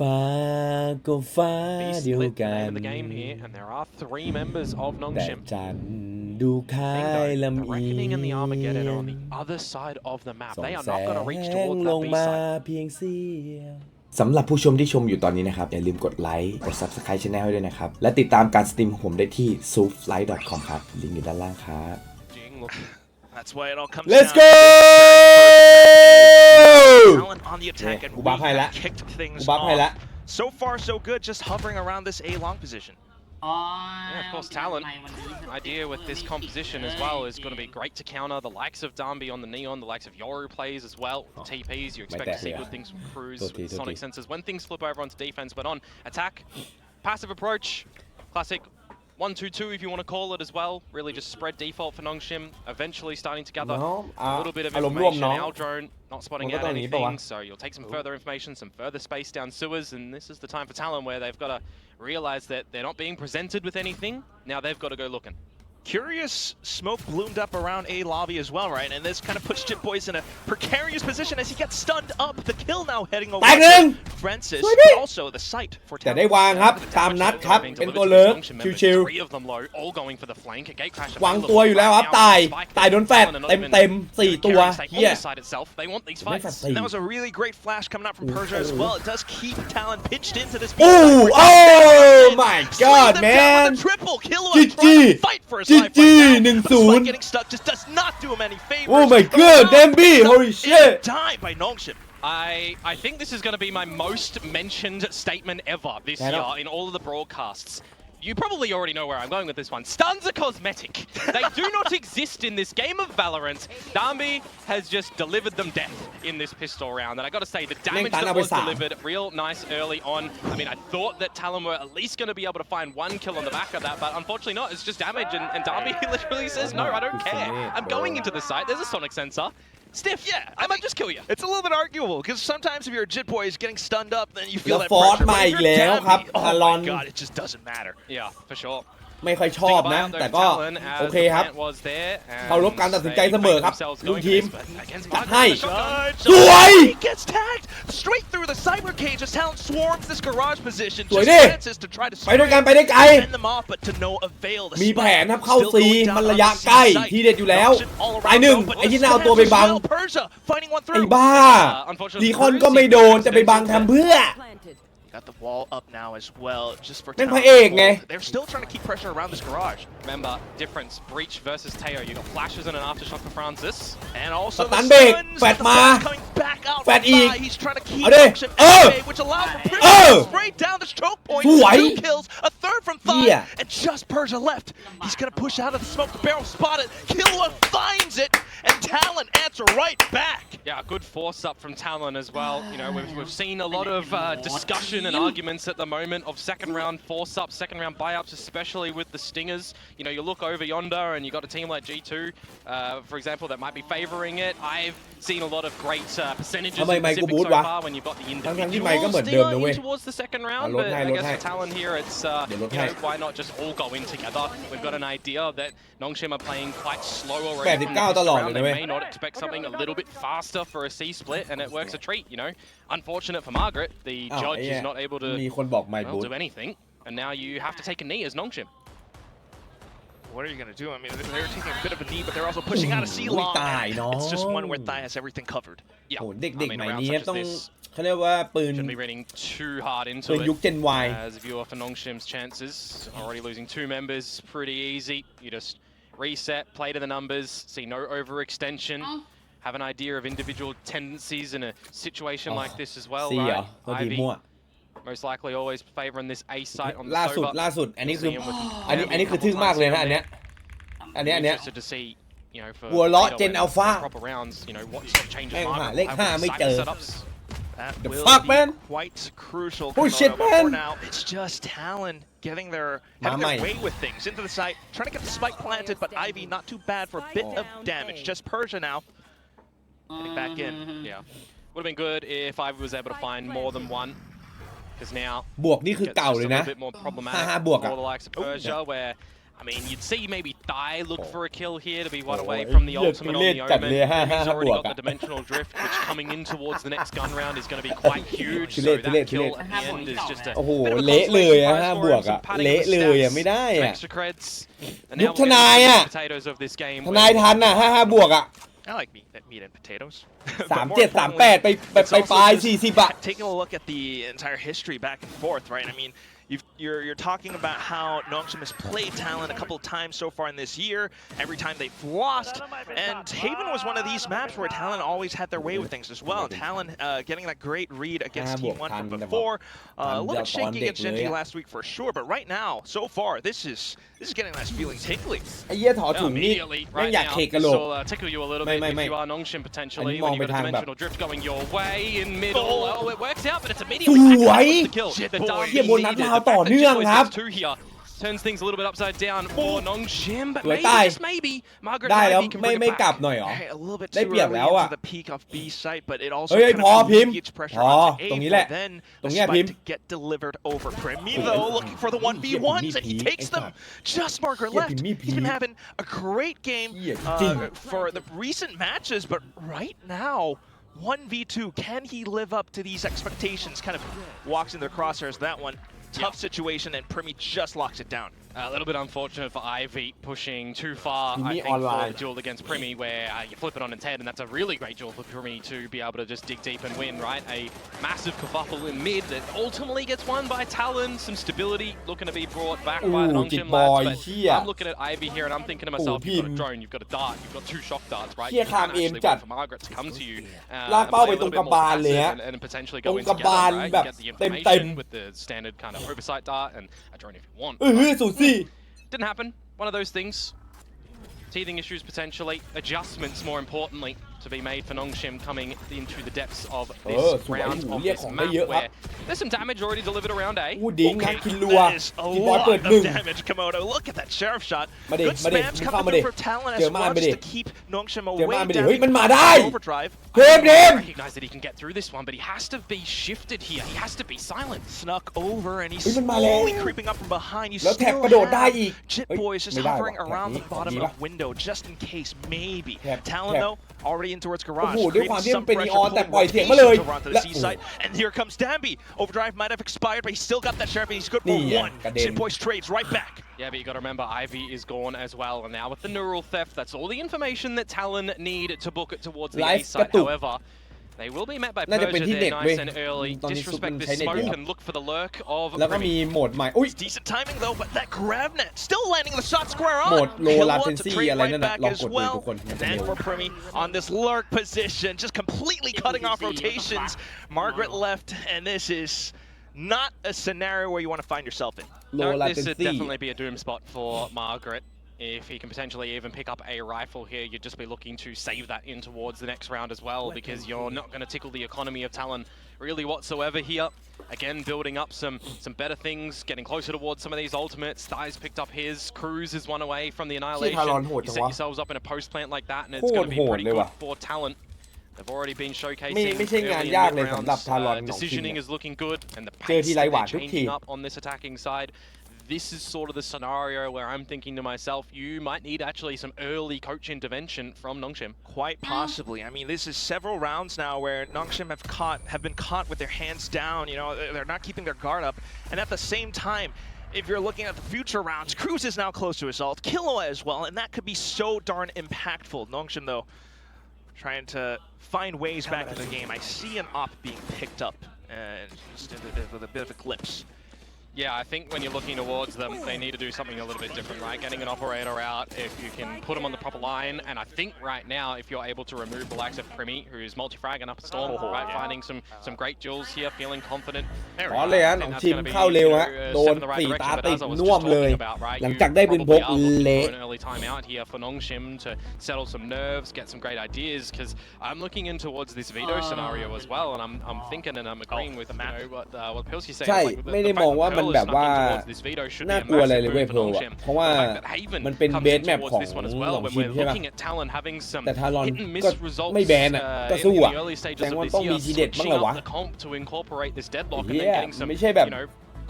ฟ้าก็ฟ้าเดียวกัน แต่จันดูคล้ายลำอีส่องแสงลงมาเพียงเสี้ยวสำหรับผู้ชมที่ชมอยู่ตอนนี้นะครับอย่าลืมกดไลค์กด Subscribe Channel ให้ด้วยนะครับและติดตามการสตรีมของผมได้ที่ sooflight.com ครับลิงก์อยู่ด้านล่างครับ Let's go กูบัฟให้ละกูบัฟให้ละ So far, so good, just hovering around this A long position. Yeah, of course, Talon. Idea with this composition as well is going to be great to counter the likes of Darby on the Neon, the likes of Yoru plays as well. TPs, you expect to see good things from Cruz with Sonic Sensors when things flip over onto defense, but on attack, passive approach, classic 1-2-2 if you want to call it as well. Really just spread default for Nongshim, eventually starting to gather a little bit of information. Our drone not spotting out anything, so you'll take some further information, some further space down sewers, and this is the time for Talon where they've got to realize that they're not being presented with anything. Now they've got to go looking. Curious smoke bloomed up around A lobby as well, right? And this kind of puts Jit Boys in a precarious position as he gets stunned up. The kill now heading over to Francis, but also the sight for Talon. แต่ได้วางครับตามนัดครับเป็นตัวเลิฟชิวๆวางตัวอยู่แล้วครับตายโดนแฟดเต็ม4ตัวเฮีย That was a really great flash coming out from Persia as well. It does keep Talon pinched into this. Oh my god, man! Triple kill. Fight for a GG 1-0 getting stuck just does not do him any favors. Oh my god, Dambi, holy shit! Die by Nongshim. I think this is going to be my most mentioned statement ever this year in all of the broadcasts. You probably already know where I'm going with this one. Stuns are cosmetic. They do not exist in this game of Valorant. Darby has just delivered them death in this pistol round. And I got to say, the damage that was delivered real nice early on. I mean, I thought that Talon were at least going to be able to find one kill on the back of that, but unfortunately not. It's just damage. And Darby literally says, no, I don't care. I'm going into the site. There's a sonic sensor. Stiff, yeah, I might just kill you. It's a little bit arguable because sometimes if you're a Jit Boy is getting stunned up, then you feel that pressure. But if you're Dambi, oh my god, it just doesn't matter. Yeah, for sure. ไม่ค่อยชอบนะแต่ก็โอเคครับเคารพการตัดสินใจเสมอครับลูกทีมจัดให้สวย gets tagged straight through the cyber cage as Talon swarms this garage position สวยดิไปด้วยกันไปได้ไกลมีแผนครับเข้าซีมันระยะใกล้ทีเด็ดอยู่แล้วตายหนึ่งไอ้ที่น่าเอาตัวไปบังไอ้บ้าดีคอนก็ไม่โดนจะไปบังทำเพื่อGot the wall up now as well, just for Talon. They're still trying to keep pressure around this garage. Remember, difference, Breach versus Teo. You got flashes and an aftershock for Francis. And also the Stuns coming back out. He's trying to keep Nongshim away, which allows for Persia to spray down the choke point. 2 kills, a third from Thigh, and just Persia left. He's going to push out of the smoke. The barrel spotted. Killua finds it, and Talon answer right back. Yeah, good force up from Talon as well. You know, we've seen a lot of discussion and arguments at the moment of second round force ups, second round buy ups, especially with the Stingers. You know, you look over yonder and you got a team like G2, for example, that might be favoring it. I've seen a lot of great percentages in Pacific so far when you've got the individual Stinger in towards the second round. But I guess for Talon here, it's you know, why not just all go in together? We've got an idea that Nongshim are playing quite slow already. They may not expect something a little bit faster for a C split, and it works a treat. You know, unfortunate for Margaret, the judge is not able to do anything, and now you have to take a knee as Nongshim. What are you going to do? I mean, they're taking a bit of a knee, but they're also pushing out a C long. It's just one where Thigh has everything covered. Yeah, เด็กๆใหม่นี้ต้องเขาเรียกว่าปืน shouldn't be reading too hard into it. ยุค Gen Y as a viewer for Nongshim's chances, already losing 2 members, pretty easy. You just reset, play to the numbers, see no overextension. Have an idea of individual tendencies in a situation like this as well, right? Ivy, most likely always favoring this A site on the Sova. ล่าสุดอันนี้คือทึ่งมากเลยนะอันเนี้ย Interested to see, you know, for หัวล้อ Gen Alpha proper rounds, you know, what sort of changes แม่งหาเลข5ไม่เจอ That The will fuck, be man? quite crucial. Oh shit, man! For now, it's just Talon having their way with things into the site, trying to get the spike planted, but Ivy not too bad for a bit of damage. Just Persia now. Getting back in. Yeah. Would have been good if I was able to find more than one. Because now บวกนี่คือเก่าเลยนะ a bit more problematic 5 บวก for the likes of Persia, where I mean, you'd see maybe Thai look for a kill here to be one away from the ultimate on the Omen. He's already got the dimensional drift, which coming in towards the next gun round is going to be quite huge. So that kill at the end is just a โอ้โห bit of a เละเลยอะ consolation 5 บ prize ว for ก him, อะ some padding เละ of the เลยอะ stats, ไม่ได้ some อะ extra creds. And ยุ now ค we're ท getting นาย the อะ potatoes of this game. ทนายทันอะ5 บวกอะ I like meat and potatoes. 37 38ไปปลาย40อะ Taking a look at the entire history back and forth, right? I mean, you're talking about how Nongshim has played Talon a couple of times so far in this year. Every time they've lost, and Haven was one of these maps where Talon always had their way with things as well. Talon getting that great read against Team 1 from before. A little bit shaky against Genji last week for sure, but right now, so far, this is getting a nice feeling tickly. ไอ้เหี้ยถอถุงนี่ Immediately, แม่ง right อยาก now, เขกกะ this โหลก will tickle you a little bit if you are Nongshim potentially. When you've got a dimensional drift going your way in middle. Oh, it works out, but it's immediately the kill. The dime เหี้ย he บนนัด needed. ดาวต่อ The เนื่อง fact ค that รับ Jitbois gets two here turns things a little bit upside down for Nongshim, but สวย maybe ตาย just maybe Margaret ได้แล้ว Ivy can ไม่ bring ไม่ it กลับ back. หน่อยเหรอ A little bit ได้ too เปรียบ early แล้วอะ into the peak of B site, but it also เฮ้ย kind พอ of พิมพ์ alleviates pressure พอ onto ตรง A, นี้แหละ but then ตรง the เนี้ยพิม spike พ์ to get delivered over. Premi though looking for the 1v1s and he takes them. Just Margaret left. He's been having a great game for the recent matches, but right now 1v2, can he live up to these expectations? Kind of walks into the crosshairs that one. Tough situation, and Premi just locks it down. A little bit unfortunate for Ivy pushing too far, I think, for the duel against Premi, where you flip it on its head, and that's a really great duel for Premi to be able to just dig deep and win, right? A massive kerfuffle in mid that ultimately gets won by Talon. Some stability looking to be brought back by the Nongshim lads, but I'm looking at Ivy here, and I'm thinking to myself, you've got a drone, you've got a dart, you've got 2 shock darts, right? You can't actually wait for Margaret to come to you and play a little bit more passive and potentially go in together, right? You get the information with the standard kind of oversight dart and a drone if you want. Didn't happen. One of those things. Teething issues potentially. Adjustments, more importantly, to be made for Nongshim coming into the depths of this round of this map where there's some damage already delivered around A. Okay, that is a lot of damage, Komodo. Look at that sheriff shot. Good spams coming through for Talon as well to keep Nongshim away down the overdrive. Recognize that he can get through this one, but he has to be shifted here. He has to be silent. Snuck over and he's slowly creeping up from behind. You still have Jitbois just hovering around the bottom of window just in case, maybe. Talon though, already in towards garage. Creating some pressure, pulling rotations over onto the C-site. And here comes Dambi. Overdrive might have expired, but he's still got that sheriff and he's good for one. Jitbois trades right back. Yeah, but you got to remember, Ivy is gone as well. And now with the neural theft, that's all the information that Talon need to book it towards the A site. However, they will be met by Persia there nice and early. Disrespect this smoke and look for the lurk of แล้วก็มีโหมดใหม่อุ้ย Decent timing though, but that grab net still landing the shot square on. โหมด low He'll want to latency trade อะไร right นั่นน่ะ back ลอง as กดดู well. ทุกคน And then for Premi on this lurk position, just completely cutting off rotations. Margaret left, and this is not a scenario where you want to find yourself in. low This would latency definitely be a doom spot for Margaret. If he can potentially even pick up a rifle here, you'd just be looking to save that in towards the next round as well, because you're not going to tickle the economy of Talon really whatsoever here. Again, building up some better things, getting closer towards some of these ultimates. Thighs picked up his. Cruz is one away from the annihilation. You set yourselves up in a post plant like that, and it's going to be pretty good for Talon. They've already been showcasing early in mid-rounds. Decisioning is looking good, and the pace that they're changing up on this attacking side. This is sort of the scenario where I'm thinking to myself, you might need actually some early coach intervention from Nongshim. Quite possibly. I mean, this is several rounds now where Nongshim have been caught with their hands down. You know, they're not keeping their guard up. And at the same time, if you're looking at the future rounds, Cruz is now close to his ult, Killua as well, and that could be so darn impactful. Nongshim, though, trying to find ways back in the game. I see an op being picked up, and just with a bit of a glimpse. Yeah, I think when you're looking towards them, they need to do something a little bit different, right? Getting an operator out, if you can put them on the proper line, and I think right now, if you're able to remove the likes of Premi, who's multi-fragging up a storm, right? Finding some great duels here, feeling confident. อ๋อเลยฮะของทีมเข้าเร็วฮะโดน4 ตาติดน่วมเลยหลังจากได้ปืนพกเละ early time out here for Nongshim to settle some nerves, get some great ideas, because I'm looking in towards this veto scenario as well, and I'm thinking and I'm agreeing with what Pilsy said. ใช่ไม่ได้มองว่ามันแบบว่าน่ากลัวอะไรเลยเว้ยเพลอะเพราะว่ามันเป็นเบสแมปของทีมใช่ป่ะแต่ทารอนก็ไม่แบนอ่ะก็สู้อ่ะแต่ว่าต้องมีทีเด็ดบ้างเหรอวะเฮียไม่ใช่แบบ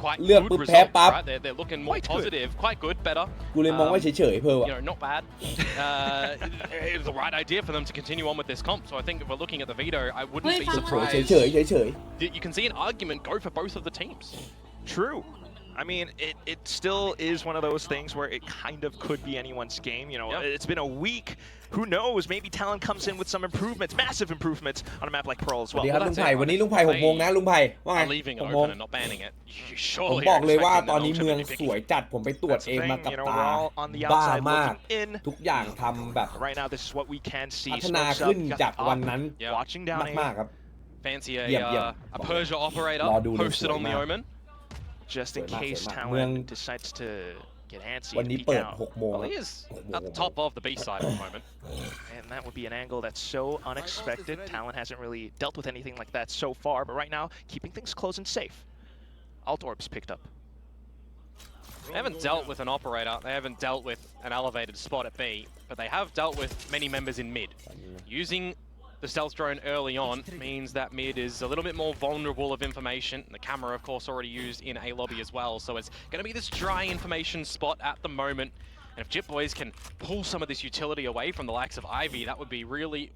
quite เลือก good ปุ๊บแพ้ result, ปั๊บ right? They're looking more positive, quite good, better. กูเลยมองว่าเฉยๆเพิ่ม You know, not bad. It was the right idea for them to continue on with this comp. So I think if we're looking at the veto, I wouldn't be เฉ surprised ยๆเฉย that you can see an argument go for both of the teams. True. I mean, it still is one of those things where it kind of could be anyone's game. You know, it's been a week. Who knows? Maybe Talon comes in with some improvements, massive improvements on a map like Pearl as ๆสวัส well. ดีครับลุงไผ่วันนี้ลุงไผ่6 โมงนะลุงไผ่ว่าไง Are leaving it 6 โมง open and not banning it. You ผม surely บอก are เลยว่า expecting ตอน the นี้ Nongshim เมือง to be ส picking. วยจัดผมไปตรวจ That's เอง the มา thing, กับ you know, ตา we're all on the บ้า outside มาก looking in. ทุกอย่างทำแบบ Right now, this is what we can see. พัฒนา Smokes ขึ้น up, got จาก up, วันนั้น watching down มาก A. ๆครับ Fancy Yeah. a Persia operator รอดูเลย posted on the สวยมาก Omen. Just in Sweet case map. Talon decides to get antsy วัน and นี้ peek เปิด out. 6 โมง Well, he is at the top of the B side at the moment. And that would be an angle that's so unexpected. Talon hasn't really dealt with anything like that so far, but right now, keeping things close and safe. Alt Orbs picked up. They haven't dealt with an operator, they haven't dealt with an elevated spot at B, but they have dealt with many members in mid. Using the stealth drone early on means that mid is a little bit more vulnerable of information. The camera, of course, already used in A lobby as well, so it's going to be this dry information spot at the moment. And if Jit Boys can pull some of this utility away from the likes of Ivy, that would be really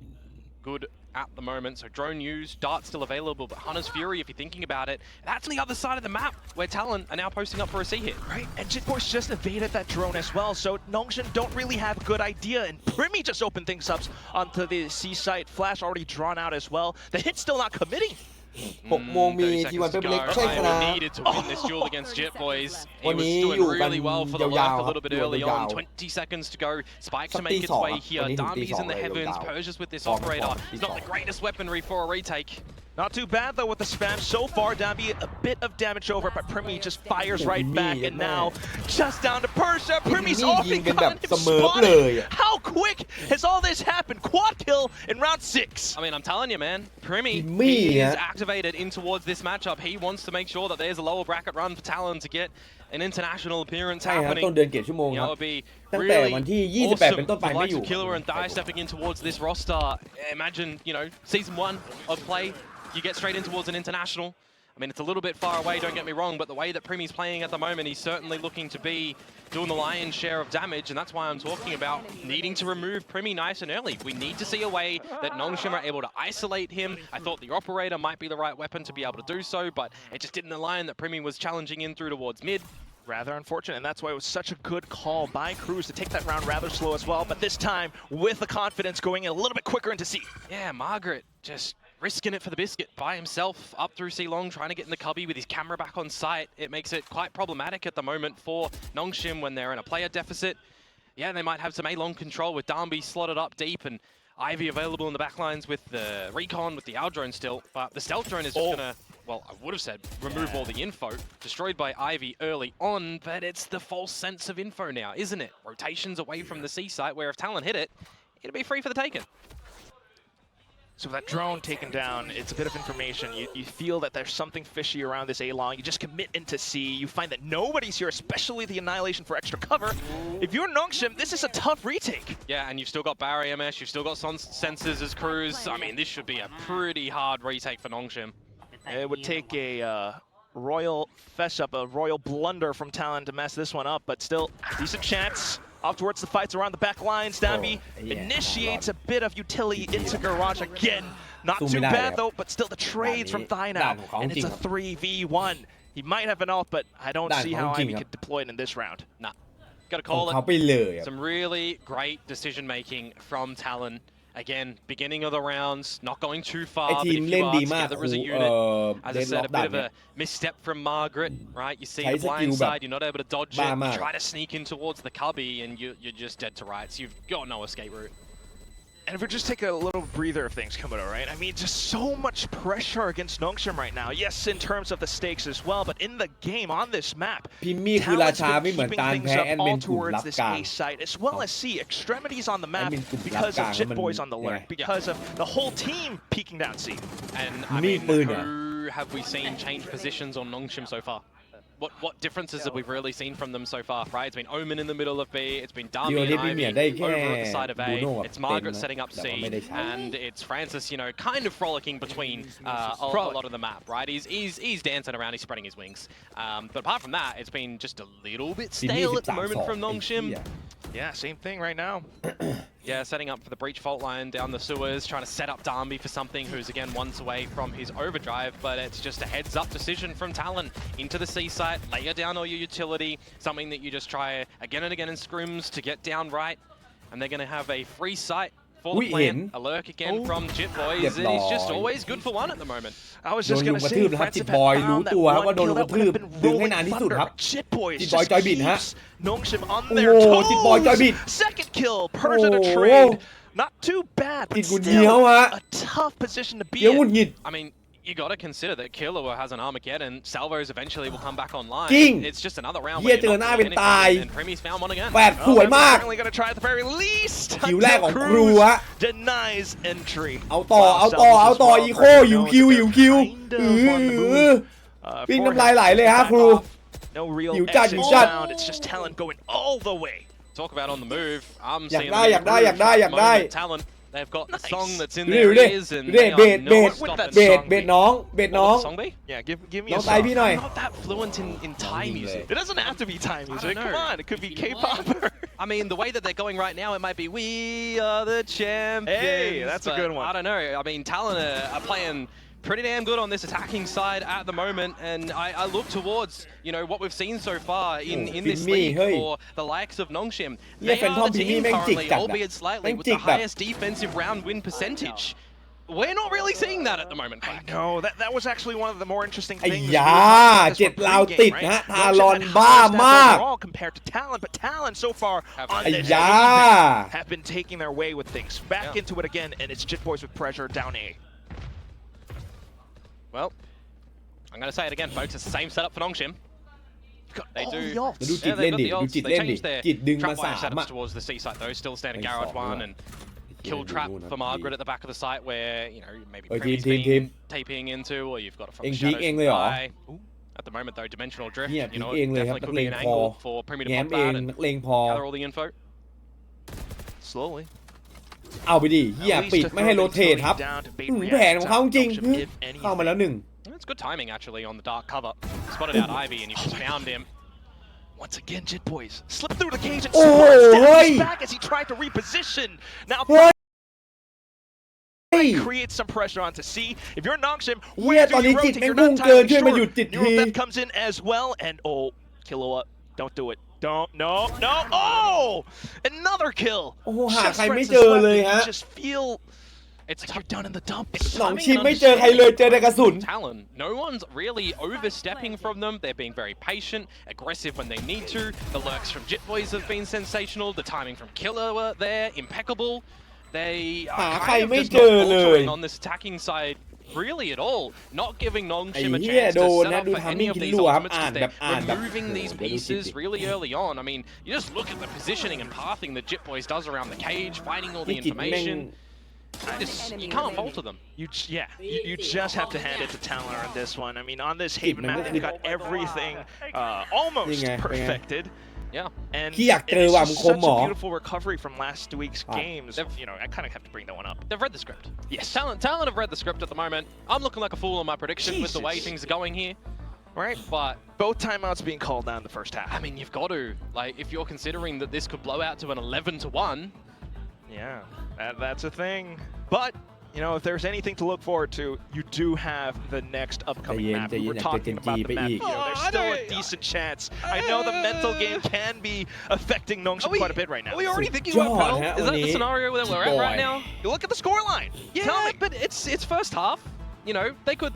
good at the moment. So drone use, Dart still available, but Hunter's Fury, if you're thinking about it, that's on the other side of the map where Talon are now posting up for a C hit. Right, and Jit Boys just evaded that drone as well, so Nongshim don't really have a good idea, and Primi just opened things up onto the C site. Flash already drawn out as well. The hit's still not committing. 6 โมงมี 30 ทีวัน seconds เป็น to เล็ก go. ใช่ครั Iowa บ needed to win this duel against Jit Boys. He วัน was นี้ doing อยู่กัน really well for the ยาว lurk ๆ a little bit อยู่ early ยาว on. 20 seconds to go. Spike to สัก make ตี its สอง way ครับ here. วันนี้ถึงตี Darby's สอง in เล the ย heavens. ยาว Persia's with this สอง operator. ตี It's ส not อง the greatest weaponry for a retake. Not too bad though with the spam so far. Dambi a bit of damage over, but Primi just fires right back, and now just down to Persia. Primi's off and got him spotted. How quick has all this happened? Quad kill in round 6. I mean, I'm telling you, man. Primi is activated in towards this matchup. He wants to make sure that there's a lower bracket run for Talon to get an international appearance ใช่ครับ happening. ต้นเดือนเกียรติชั่วโมง You ครั know, บ it'd be ตั้งแต่ really วันที่ 28 awesome เป็นต้นไป for the ไม่ likes อยู่ of Killer and Die stepping in towards this roster. Imagine, you know, season 1 of play, you get straight in towards an international. I mean, it's a little bit far away, don't get me wrong, but the way that Primi's playing at the moment, he's certainly looking to be doing the lion's share of damage, and that's why I'm talking about needing to remove Primi nice and early. We need to see a way that Nongshim are able to isolate him. I thought the operator might be the right weapon to be able to do so, but it just didn't align that Primi was challenging in through towards mid. Rather unfortunate, and that's why it was such a good call by Cruz to take that round rather slow as well, but this time with the confidence going a little bit quicker into C. Yeah, Margaret just risking it for the biscuit by himself up through C-Long, trying to get in the cubby with his camera back on site. It makes it quite problematic at the moment for Nongshim when they're in a player deficit. Yeah, they might have some A-Long control with Darby slotted up deep and Ivy available in the backlines with the recon, with the Owl drone still, but the stealth drone is just gonna, well, I would have said remove all the info. Destroyed by Ivy early on, but it's the false sense of info now, isn't it? Rotations away from the C site, where if Talon hit it, it'd be free for the taking. So with that drone taken down, it's a bit of information. You feel that there's something fishy around this A-Long. You just commit into C. You find that nobody's here, especially the Annihilation for extra cover. If you're Nongshim, this is a tough retake. Yeah, and you've still got barrier mesh, you've still got sensors as Cruz. I mean, this should be a pretty hard retake for Nongshim. It would take a royal fess up, a royal blunder from Talon to mess this one up, but still, decent chance. Off towards the fights around the back lines. Dambi initiates a bit of utility into Garage again. Not too bad though, but still the trades from Thai now. And it's a 3v1. He might have an ult, but I don't see how Ivy could deploy it in this round. Nah, gotta call เขาไปเลย it. Some really great decision making from Talon. Again, beginning of the rounds, not going too far, ไอ้ but ทีม if เล่น you ดี are มาก together as a เ unit, ด as I นล็อ said, ก a ดั bit น of เนี่ย a misstep from Margaret, right? You see ใช้ the สกิล blind แบบ side, you're not able to dodge บ้า it, มาก you try to sneak in towards the cubby, and you're just dead to rights. You've got no escape route. And if we just take a little breather of things, Komodo, right? I mean, just so much pressure against Nongshim right now. Yes, in terms of the stakes as well, but in the game, on this map, พิมมี่คือราชาไม่เหมือน keeping การ things แพ้ up แอดมิ all นกลุ่ม towards รับ this กลาง A site, as well as C. Extremities on the map แอดมินกลุ่มรับ because กลา of ง Jit มัน Boys on the lurk, ยังไง because of the whole team peeking down C. And I Me mean,ปืน who have we seen change positions on Nongshim so far? what differences have we really seen from them so far, right? It's been Omen in the middle of B, it's been Dami เดียว and นี้พี่เหมีย Ivy ได้แค่ over at the side of บู A, โน่กับ it's เต็ม Margaret นะ setting up แต่ C, ว่าไม่ได้ใช้ and it's Francis, you know, kind of frolicking between a lot of the map, right? He's dancing around, he's spreading his wings. But apart from that, it's been just a little bit stale at the moment from Nongshim. Yeah, same thing right now. Yeah, setting up for the breach fault line down the sewers, trying to set up Darby for something who's again once away from his overdrive, but it's just a heads-up decision from Talon into the C site, layer down all your utility, something that you just try again and again in scrims to get down right, and they're going to have a free site for the plan. A lurk again from Jit Boys, and he's just always good for one at the moment. I was just โดน going ลุ to มกระทื say, บนะครับ Francis จิต had บอย found รู้ that ตัวครับ one ว่าโดน kill ลุมก that ระ would ทื have บ been ดึงให้ rolling นานที่สุด thunder. ครับ Jit Boys จิตบอย just จอยบิดฮะ keeps Nongshim on โอ้ their โหจิตบอยจอยบิด toes. Second kill, Persia to โอ้โห trade. Not too bad, จิ but ตหงุดเหี้ยว still ฮะ a tough position to เดี๋ยว be หงุด in. หงิด I mean, you got to consider that Killer has an Armageddon, Salvos eventually will come back online. จริง It's just another round เหี้ย where เจอ you're หน้า not เป็น doing ตาย anything, and Premi's found one again. แปดสวยมาก Certainly going to try at the very least. คิวแรกของครู Cruz ฮะ denies entry. เอาต่อ เอาต่อ เอาต่อ อีโคหิวคิวหิวคิววิ่งน้ำลายไหลเลยฮะครู No real หิวจัด exit หิวจัด found. It's just Talon going all the way. Talk about on the move. I'm อยาก seeing ได้ them อยากได้อยากได้อยากได้ Talon. They've got the Nice. song that's in ดู their ดิ ears, ดู and ดิ they เบ are ดเบด not with that stopping. เบดเบดน้องเบดน้อง What would the song be? Yeah, give me น้อ a งตาย song. พี่หน่อย I'm not that fluent in Thai music. It doesn't have to be Thai music. know. Come on, it could be K-pop. I mean, the way that they're going right now, it might be "We Are the Champions." Hey, that's a but good one. I don't know. I mean, Talon are playing pretty damn good on this attacking side at the moment, and I look towards, you know, what we've seen so far in this Pimmy, league hey. for the likes of Nongshim. Yeah, They are Phantom the Pimmy team แม่งจิก currently, จัดอะ albeit slightly, แม่ง with จิ the กแบบ highest defensive round win percentage. We're not really seeing that at the moment, Black. No, that was actually one of the more interesting ไอ้ things. ยาเจ็ดราวติดนะฮะทารอนบ้ามาก compared to Talon, but Talon so far on ไอ้ this ยา have been taking their way with things. Back into it again, and it's Jit Boys with pressure down A. Well, I'm going to say it again, folks. It's the same setup for Nongshim. They do. มาดูจิตเล่นดิ ดูจิต They เล่นดิ changed their จิตดึงมา trapwire สาม setups อ่ะ towards the C site though. Still standing Thanks, garage Bob. one and kill trap for Margaret at the back of the site where, you know, maybe Oh, Premi's team. been taping into, or you've got it from the เองพีค shadows เอง from เลยเหรอ the eye. At the moment though, dimensional drift, เนี่ย you พีค know, เองเลยครับ definitely นัก could เล be ง an พอ angle for Premi to แง้ม pop เอง that นั and กเลงพอ gather all the info. Slowly. เอาไปดิเหี้ย At least ปิด to ไม่ให้ throw โร the เทต utility ครับ down to bait แผน reacts ของเขา out จริง Nongshim, if เข้ามาแล้วหนึ่ง It's good timing actually on the dark cover. Spotted out Ivy and you just found him. Once again, Jit Boys slipped through the cage and Oh, squirts down hey. his back as he tried to reposition. Now เฮ้ย create some pressure onto C. If you're Nongshim, Yeah, where do ตอนนี้ you จิต rotate? แม่ง You're พุ่ง not เกิน timing ช่วยมาหยุด short. จิต Neural ที Theft comes in as well, and oh, Killua, don't do it. Don't, no. Oh, another kill. โอ้โหหา Just ใครไม่ Francis เจอ left, เลย and ฮะ you just feel It's like you're done in the dumps. หนองชิมไม่เจอใครเลยเจอแต่กระสุน Talon. No one's really overstepping from them. They're being very patient, aggressive when they need to. The lurks from Jit Boys have been sensational. The timing from Killer were there, impeccable. They are หาใคร kind of ไม่ just เจอ not เลย faltering on this attacking side really at all. Not giving ไอ้ Nongshim a เหี้ย chance โด to น set นะ up ดู for ทา any มิ่ง of คิด these รัวครับ ultimates อ่าน because แบบ they're อ่านแบบ removing these เดี๋ยวดูจิต pieces ดิ really early on. I mean, you just look at the positioning and pathing that Jit Boys does around the cage, finding all the นี่จิตแม่ง information. You can't falter them. You just have to hand it to Talon on this one. I mean, on this Haven map, they've got everything almost นี่ไงเป็นไง perfected. Yeah. And ที่อยากเจอ it's ว่ะ just มึงคม such หมอ a beautiful recovery from last week's games. You know, I kind of have to bring that one up. They've read the script. Yes. Talon have read the script at the moment. I'm looking like a fool on my prediction with the way Jesus. things are going here. Right? But, Both timeouts being called down the first half. I mean, you've got to. Like, if you're considering that this could blow out to an 11-1. Yeah, that's a thing. But, you know, if there's anything to look forward to, you do have the next upcoming map. We were talking about the map. You know, there's still a decent chance. I know the mental game can be affecting Nongshim quite a bit right now. Are we already thinking John, about Pearl? huh, Is that the Oni? scenario that we're at right Boy. now? You look at the scoreline. Tell Yeah, me. but it's first half. You know, they could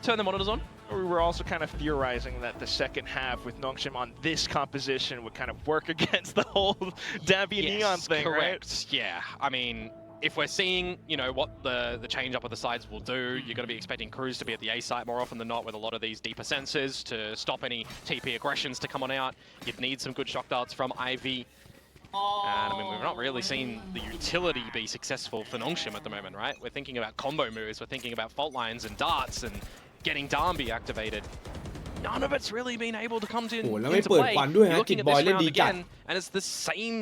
turn the monitors on. We were also kind of theorizing that the second half with Nongshim on this composition would kind of work against the whole Davi Neon thing, correct. right? Yeah, I mean, if we're seeing, you know, what the change up of the sides will do, you're going to be expecting Cruz to be at the A site more often than not with a lot of these deeper sensors to stop any TP aggressions to come on out. You'd need some good shock darts from Ivy. And I mean, we've not really seen the utility be successful for Nongshim at the moment, right? We're thinking about combo moves, we're thinking about fault lines and darts and getting Darby activated. none of it's really been able to come โอ้แล้ว into ไม่เปิด play. ควันด้วย You're ฮะ looking จิต at บอย this เล่น round ดีจัด again, and it's the same,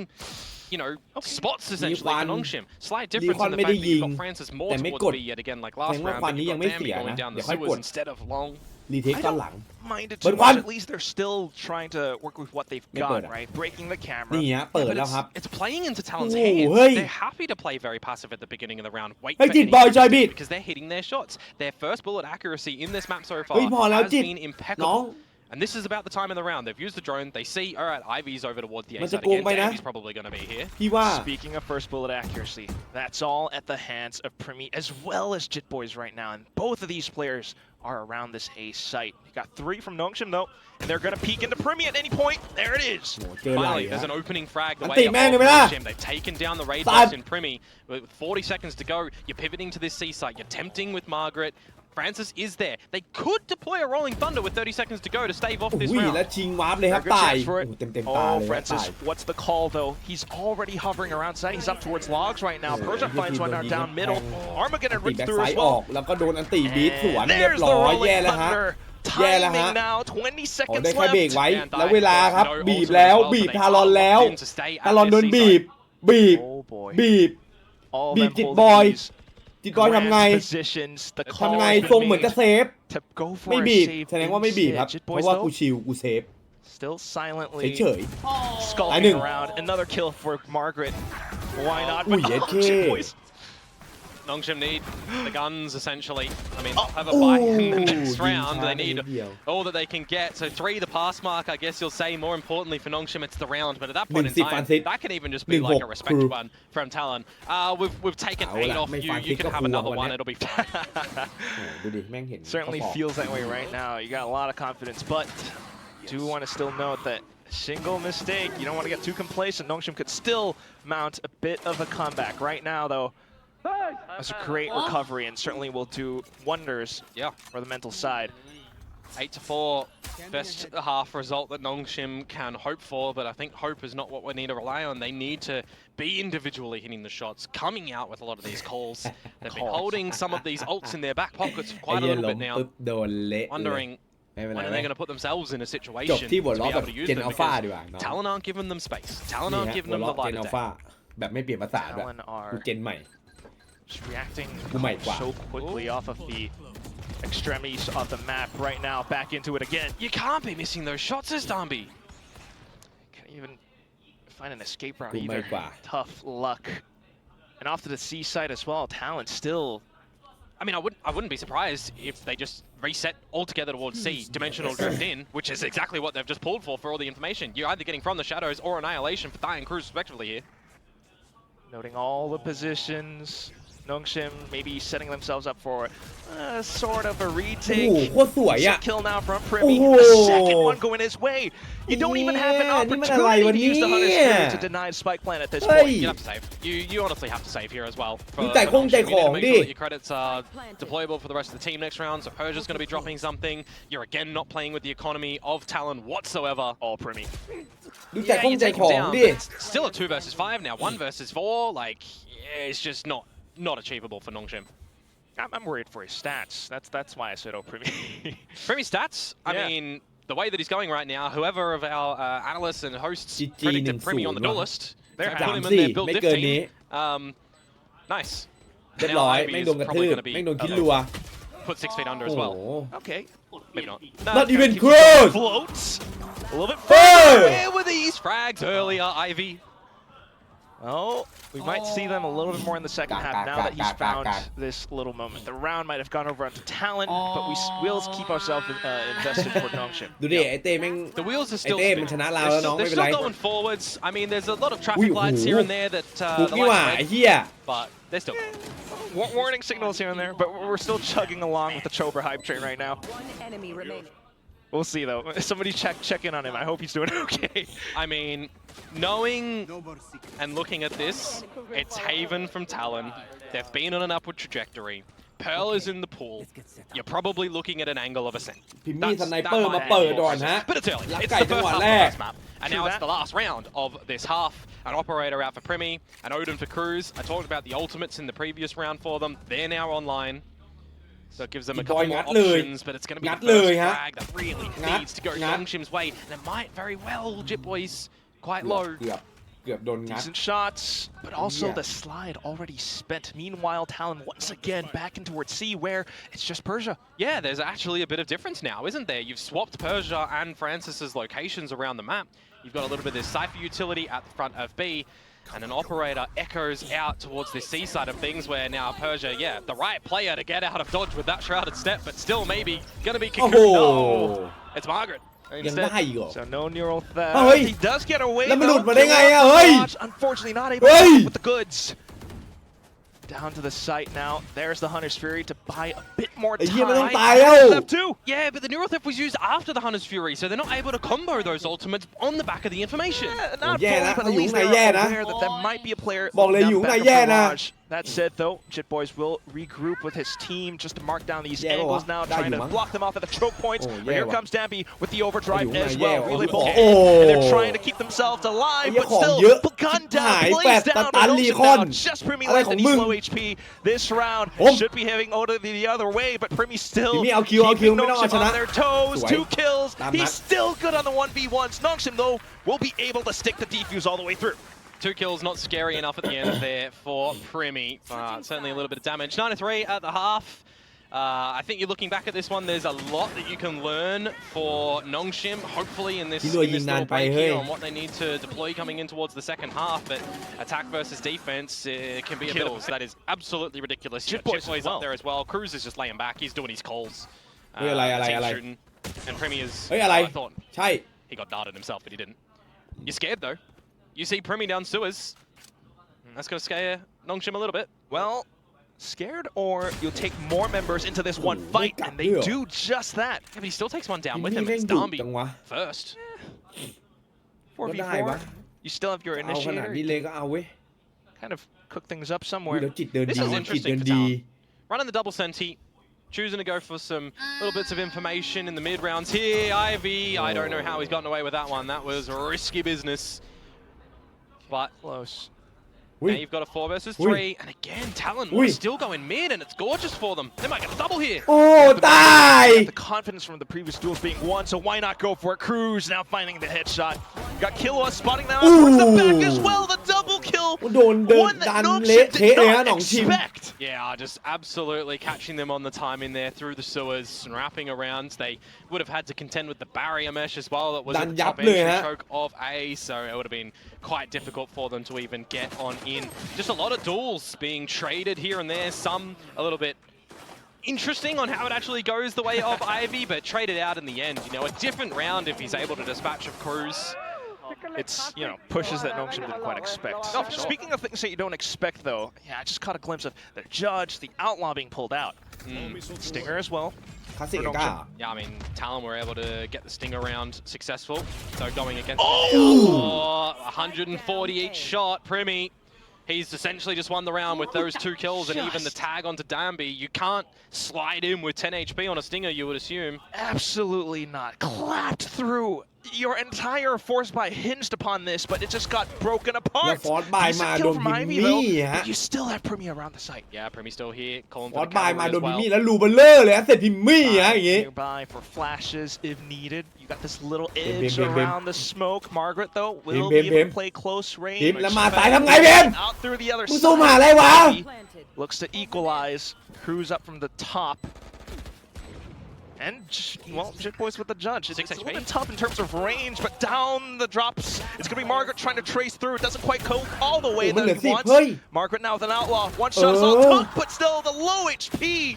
spots มี essentially ควัน for Nongshim. Slight ดี difference ควัน in the ไม่ fact ได้ that ยิ you've ง got Francis more แต่ไม่ towards กด B yet again like แส last ดงว่า round, ควัน but นี้ you've ยัง got ไม่ Dambi เสีย going นะ down เดี๋ the ยวค่อยกด sewers instead of long. รีเทคตอนหลัง Mind it But too much. one- At least they're still trying to work with what they've May got got, it. right? Breaking the camera. นี่ฮะเปิด But แล้วครับ it's playing into Talon's โอ้ hands. เฮ้ย They're happy to play very passive at the beginning of the round. Wait เฮ้ย for จิต any บอยจอยบิด because they're hitting their shots. Their first bullet accuracy in this map so far เฮ้ยพอแล้ว has จิต been น้อง impeccable. And this is about the time in the round. They've used the drone. They see, all right, Ivy's over towards the A มันจะ side โกง again. ไปนะ Dambi's probably going to be here. พี่ว่า Speaking of first bullet accuracy, that's all at the hands of Primi as well as Jit Boys right now. And both of these players are around this A site. You got 3 from Nongshim though, and they're going to peek into Primi at any point. There it is. โอ้เจอไหล Finally, อะ there's an opening frag the อัน way ติ up แม่ง of เลยไหมล่ะ Nongshim. They've taken down the raid สัต boss ว์ in Primi. With 40 seconds to go, you're pivoting to this C site. You're tempting with Margaret. Francis is there. They could deploy a Rolling Thunder with 30 seconds to go to stave off this อุ้ย round. แล้วชิงวาร์ปเลยครับ Very good ตาย chance for it. โอ้เต็มตา Oh, เลยครับตาย Francis, what's the call though? He's already hovering around site. He's up towards logs right now. Oh, Persia yeah, finds he one will be down the middle. bang. Armageddon ตี rips แบ็ก through ไซ as ด์ออก well. แล้วก็โดนอันตีบีทสวน And เรียบ there's ร้ the อยแย่ Rolling แล้วฮะ Thunder. แย่แล้วฮะ Timing now, 20 โอ้ seconds ได้แค่เบรก left. ไว้ And แล้วเวลาครับ no บีบ ultimate แล้ว as well, บีบ but they ทารอนแล้ว opt in to stay at ทารอน this โดน C บีบ site. บีบ Oh boy. บีบ All บีบ them จิต holding บอย these จิตบอยทำไง grand positions. The call ทำไง has ทรง been เหมือนจะ made เซฟ to go for ไม่ a บีบ save แสดงว่าไม่บีบครับ instead. Jit เพ Boys ราะว่า though, กูชิลกูเซฟ still silently เฉย skulking Nung. around. Another kill for Margaret. Why not? Ooh, But yeah, Jit kid. Boys. Nongshim need the guns, essentially. I mean, they'll have a buy in the next round. They need all that they can get. So 3, the pass mark, I guess you'll say. More importantly for Nongshim, it's the round. But at that point in time, that could even just be like a respect one from Talon. We've taken 8 off you. You can have another one. It'll be fine. โอ้ดูดิแม่งเห็น Certainly เขาบอก feels that way right now. You got a lot of confidence, but do want to still note that single mistake, you don't want to get too complacent. Nongshim could still mount a bit of a comeback. Right now, though, that's a great recovery and certainly will do wonders for the mental side. 8-4, best half result that Nongshim can hope for, but I think hope is not what we need to rely on. They need to be individually hitting the shots, coming out with a lot of these calls. They've been holding some of these ults in their back pockets for quite a little bit now, โดนเละ wondering ไม่เป็นไร when are they going to put themselves in a จบ situation ที่ to บ be ทล้อแบบ able to use เจน them อัลฟา because ดีกว่าน้อง Talon aren't giving them space. Talon นี่ aren't ฮะ giving หัว them ล้ the อเจ light นอั of ล day. ฟาแบบไม่เปลี่ยนภาษาด้วย Talon are กูเจนใหม่ just reacting Oh my God. so quickly off of the extremities of the map right now. Back into it again. You can't be missing those shots as Dambi. Can't even find an escape route กูไม่ either. กว่า Tough luck. And off to the C side as well. Talon still. I mean, I wouldn't be surprised if they just reset altogether towards C, dimensional drift in, which is exactly what they've just pulled for all the information. You're either getting from the shadows or annihilation for Thai and Cruz respectively here. Noting all the positions. Nongshim maybe setting themselves up for sort of a โอ้ retake. โหโคตรสวยอ่ะ Sick kill now from Primi. Oh. The second one going his way. You don't even have an Yeah, opportunity to use the Hunter's Fury yeah. to deny Spike Plan at this Hey. point. You have to save. You honestly have to save here as well. For, You จ่ายคง Nongshim. จ่าย You need to ของ make ดิ sure that your credits are deployable for the rest of the team next round. So Persia's going to be dropping something. You're again not playing with the economy of Talon whatsoever. All Primi. ดูจ่ายคง you จ่าย take ข him อง down, ดิ but it's still a 2 versus 5 now. 1 versus 4. Like, it's just not achievable for Nongshim. I'm worried for his stats. That's why I said oh Primi. Primi stats, I Yeah. mean, the way that he's going right now, whoever of our analysts and hosts GG predicted Primi on the 1-0 duel list, they're Same. put him in their build ไม่ diff เกิน team. นี้ Nice. เรียบ Now ร้อย Ivy ไม่ is โดนกระทื probably บ going to be ไม่โดนคิดรัว put 6 feet under โอ้ as โห well. Okay. Maybe not. Not even keep close. Floats. A little bit Hey. further. Where were these frags earlier, Ivy? Oh, we might see them a little bit more in the second half now that he's found this little moment. The round might have gone over onto Talon, but we will keep ourselves invested for Nongshim. ดูดิไอเต้แม่ง The wheels are still ไอ้เต้มัน spinning. ชนะเราแล้วน้อง They're ไม่เป็นไร still going forwards. I mean, there's a lot of Ui, traffic lights here oh. and there that ฟุก the นี่หว่า lights ไอ้ red, เหี้ย but they're still going. Warning signals here and there, but we're still chugging along with the Chober hype train right now. One enemy remaining. We'll see though. Somebody check in on him. I hope he's doing okay. I mean, knowing and looking at this, it's Haven from Talon. They've been on an upward trajectory. Pearl is in the pool. You're probably looking at an angle of ascent. พิมมี่ That's- สไน that เปอร์ might มา make เปิด more ก่อน sense. ฮะ But it's early. รัก It's ไก่ the จัง first หวะ half แร of ก this map. And True now it's that. the last round of this half. An operator out for Primi, an Odin for Cruz. I talked about the ultimates in the previous round for them. They're now online. So it gives them a บอย couple งั more ดเลย options, but it's going to be งัด the เลย first ฮะ frag that really งัด needs to go งัด Nongshim's way, and it might very well, Jit Boys, quite low. เกือบโดนงัด Decent shots, but also Yeah. the slide already spent. Meanwhile, Talon once again back in towards C, where it's just Persia. Yeah, there's actually a bit of difference now, isn't there? You've swapped Persia and Francis's locations around the map. You've got a little bit of this Cypher utility at the front of B, and an operator echoes out towards the C side of things, where now Persia, yeah, the right player to get out of dodge with that shrouded step, but still maybe gonna be cocooned. No, it's Margaret. ยังได้อีกเหรอ So no neural theft. Oh, hey. He does get away. แล้วมันหลุด though. มาได้ไงอะเฮ้ย Unfortunately, not able to Hey. come with the goods. Down to the site now. There's the Hunter's Fury to buy a bit more ไอ้เหี้ย time. มันต้องตายแล้ว Theft too. Yeah, but the neural theft was used after the Hunter's Fury, so they're not able to combo those ultimates on the back of the information. Not yeah, fully, that- but at least you they're know, aware that there might be a player. บอกเลย down อยู่ the ไหน back of แย่นะ Barrage. That said, though, Jit Boys will regroup with his team just to mark down these Yeah, angles now, that trying you to want. block them off at the choke points. Oh, But yeah, here what? comes Dampy with the overdrive Oh, as yeah, well. yeah, Really oh, bulky. oh. And they're trying to keep themselves alive, ไอ้เหี้ย but ของ still, เยอะ gun ชิบหาย down, แปด plays ตั down, น and รี Notion คอน down. Just Primi อะไร left ของ and he's มึง low HP. This round ผม should be heading over the other way, but Primi still พี่มี่เอาคิว keeping ไม่ต้องเอา Notion ชนะ on their toes. สวย 2 kills. ตามนัด He's still good on the 1v1s. Notion, though, will be able to stick the defuse all the way through. 2 kills, not scary enough at the end there for Primi. Certainly a little bit of damage. 9-3 at the half. I think you're looking back at this one, there's a lot that you can learn for Nongshim, hopefully in this little break here on what they need to deploy coming in towards the second half. But attack versus defense can be a bit of, so that is absolutely ridiculous. Jit Boys up there as well. Cruz is just laying back, he's doing his calls. Team shooting. And Primi is, เฮ้ยอะไร I thought ใช่ he got darted himself, but he didn't. You're scared though. You see Primi down sewers. That's going to scare Nongshim a little bit. Well, scared or you'll take more members into this one fight, and they do just that. Yeah, but he still takes one down พี่ with มี่ him. แม่ง It's ดุ Darby จังวะ first. ก็ได้วะ 4v4. You still have your เอาขนาด initiator. นี้เลยก็เอาเว้ย Kind of cook things up อุ๊ย somewhere. แล้วจิตเดิน This ดี is จิต interesting เดิน for ดี Talon. Running the double senti, choosing to go for some little bits of information in the mid rounds here. Ivy, I don't know how he's gotten away with that one. That was risky business. But Close. now you've got a 4 versus 3, and again, Talon was still going mid, and it's gorgeous for them. They might get a double here. โอ้ตาย The confidence from the previous duels being won, so why not go for it? Cruz now finding the headshot. Got Killua spotting that one towards the back as well. The double kill. โดนเดิน One ดั that น Nongshim เละเทะ did เลยฮะ not หนองชิม expect. Yeah, just absolutely catching them on the time in there through the sewers and wrapping around. They would have had to contend with the barrier mesh as well. That was at the top entry choke of A, so it would have been quite difficult for them to even get on in. Just a lot of duels being traded here and there. Some a little bit interesting on how it actually goes the way of Ivy, but traded out in the end. You know, a different round if he's able to dispatch of Cruz. It's, you know, pushes that Nongshim didn't quite expect. Oh, for sure. Speaking of things that you don't expect, though, yeah, I just caught a glimpse of the judge, the outlaw being pulled out. Stinger as well. คลาสสิกก้า Yeah, I mean, Talon were able to get the stinger round successful. So going against 140 each shot, Primi. He's essentially just won the round with those 2 kills and even the tag onto Danby. You can't slide in with 10 HP on a stinger, you would assume. Absolutely not. Clapped through. Your entire force buy hinged upon this, but it just got broken แล้ว apart. ฟอร์สบาย Decent มา kill โดน from พิม Ivy, มี่ though, ฮะ but you still have Primi around the site. Yeah, Primi still here, calling ฟอ for ร์ส the บายมา cavalry โด as นพิม well. มี่แล้วลูเบลเลอร์เลยฮะเสร็จพิมมี่ฮะอย่างงี้ Nearby for flashes if needed. You got this little edge Bim. around the smoke. Margaret, though, will Bim, be able Bim. to play close range. พิมแล้วมาสายทำไงพิม Out through the other มึงสู้หา side. อะไรวะ Looks to equalize. Cruz up from the top. And, well, Jit Boys with the judge. It's a little bit tough in terms of range, but down the drops. It's going to be Margaret trying to trace through. It doesn't quite go all the way that he wants. Margaret now with an outlaw. One shot is on top, but still the low HP.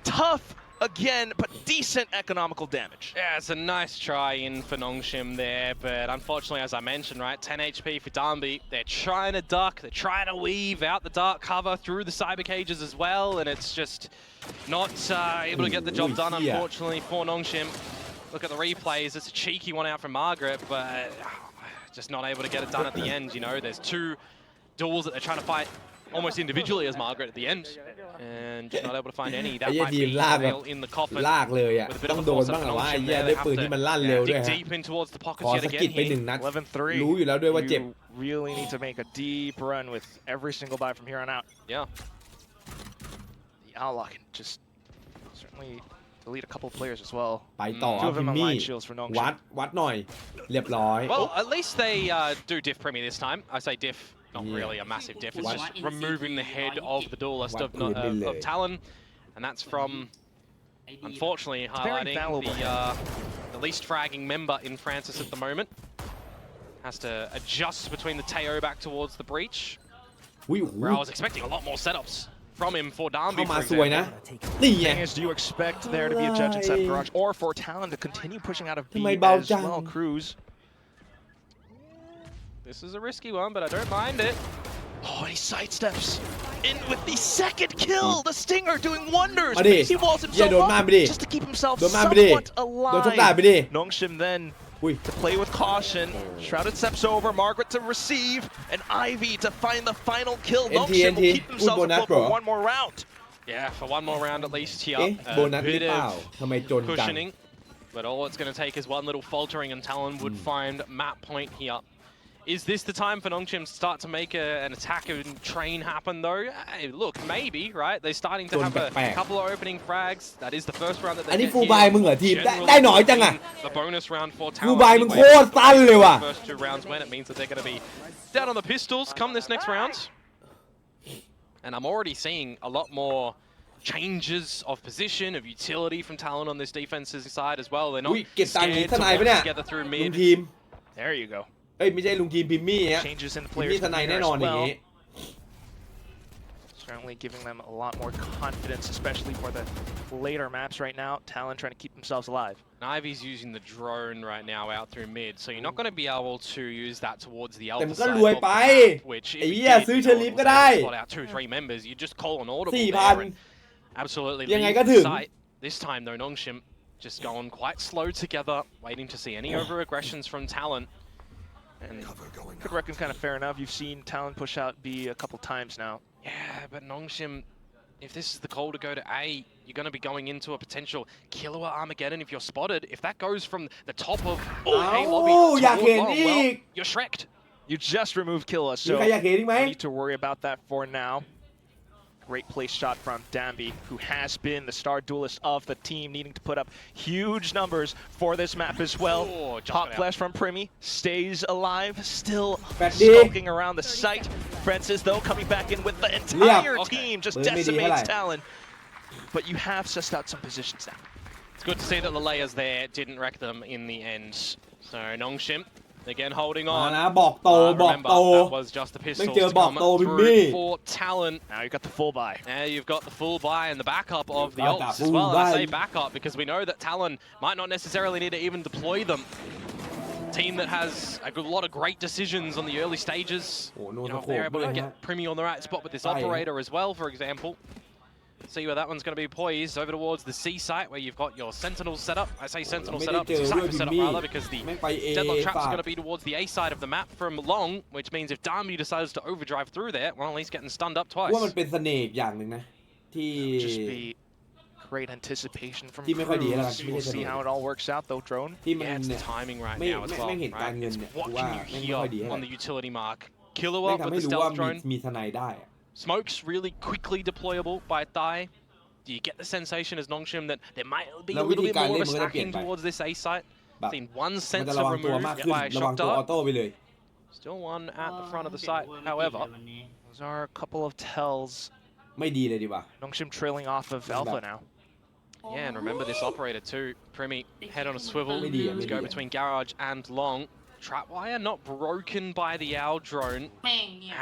Tough again, but decent economical damage. Yeah, it's a nice try in for Nongshim there, but unfortunately, as I mentioned, right, 10 HP for Danby. They're trying to duck, they're trying to weave out the dark cover through the cyber cages as well, and it's just not able to get the job done, unfortunately, for Nongshim. Look at the replays, it's a cheeky one out from Margaret, but just not able to get it done at the end, you know. There's 2 duels that they're trying to fight almost individually as Margaret at the end, and just not able to find any. That might be a nail in the coffin. ลากเลยอ่ะต้องโดนบ้างเหรอวะไอ้เหี้ยด้วยปืนที่มันลั่นเร็วด้วย Dig ฮะ deep in towards the ข pockets อ yet สะกิด again ไป here. 1 นัด 11-3. รู้อยู่แล้วด้วยว่าเจ็บ You really need to make a deep run with every single buy from here on out. Yeah. The outlaw can just definitely delete a couple of players as well. ไปต่อ Two of พิ them ม on มี่ line shields for Nongshim. วัดหน่อยเรียบร้อย Well, at least they do diff Premi this time. I say diff, not really a massive diff. It's just removing the head of the duelist of Talon, and that's from, unfortunately, highlighting the least fragging member in Francis at the moment. Has to adjust between the Teo back towards the breach. Where I was expecting a lot more setups from him for Darby, for example. นี่ไง Do you expect there to be a judge inside the garage, or for Talon to continue pushing out of B as well? Cruz. This is a risky one, but I don't mind it. Oh, and he sidesteps in with the second kill. The Stinger doing wonders. He walls himself up just to keep himself somewhat alive. Nongshim then to play with caution. Shrouded steps over. Margaret to receive. And Ivy to find the final kill. Nongshim will keep himself afloat for one more round. Yeah, for one more round at least here. A bit of cushioning. But all it's going to take is one little faltering and Talon would find map point here. Is this the time for Nongshim to start to make an attack and train happen though? Hey, look, maybe, right? They're starting to have a couple of opening frags. That is the first round that they get here. ฟูลบายมึงเหรอทีมได้หน่อยจังอะ The bonus round for Talon. ฟูลบายมึงโคตรสั้นเลยว่ะ First 2 rounds when it means that they're going to be down on the pistols come this next round. And I'm already seeing a lot more changes of position, of utility from Talon on this defensive side as well. They're not scared to work together through mid. There you go. เอ้ยไม่ใช่ลุงทีมพิมมี่ฮะ Changes in the พิมมี่ players' ทนายแน่นอนอย่างนี้ Certainly giving them a lot more confidence, especially for the later maps right now. Talon trying to keep themselves alive. Ivy's using the drone right now out through mid, so you're not going to be able to use that towards the แต่ alpha มันก็ side รวย of ไป the map, which ไอ้ if เหี้ย you ซื้อ did, เชอริฟก็ได้ spot out 2-3 members, you just call an audible 4,000 there and absolutely ยังไง leave ก็ถึ the ง site. This time though, Nongshim just going quite slow together, waiting to see any over aggressions from Talon. And could reckon kind of fair enough. You've seen Talon push out B a couple times now. Yeah, but Nongshim, if this is the call to go to A, you're going to be going into a potential Killua Armageddon if you're spotted. If that goes from the top of A lobby to well, you're Shrek'd. You just removed Killua, so มีใครอยากเห็นอีกไหม you need to worry about that for now. Great place shot from Dambi, who has been the star duelist of the team, needing to put up huge numbers for this map as well. Hot flash from Primi, stays alive, still skulking around the site. Francis, though, coming back in with the entire team, just decimates Talon. But you have sussed out some positions now. It's good to see that the layers there didn't wreck them in the end. So Nongshim, again holding on. นะบอกโตบอกโต That was just the pistols to come through for Talon. Now you've got the full buy. Now you've got the full buy and the backup of the ults as well. And I say backup because we know that Talon might not necessarily need to even deploy them. Team that has a lot of great decisions on the early stages. You know, if they're able to get Primi on the right spot with this operator as well, for example. See where that one's going to be poised over towards the C site where you've got your Sentinels set up. I say Sentinel set up, Cypher set up rather, because the Deadlock Trap's going to be towards the A side of the map from Long, which means if Darby decides to overdrive through there, well, he's getting stunned up twice. ว่ามันเป็นเสน่ห์อย่างหนึ่งนะที่ Just be great anticipation from Cruz. We'll see how it all works out though, Drone. ที่มัน Yeah, it's the timing right now as well, ไม่เห็นการ right? เงิน It's เนี่ย what ว่า can you ไม่ hear ค่อยดี on the utility mark. ไม่ Killua ทำ with ให้ the รู้ว่า stealth drone. มีทนายได้ Smoke's really quickly deployable by Thai. Do you get the sensation as Nongshim that there might be a little bit more of a stacking towards this A site? Seen one มัน sensor จะระวังตัว removed มากขึ้น by a ระวัง shock ตัวออ dart. โต้ไปเลย Still one at the front of the site, however. Those are a couple of tells. ไม่ดีเลยดีป่ะ Nongshim trailing off of Alpha now. Yeah, and remember this operator too. Primi, head on a swivel Media, to go media. between Garage and Long. Trapwire not broken by the owl drone.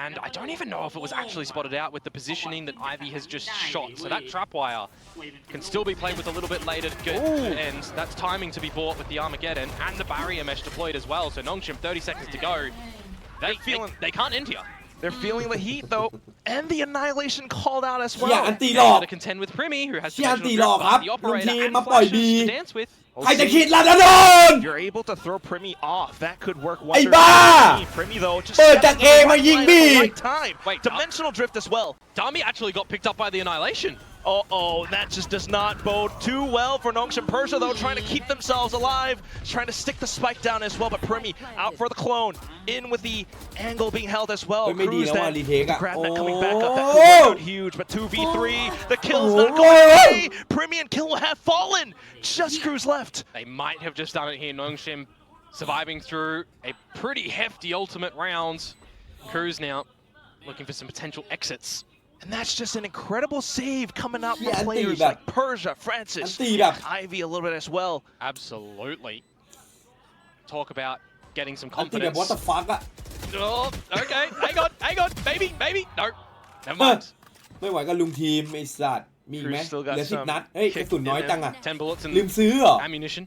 And I don't even know if it was actually spotted out with the positioning that Ivy has just shot. So that trapwire can still be played with a little bit later to get and that's timing to be bought with the Armageddon and the barrier mesh deployed as well. So Nongshim, 30 seconds to go. They can't end here. They're feeling the heat though, and the annihilation called out as well. อย่าอันตีหลอก To contend with Primi, who has อย่าอันตี dimensional หลอก drift ครับ by the ลุง operator ทีม and มาปล่อย flashes บี to dance with. ใครจะคิดล่ะนะโดน You're able to throw Primi off. That could work ไอ้ wonders. บ้า Primi though just เปิดจาก A มายิง B right time. Wait, dimensional drift as well. Dami actually got picked up by the annihilation. Uh-oh, that just does not bode too well for Nongshim. Persia, though, trying to keep themselves alive, trying to stick the spike down as well, but Primi out for the clone, in with the angle being held as well. Cruz then, the grab net coming back up, that could work out huge, but 2v3, the kill's not going away. Primi and Kill have fallen, just Cruz left. They might have just done it here. Nongshim surviving through a pretty hefty ultimate round. Cruz now looking for some potential exits. And that's just an incredible save coming out from players like Persia, Francis, Ivy a little bit as well. Absolutely. Talk about getting some confidence. What the fuck? Oh, okay, hang on, maybe, no, never mind. ไม่ไหวก็ลุงทีมไอ้สัตว์มีไหมเหลือ10 นัดเฮ้ยกระสุนน้อยจังอ่ะ 10 bullets and ลืมซื้อเหรอ ammunition.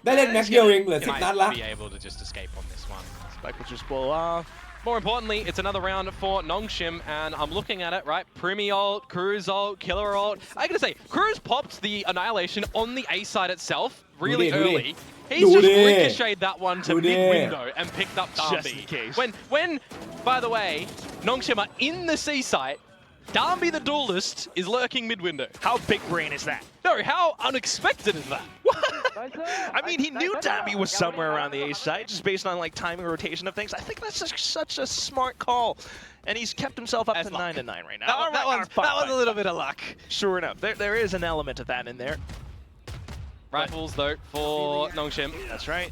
ได้เล่นแม็กเดียวเองเหลือ10 นัดละ Be able to just escape on this one. Spike will just blow off. More importantly, it's another round for Nongshim, and I'm looking at it, right? Primi ult, Cruz ult, Killer ult. I gotta say, Cruz popped the Annihilation on the A side itself really early. He's just ricocheted that one to mid-window and picked up Darby. When, by the way, Nongshim are in the C site, Darby the duelist is lurking mid-window. How big brain is that? No, how unexpected is that? I mean, he knew Darby was somewhere around the A side, just based on like timing rotation of things. I think that's just such a smart call. And he's kept himself up to 9-9 right now. That was a little bit of luck. Sure enough, there is an element of that in there. Rifles, though, for Nongshim. That's right.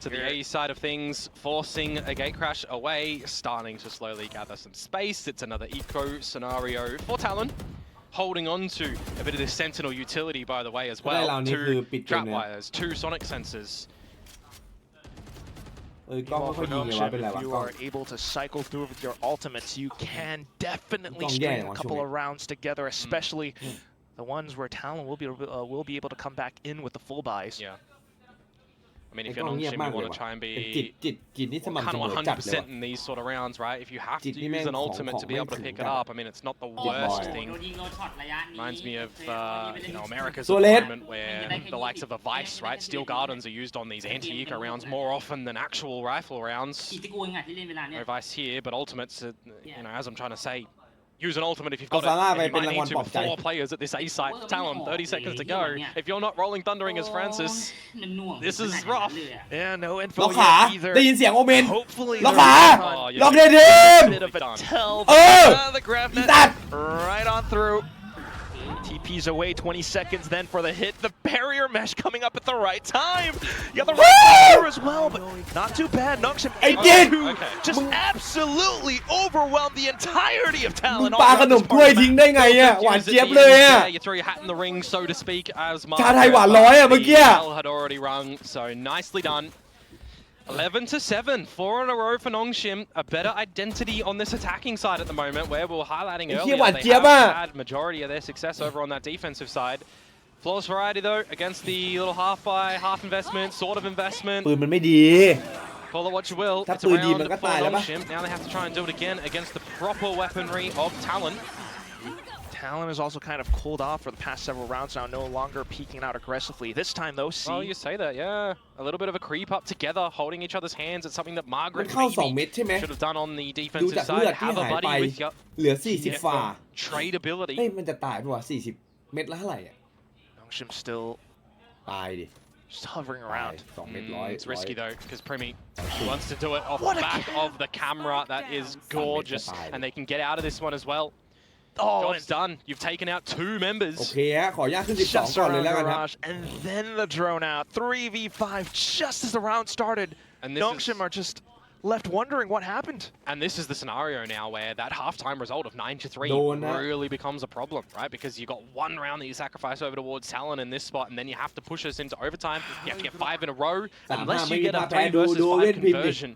To the A side of things, forcing a gate crash away, starting to slowly gather some space. It's another eco scenario for Talon. Holding on to a bit of this Sentinel utility, by the way, as well. 2 trap wires, 2 sonic sensors. If you are able to cycle through with your ultimates, you can definitely string a couple of rounds together, especially the ones where Talon will be able to come back in with the full buys. Yeah. I mean, if you're Nongshim, you want to try and be kind of 100% in these sort of rounds, right? If you have to use an ultimate to be able to pick it up, I mean, it's not the worst thing. Reminds me of, you know, America's moment where the likes of a Vice, right? Steel Gardens are used on these anti-eco rounds more often than actual rifle rounds. No Vice here, but ultimates, you know, as I'm trying to say, use an ultimate if you've got it. You might need to with 4 players at this A site. Talon, 30 seconds to go. If you're not rolling Thundering as Francis, this is rough. Yeah, no info ล็อกขา yet either. ได้ยินเสียงโอเมน Hopefully ล็อกขา yeah. ล็อกเดทีม bit of a tell. The grab อี net สัตว์ right on through. TP's away, 20 seconds then for the hit. The barrier mesh coming up at the right time. You got the right here as well, but not too bad. Nongshim just absolutely overwhelmed the entirety of Talon. ปาขนมถ้วยทิ้งได้ไงอ่ะหวานเจี๊ยบเลยอ่ะ You throw your hat in the ring, so to speak, as ชาไทยหวานร้อยอ่ะเมื่อกี้ had already rung, so nicely done. 11-7, 4 in a row for Nongshim. A better identity on this attacking side at the moment, where we were highlighting earlier they have had majority of their success over on that defensive side. Flawless variety though against the little half buy, half investment, sort of investment. ปืนมันไม่ดี Call it what you will. It's a round for Nongshim. Now they have to try and do it again against the proper weaponry of Talon. Talon is also kind of cooled off for the past several rounds now, no longer peeking out aggressively. This time though, Oh, you say that, yeah. A little bit of a creep up together, holding each other's hands. It's something that Margaret maybe should have done on the defensive side. Have a buddy with you. เหลือ40ฝ่า Trade ability. เฮ้ยมันจะตายป่ะ40 เม็ดละเท่าไหร่อ่ะ Nongshim still ตายดิ just hovering around. 2 เม็ดร้อย It's risky though, because Primi wants to do it off the back of the camera. That is gorgeous, and they can get out of this one as well. Oh, it's done. You've taken out 2 members. โอเคฮะขออนุญาตขึ้น12ก่อนเลยแล้วกันครับ And then the drone out. 3v5 just as the round started. And Nongshim are just left wondering what happened. And this is the scenario now where that halftime result of 9-3 really becomes a problem, right? Because you got 1 round that you sacrifice over towards Talon in this spot, and then you have to push us into overtime. You have to get 5 in a row, unless you get a 3 versus 5 conversion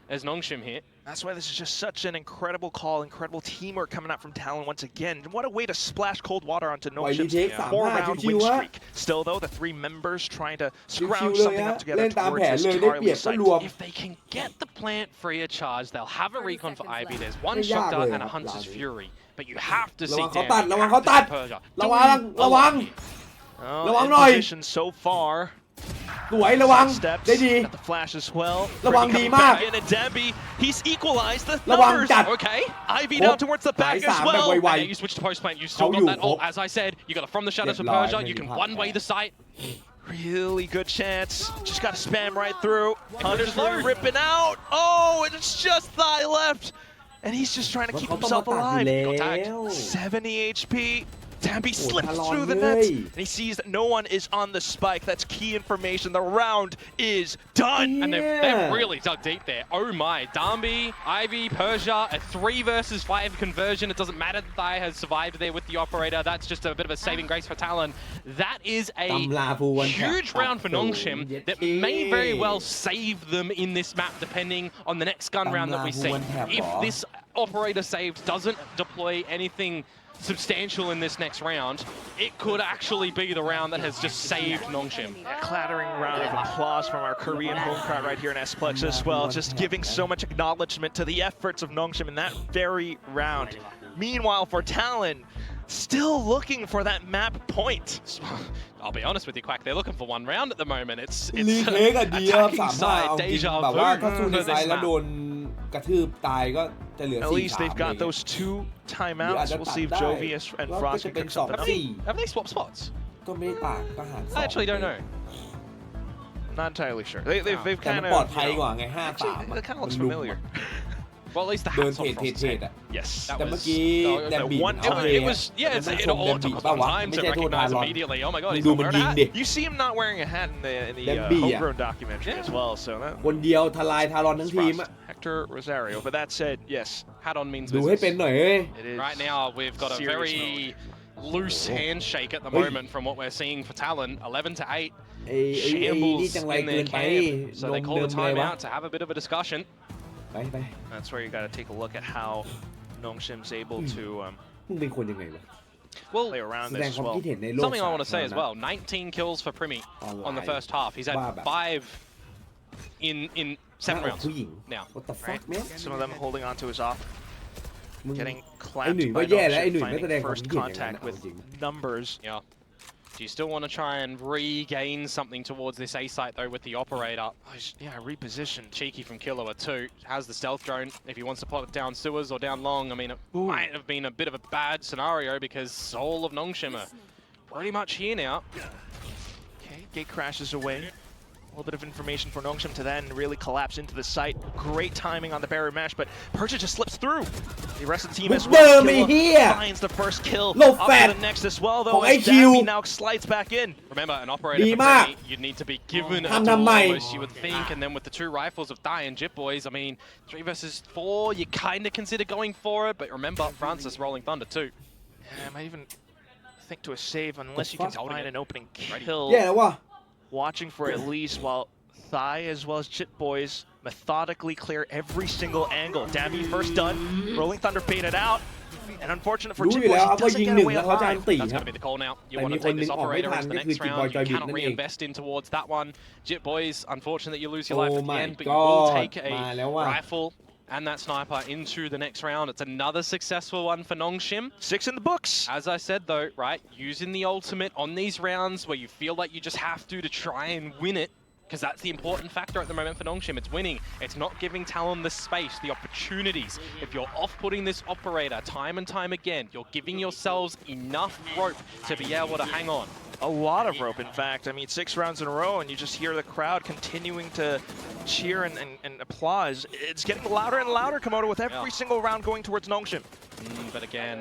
as Nongshim here. That's why this is just such an incredible call, incredible teamwork coming out from Talon once again. What a way to splash cold water onto Nongshim's 4-round win streak. Still though, the 3 members trying to scrounge something up together towards this Charlie site. If they can get the plant free of charge, they'll have a recon for Ivy. There's 1 shot dart and a Hunter's Fury. But you have to see damage. ระวัง Position so far. สวยระวัง Steps, ได้ดี got the flash as well. ระวัง Pretty ดี coming มาก back in, and Dambi, he's equalized the ระวัง numbers. จัด Okay. Ivy คร now บ towards the หาย back สา as มแบบ well. ไว Yeah, you switch to post plant. You still How got you that ult. hook? As I said, you got it from the shadows of Get Persia. live, You can maybe one-way the site. Really good chance. Just got to spam right through. Hunter's low. ripping out. Oh, and it's just Thigh left. And he's just trying to ๆ keep เขาต้องมา himself ตัดอยู่ alive. แล้ว 70 HP. Dambi Oh, slips TALON through the เลย nets. And he sees that no one is on the spike. That's key information. The round is done. And Yeah. they've really dug deep there. Oh my. Dambi, Ivy, Persia, a 3 versus 5 conversion. It doesn't matter that Thai has survived there with the operator. That's just a bit of a saving grace for Talon. That is a ตำราภูวันแถบ huge round for Nongshim that may very well save them in this map depending on the next gun round that we see. If this operator saved doesn't deploy anything substantial in this next round, it could actually be the round that has just saved Nongshim. A clattering round of applause from our Korean home crowd right here in S-Plex as well, just giving so much acknowledgement to the efforts of Nongshim in that very round. Meanwhile, for Talon, still looking for that map point. I'll be honest with you, Quack, they're looking for one round at the moment. It's รีเทคอะดีครับ attacking สามารถ side เอาจริง deja แบบว่าถ้า vu สู้ใน for ไซ this ด์แล้ว map. โดนกระทืบตายก็จะเหลือ At 4 least they've got those 2 timeouts. We'll see if Jovi and แล้วก็ Frost จะ can เป็น cook 2 something up. 4 Have they swapped spots? ก็ไม่ต่างก็หาร I actually don't know. Not entirely sure. They've แต่ kind มันปลอด of. ภัยกว่าไง Actually, 5-3 that kind of looks มันลุม familiar. Well, at least the เดิน hats เทร on ดเทรด Frost's เทรด head. อะ Yes. แต่เมื่อกี้ the แดมบี one- เอาเท It was, yeah, it ชม all แดม took บี us ป่า some วะ time ไม่ to ใช่โทษทา recognize รอน immediately. Oh my god, มึง he's ดู not มัน wearing ยิ a ง hat. ดิ You see him not wearing a hat in the Dambi, yeah. homegrown documentary as well, so that คนเดียวทลายทารอนทั้งทีม Frost, อะ Hector Rosario. But that said, yes, Hat on means ดูให้ business. เป็นหน่อยเฮ้ย it is. Right now, we've got a Serious very loose handshake at the Oi. moment from what we're seeing for Talon. 11 to 8. ไอ้นี่ Shambles จังไร in เกิน their ไป camp. So น they ม call เดิ the มเลยวะ timeout to have a bit of a discussion. ไป That's where you got to take a look at how Nongshim's able to มึงเป็นคนยังไงวะ Well, play around แสดง this ความ as well. คิดเห็นในโลก something I want to say สา as ธารณะ well. 19 kills for Primi on the first half. He's had ว่าแบบ 5 in หน้า 7 อก rounds ผู้หญิง now. What the fuck man Some of them holding onto his off, มึง getting ไอ้หนุ่ย clamped ว่า by แย่แล้วไอ้หนุ่ย Nongshim, ไม่แสดง finding ความ first คิดเห็นอย่างนั้น contact เอา with จริง numbers. Yeah. Do you still want to try and regain something towards this A site though with the operator? Oh, yeah, repositioned. Cheeky from Killua too. Has the stealth drone. If he wants to plot it down sewers or down long, I mean, it might have been a bit of a bad scenario because all of Nongshim are pretty much here now. Okay, gate crashes away. A little bit of information for Nongshim to then really collapse into the site. Great timing on the barrier mash, but Persia just slips through. The rest of the team as เดิม well. ไอ้ Killua เหี้ย finds the first kill. โล Up แฟด to the next as well, ขอ though. ง As IQ Dambi now slides back in. Remember, an operator Đi for mà. Primi, you'd need to be given a ทำ tool ไม almost, you would think, and then with the 2 rifles of Thai and Jip Boys, I mean, 3 versus 4, you kind of consider going for it, but remember, Francis rolling thunder too. Yeah, I might even think to a save unless you can fuck? find an opening Ready. kill. แย่แล้ววะ Watching for at least while Thai as well as Chip Boys methodically clear every single angle. Dambi first done, Rolling Thunder baited out, and unfortunate for รู้ Chip อยู่ Boys, แล้ว he ว่า doesn't ยิง get หนึ่ง away แล้วเขาจะอัน alive. ตี That's ครั going บ to be the call now. You Tại want vì to take con this lính ỏm operator mới into the thằng, cái nextคือ round. Jip Boy You Joy cannot Beatนั่นเอง reinvest in towards that one. Jip Boys, unfortunate that you lose your Oh life at the my end, but you will God. take a มาแล้วว่ะ rifle and that sniper into the next round. It's another successful one for Nongshim. 6 in the books. As I said though, right, using the ultimate on these rounds where you feel like you just have to try and win it, because that's the important factor at the moment for Nongshim. It's winning. It's not giving Talon the space, the opportunities. If you're off-putting this operator time and time again, you're giving yourselves enough rope to be able to hang on. A lot of rope, in fact. I mean, 6 rounds in a row, and you just hear the crowd continuing to cheer and applause. It's getting louder and louder, Komodo, with every single round going towards Nongshim. But again,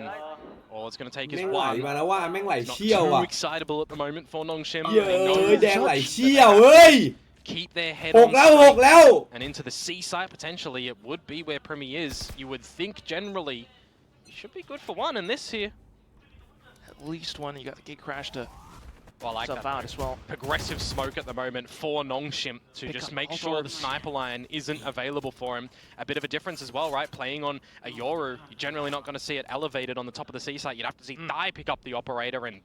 all it's going to take is แม่งไหล one. มาแล้วว่าแม่งไหล Not เชี่ยว too อ่ะ excitable at the moment for Nongshim. เย้ They know ยแดงไหลเชี่ยวเอ้ย keep their head ห on กแล้วหก straight แล้ว and into the C site potentially. It would be where Primi is. You would think generally should be good for one in this here. At least one. You got the gate crash to Well, I like stuff that. out as well. Progressive smoke at the moment for Nongshim to Pick just up make all sure the orbs. sniper line isn't available for him. A bit of a difference as well, right? Playing on a Yoru, you're generally not going to see it elevated on the top of the C site. You'd have to see Thai pick up the operator, and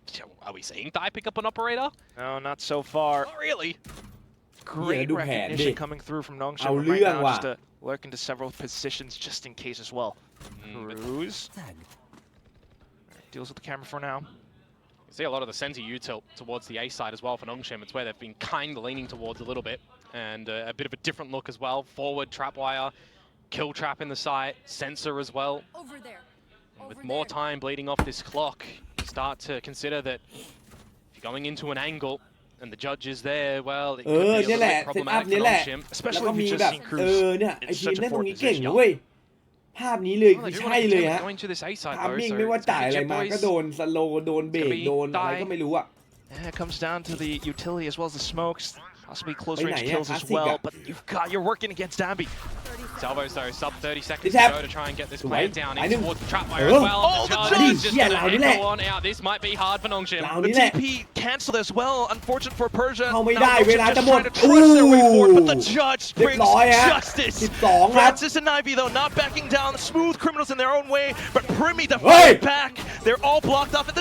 are we seeing Thai pick up an operator? No, not so far. Not really. Greatดูแผนดิ recognition coming through from เอา Nongshim เรื่ right อง now, ว่ะ just to lurk into several positions just in case as well. but- Cruz deals with the camera for now. See a lot of the center util towards the A side as well for Nongshim. It's where they've been kind of leaning towards a little bit. And a bit of a different look as well. Forward trapwire, kill trap in the site, sensor as well. Over there. With more time bleeding off this clock, you start to consider that if you're going into an angle and the judge is there, well, it could be a little bit problematic for Nongshim. แล้วก็มีแบบเนี่ยไอทีมเล่นตรงนี้เก่งนะเว้ยภาพนี้เลยคือใช่เลยฮะทามมิ่งไม่ว่าจ่ายอะไรมาก็โดนสโลว์โดนเบรกโดนอะไรก็ไม่รู้อะ And it comes down to the utility as well as the smokes, possibly close range kills as well. But you're working against Dambi. Salvos though, sub 30 seconds to go to try and get this plant down in towards the trapwire as well. Oh, the the judge is judge! just going to go on out. This might be hard for Nongshim. The TP cancelled as well. Unfortunate for Persia. เข้าไม่ได้เวลาจะหมด But the judge brings justice. 12 ครับ Francis and Ivy though not backing down. Smooth criminals in their own way, but Primi to fight back. They're all blocked off. And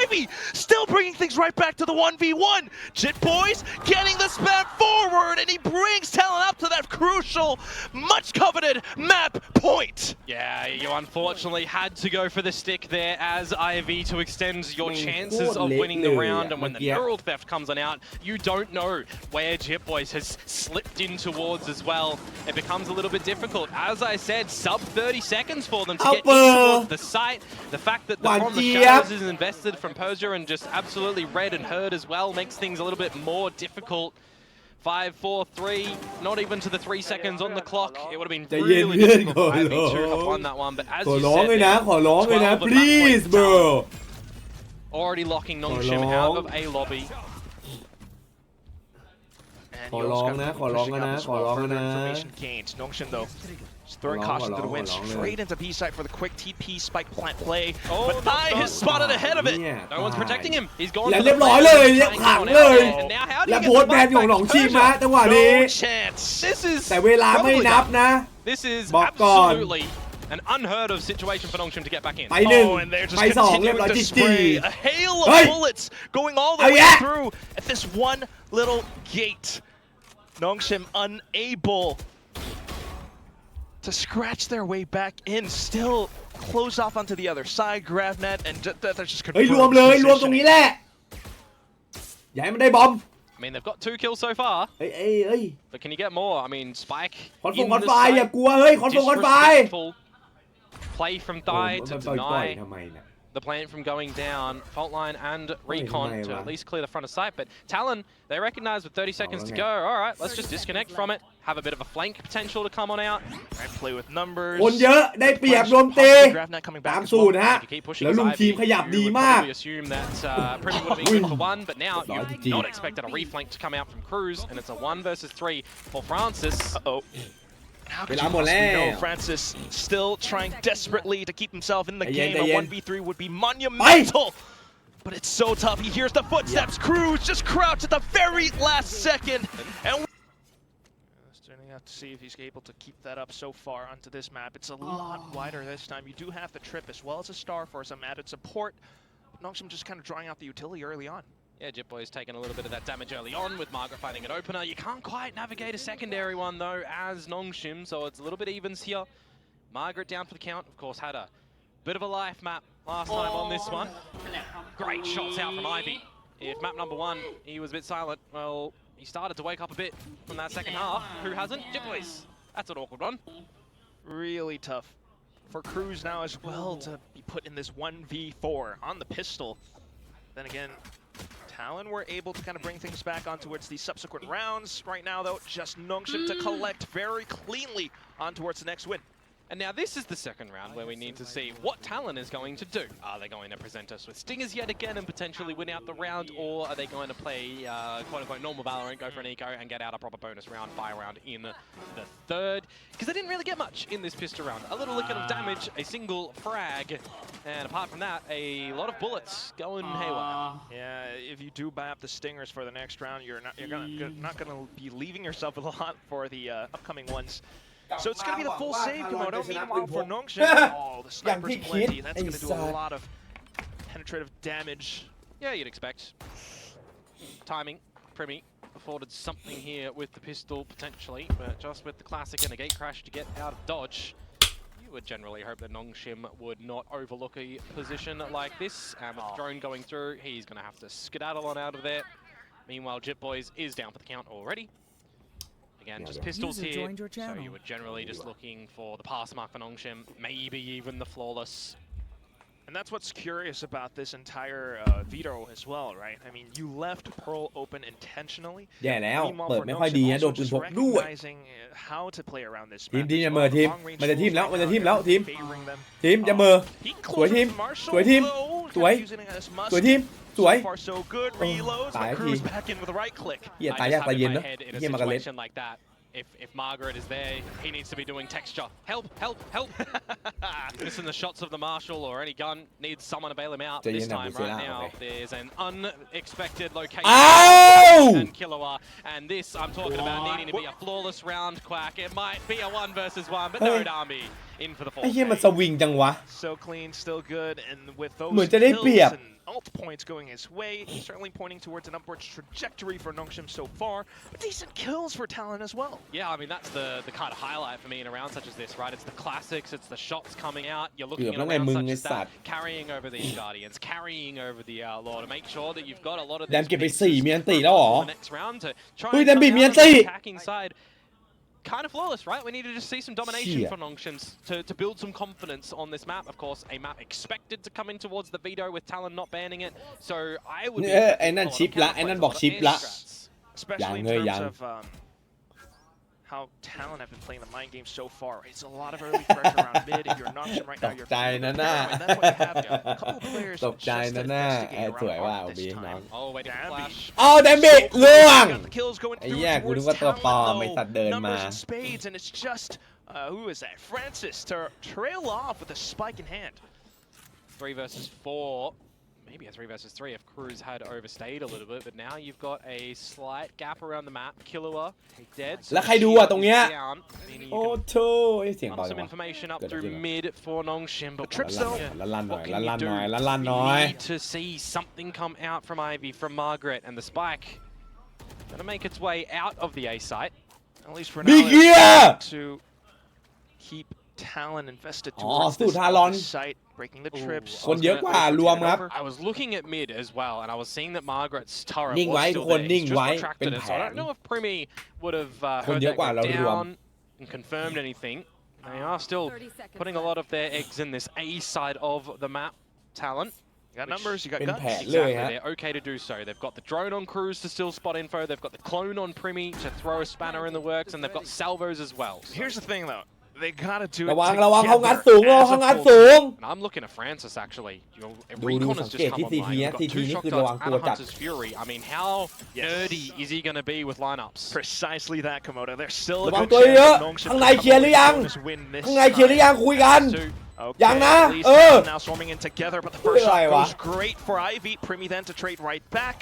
Ivy still bringing things right back to the 1v1. Jit Boys getting the spam forward, and he brings Talon up to that crucial, much coveted map point. Yeah, you unfortunately had to go for the stick there as IV to extend your chances of winning the round. And when the neural theft comes on out, you don't know where Jit Boys has slipped in towards as well. It becomes a little bit difficult. As I said, sub 30 seconds for them to get in towards the site. The fact that the From the Shadows is invested from Persia and just absolutely read and heard as well makes things a little bit more difficult. 5, 4, 3, not even to the 3 seconds on the clock. It would have been really difficult for Ivy to have won that one. But as you said, ขอร้องเลยนะ please bro already locking Nongshim out of a lobby. ขอร้องนะขอร้องนะขอร้องนะ Nongshim though throwing caution to the wind straight into B site for the quick TP spike plant play. But Thai has spotted ahead of it. No one's protecting him. He's gone. แล้วเรียบร้อยเลยขังเลยแล้วโพสแบนของหนองชิมนะจังหวะนี้ แต่เวลาไม่นับนะ This is absolutely an unheard of situation for Nongshim to get back in. ไปหนึ่งไปสองเรียบร้อยจีจี A hail of bullets going all the way through at this one little gate. Nongshim unable to scratch their way back in, still close off onto the other side, grab net, and they're just confirmed. รวมเลยรวมตรงนี้แหละอย่าให้มันได้บอม I mean, they've got 2 kills so far. เอ้ย But can you get more? I mean, Spike. คอนไฟอย่ากลัวเฮ้ยคอนไฟ Play from Thai to deny ทำไมเนี่ย the plant from going down, fault line and recon to at least clear the front of sight. But Talon, they recognize with 30 seconds to go, all right, let's just disconnect from it, have a bit of a flank potential to come on out. Right, play with numbers. คนเยอะได้เปรียบรวมตีตามสูตรฮะแล้วลุงทีมขยับดีมาก assume that Primi would have been good for 1, but now you've not expected a reflank to come out from Cruz, and it's a 1 versus 3 for Francis. Uh-oh. How could you possibly know Francis still trying desperately to keep himself in the game? A 1v3 would be monumental, but it's so tough. He hears the footsteps. Cruz just crouched at the very last second, and starting out to see if he's able to keep that up so far onto this map. It's a lot wider this time. You do have the trip as well as a star for some added support. Nongshim just kind of drawing out the utility early on. Yeah, Jit Boy's taking a little bit of that damage early on with Margaret fighting an opener. You can't quite navigate a secondary one though as Nongshim, so it's a little bit evens here. Margaret down for the count, of course, had a bit of a life map last time on this one. Great shots out from Ivy. If map number 1, he was a bit silent, well, he started to wake up a bit from that second half. Who hasn't? Jit Boys. That's an awkward one. Really tough for Cruz now as well to be put in this 1v4 on the pistol. Then again, Talon were able to kind of bring things back on towards the subsequent rounds. Right now, though, just Nongshim to collect very cleanly on towards the next win. And now this is the second round where we need to see what Talon is going to do. Are they going to present us with stingers yet again and potentially win out the round, or are they going to play quote-unquote normal Valorant, go for an eco, and get out a proper bonus round, fire round in the third? Because they didn't really get much in this pistol round. A little lick of damage, a single frag, and apart from that, a lot of bullets going haywire. Yeah, if you do buy up the stingers for the next round, you're not gonna be leaving yourself with a lot for the upcoming ones. So it's going to be the full save, Komodo. Meanwhile, for Nongshim, oh, the sniper's plenty. That's going to do a lot of penetrative damage. Yeah, you'd expect. Timing, Primi afforded something here with the pistol, potentially, but just with the classic and a gate crash to get out of dodge, you would generally hope that Nongshim would not overlook a position like this. And with the drone going through, he's going to have to skedaddle on out of there. Meanwhile, Jit Boys is down for the count already. Again, just pistols here, so you were generally just looking for the pass mark for Nongshim, maybe even the flawless. And that's what's curious about this entire veto as well, right? I mean, you left Pearl open intentionally. แย่แล้วเปิดไม่ค่อยดีนะโดนปืนพกด้วย ทีมอย่าเมอทีมมันจะทีมแล้วทีมอย่าเมอสวยทีมสวยทีมสวยทีมสวยตายทีเหี้ยตายยากตายเย็นนะเหี้ยมากระเล็ด If Margaret is there, he needs to be doing texture. Help, help, help! Missing the shots of the Marshal or any gun, needs someone to bail him out. This time, right now, there's an unexpected location. And Killua, and this, I'm talking about needing to be a flawless round, Quack. It might be a 1 versus 1, but no Army in for the ไอ้ 4th. เหี้ยมันสวิงจังวะ So clean, still good, and with those เหมือนจะได้เปรียบ kills and ult points going his way, he's certainly pointing towards an upward trajectory for Nongshim so far. But decent kills for TALON as well. Yeah, I mean, that's the kind of highlight for me in a round such as this, right? It's the classics, it's the shots coming out. You're looking at a round such as that, carrying over these Guardians, carrying over the Outlaw to make sure that you've got a lot of แดม these เก็บไป pieces 4มีอันติแล้วเหรอ for the next round to try เฮ้ย and แดม come บีมี out อัน on ติ the attacking side. Kind of flawless, right? We needed to see some domination Shit. from Nongshims to build some confidence on this map. Of course, a map expected to come in towards the veto with Talon not banning it. So I would be ไอ้นั่นชิปละไอ้นั่นบอกชิปละ Especially in terms of how Talon have been playing the mind game so far. It's a lot of early pressure around mid. If you're Nongshim right now, you're China na. and that's why you have a couple of players ตกใจ just นะ to น่า investigate สวย around ว่า Arc บี this น้อง time. Oh, waiting for flash. อ๋อแดมบีล่วง Got the kills going ไอ้ through เหี้ยกูนึก towards ว่าตัวปลอม Talon, ไอ้สัตว์เดิน though. มา Numbers and spades, and it's just who is that? Francis to trail off with a spike in hand. 3 versus 4. Maybe a 3 versus 3 if Cruz had overstayed a little bit, but now you've got a slight gap around the map. Killua dead. แล้วใครดูอ่ะตรงเนี้ย down, meaning you โอ้ can โธ่ไอ้เสียงเบา run จัง some วะ information up เกิดอะไร through ขึ้นวะ mid for Nongshim, but trips what though. ละลั่นหน่อย can ละ you ลั่น do? หน่อยละลั่นห We น่อย need to see something come out from Ivy, from Margaret, and the spike gonna make its way out of the A site. At least for บิ๊ก now, เอีย to keep Talon invested อ๋อ towards สู้ this ทารอน site, breaking the trips. คนเยอะกว่ารวมครับ I was looking at mid as well, and I was seeing that Margaret's turret นิ่งไว้ was ทุก still คน there. นิ่ง He's just ไว้ retracted เป็น it, แผ so I น don't know if Primi would have คน heard เยอะ that กว่า go เรารวม down and confirmed anything. They are still putting a lot of their eggs in this A side of the map. Talon. You got numbers, you got เป็น guns. แผนเลย Exactly, ฮะ they're okay to do so. They've got the drone on Cruz to still spot info. They've got the clone on Primi to throw a spanner in the works, and they've got salvos as well. So. Here's the thing, though. They gotta do ระ it วังระวังเขางัด together สูงระวัง as เขา a งัด full สูง And I'm looking at Francis actually. You know, ดู Recon สั has ง just เกต come ที่ CT online. นะ We've got CT two นี่ shock คือระวัง darts ตัว and a จัด Hunter's Fury. I mean, how nerdy is he going to be with lineups? Precisely that, Komodo. There's still a ระวัง good ตัวเยอะ chance that Nongshim ข้างใน can เคลียร์หรือยัง bonus win this ข้างในเคลียร์หรือยัง time. คุยกัน Two. ยังนะ at least เออ now swarming in together, but the first อะไร shot วะ goes great for Ivy. Primi then to trade right back.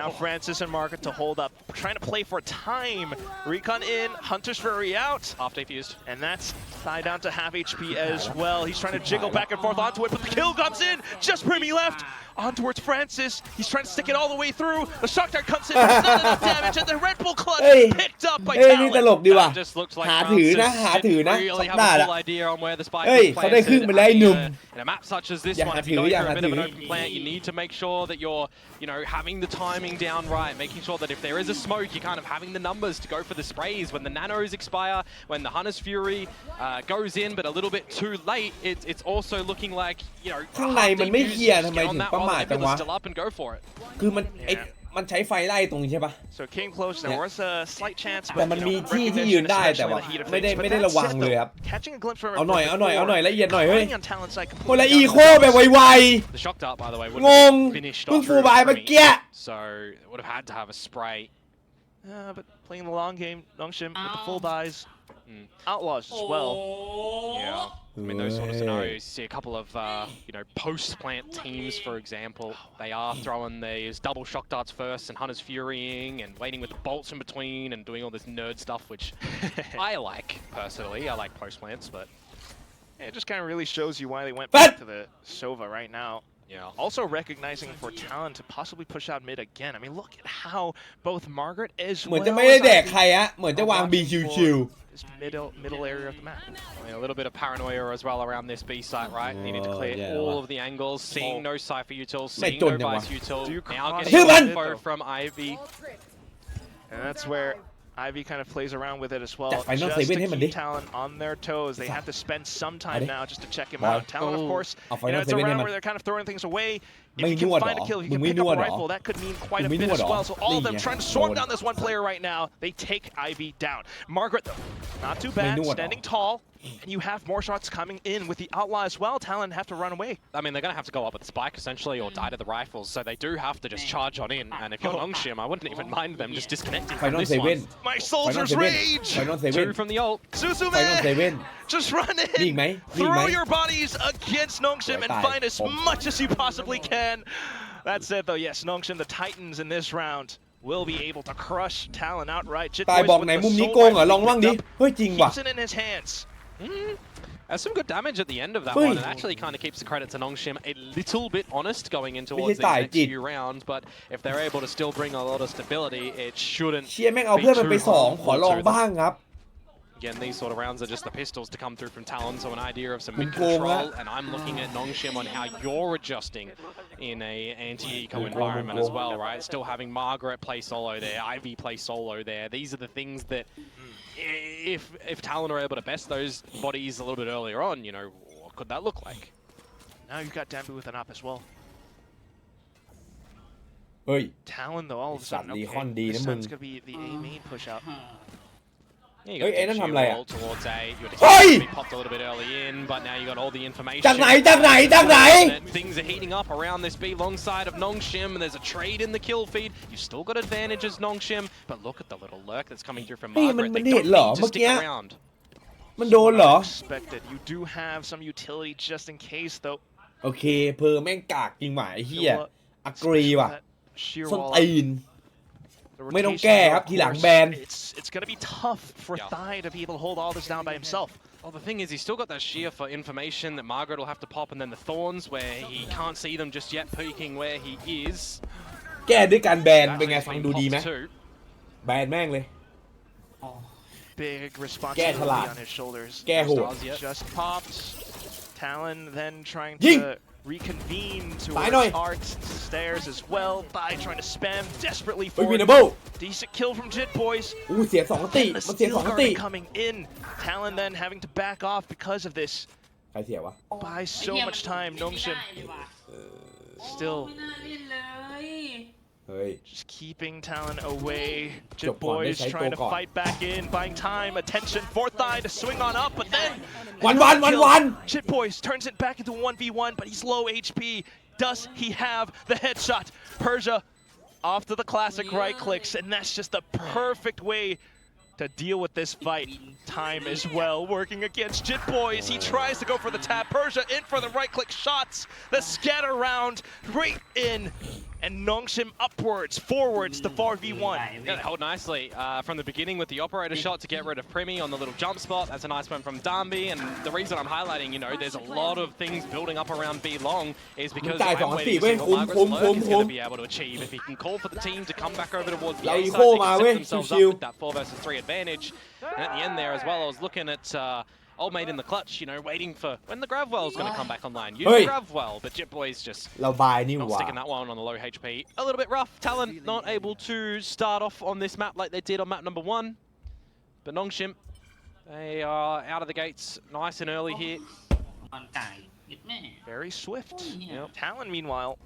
Now Francis and Margaret to hold up, trying to play for time. Recon in, Hunter's Fury out. Half defused. And that's tied down to half HP as well. He's trying to jiggle back and forth onto it, but the kill comes in. Just Primi left. On towards Francis. He's trying to stick it all the way through. The shock dart comes in, but it's not enough damage, and the Red Bull clutch picked up by นี่ตล Talon. กดีว่ะ That just looks like หาถือนะ Francis หาถือนะ didn't ช็ really อก have หน้า a ละ full idea on where the spike เฮ้ย was เขาได้ครึ่ง planted. ไปแล้วไอ้หนุ่ม In a map such as this อย่า one, หา if ถื you're อ going อย่า for หา a bit ถื of อ an open plant, you need to make sure that you're, you know, having the timing down right, making sure that if there is a smoke, you're kind of having the numbers to go for the sprays. When the nanos expire, when the Hunter's Fury goes in, but a little bit too late, it's also looking like, you know, ข้างในมันไม่เคลียร์ทำไมถึงประมาทจังวะ still up and go for it. คือมันใช้ไฟไล่ตรงนี้ใช่ปะ So it came close. There was a slight chance, แต่ but มัน you มี know, ที่ recognition, ยืนได้ especially แต่ in ว่า the heat of ไม่ได้ things. ไม่ But ได้ that ระวัง said, เลยครับ though, catching a glimpse from เอาหน่อยเอาหน่อยเอาหน่อยละเอียดหน่อยเฮ้ย running on Talon side โอ้ละ completely อีโคแบบไว The shock dart, by the way, would ๆง have ง been finished เพิ่ง off ฟูลบาย very เมื่อ free. กี้ So it would have had to have a spray. But playing the long game, Nongshim with the full buys, outlaws as well. Yeah. I mean, those sort of scenarios, you see a couple of, you know, post-plant teams, for example. They are throwing these double shock darts first and Hunter's Furying and waiting with the bolts in between and doing all this nerd stuff, which I like, personally. I like post-plants, but... Yeah, it just kind of really shows you why they went back to the Sova right now. Yeah. Also recognizing for Talon to possibly push out mid again. I mean, look at how both Margaret as เหมือน well จะไม่ได้ as แดก Ivy ใครอะเหมือนจะวางบีชิว this middle area of the map. I mean, a little bit of paranoia as well around this B site, right? Needing to clear all of the angles, seeing no Cypher utils, seeing no Vice util, now getting info from Ivy. And that's where Ivy kind of plays around with it as well. Just to keep Talon on their toes. They have to spend some time now just to check him out. Talon, of course, you know, it's a round where they're kind of throwing things away. If you can find a kill, if you can pick up a rifle, that could mean quite a bit as well. So all of them trying to swarm down this one player right now. They take Ivy down. Margaret, though, not too bad, standing tall. And you have more shots coming in with the Outlaw as well. Talon have to run away. I mean, they're going to have to go up with the spike, essentially, or die to the rifles, so they do have to just charge on in. And if you're Nongshim, I wouldn't even mind them just disconnecting from this one. My soldiers rage! 2 from the ult. Suzume! Just run in! Throw your bodies against Nongshim and find as much as you possibly can. That's it, though. Yes, Nongshim, the Titans in this round, will be able to crush Talon outright. Keeps it in his hands. There's some good damage at the end of that one, and actually kind of keeps the credit to Nongshim a little bit honest going in towards the next few rounds, but if they're able to still bring a lot of stability, it shouldn't be too hard. Again, these sort of rounds are just the pistols to come through from Talon, so an idea of some mid-control, and I'm looking at Nongshim on how you're adjusting in a anti-eco environment as well, right? Still having Margaret play solo there, Ivy play solo there. These are the things that, if Talon are able to best those bodies a little bit earlier on, you know, what could that look like? Now you've got Danbu with an up as well. Hey. Talon, though, all of a sudden, okay, this one's going to be the A main push out. Yeah, you got the towards A. You would be popped a little bit early in, but now you got all the information. Things are heating up around this B long side of Nongshim, and there's a trade in the kill feed. You've still got advantages, Nongshim, but look at the little lurk that's coming through from Margaret. They don't need to stick around. Expected. You do have some utility just in case, though. Okay, เพอแม่งกากจริงหมายเฮียอักรีว่ะส้นตีน ไม่ต้องแก้ครับทีหลังแบน It's gonna be tough for Thai to be able to hold all this down by himself. Well, the thing is, he's still got that sheer for information that Margaret will have to pop, and then the thorns where he can't see them just yet, peeking where he is. แก้ด้วยการแบนเป็นไงฟังดูดีไหมแบนแม่งเลย Big responsibility on his shoulders. แก้โหด Just popped. Talon then trying to reconvene to his heart stairs as well. Thai trying to spam desperately for decent kill from Jit Boys. เสีย2ตีมันเสีย2ตี coming in. Talon then having to back off because of this. ใครเสียวะ Buys so much time. Nongshim still just keeping Talon away. Jit Boys trying to fight back in, buying time, attention for Thai to swing on up, but then 1-1 Jit Boys turns it back into 1v1, but he's low HP. Does he have the headshot? Persia off to the classic right clicks, and that's just the perfect way to deal with this fight. Time as well, working against Jit Boys. He tries to go for the tap. Persia in for the right click shots. The scatter round right in. And Nongshim upwards, forwards to 4v1. Yeah, they hold nicely from the beginning with the operator shot to get rid of Primi on the little jump spot. That's a nice one from Dambi. And the reason I'm highlighting, you know, there's a lot of things building up around B long is because I'm waiting to see what Margaret's lurk is going to be able to achieve. If he can call for the team to come back over towards the other side, they can set themselves up with that 4 versus 3 advantage. And at the end there as well, I was looking at Old Mate in the clutch, you know, waiting for when the Gravwell's going to come back online. Use the Gravwell, but Jit Boys just not sticking that one on the low HP. A little bit rough. Talon not able to start off on this map like they did on map number 1. But Nongshim, they are out of the gates nice and early here. Very swift. Talon, meanwhile,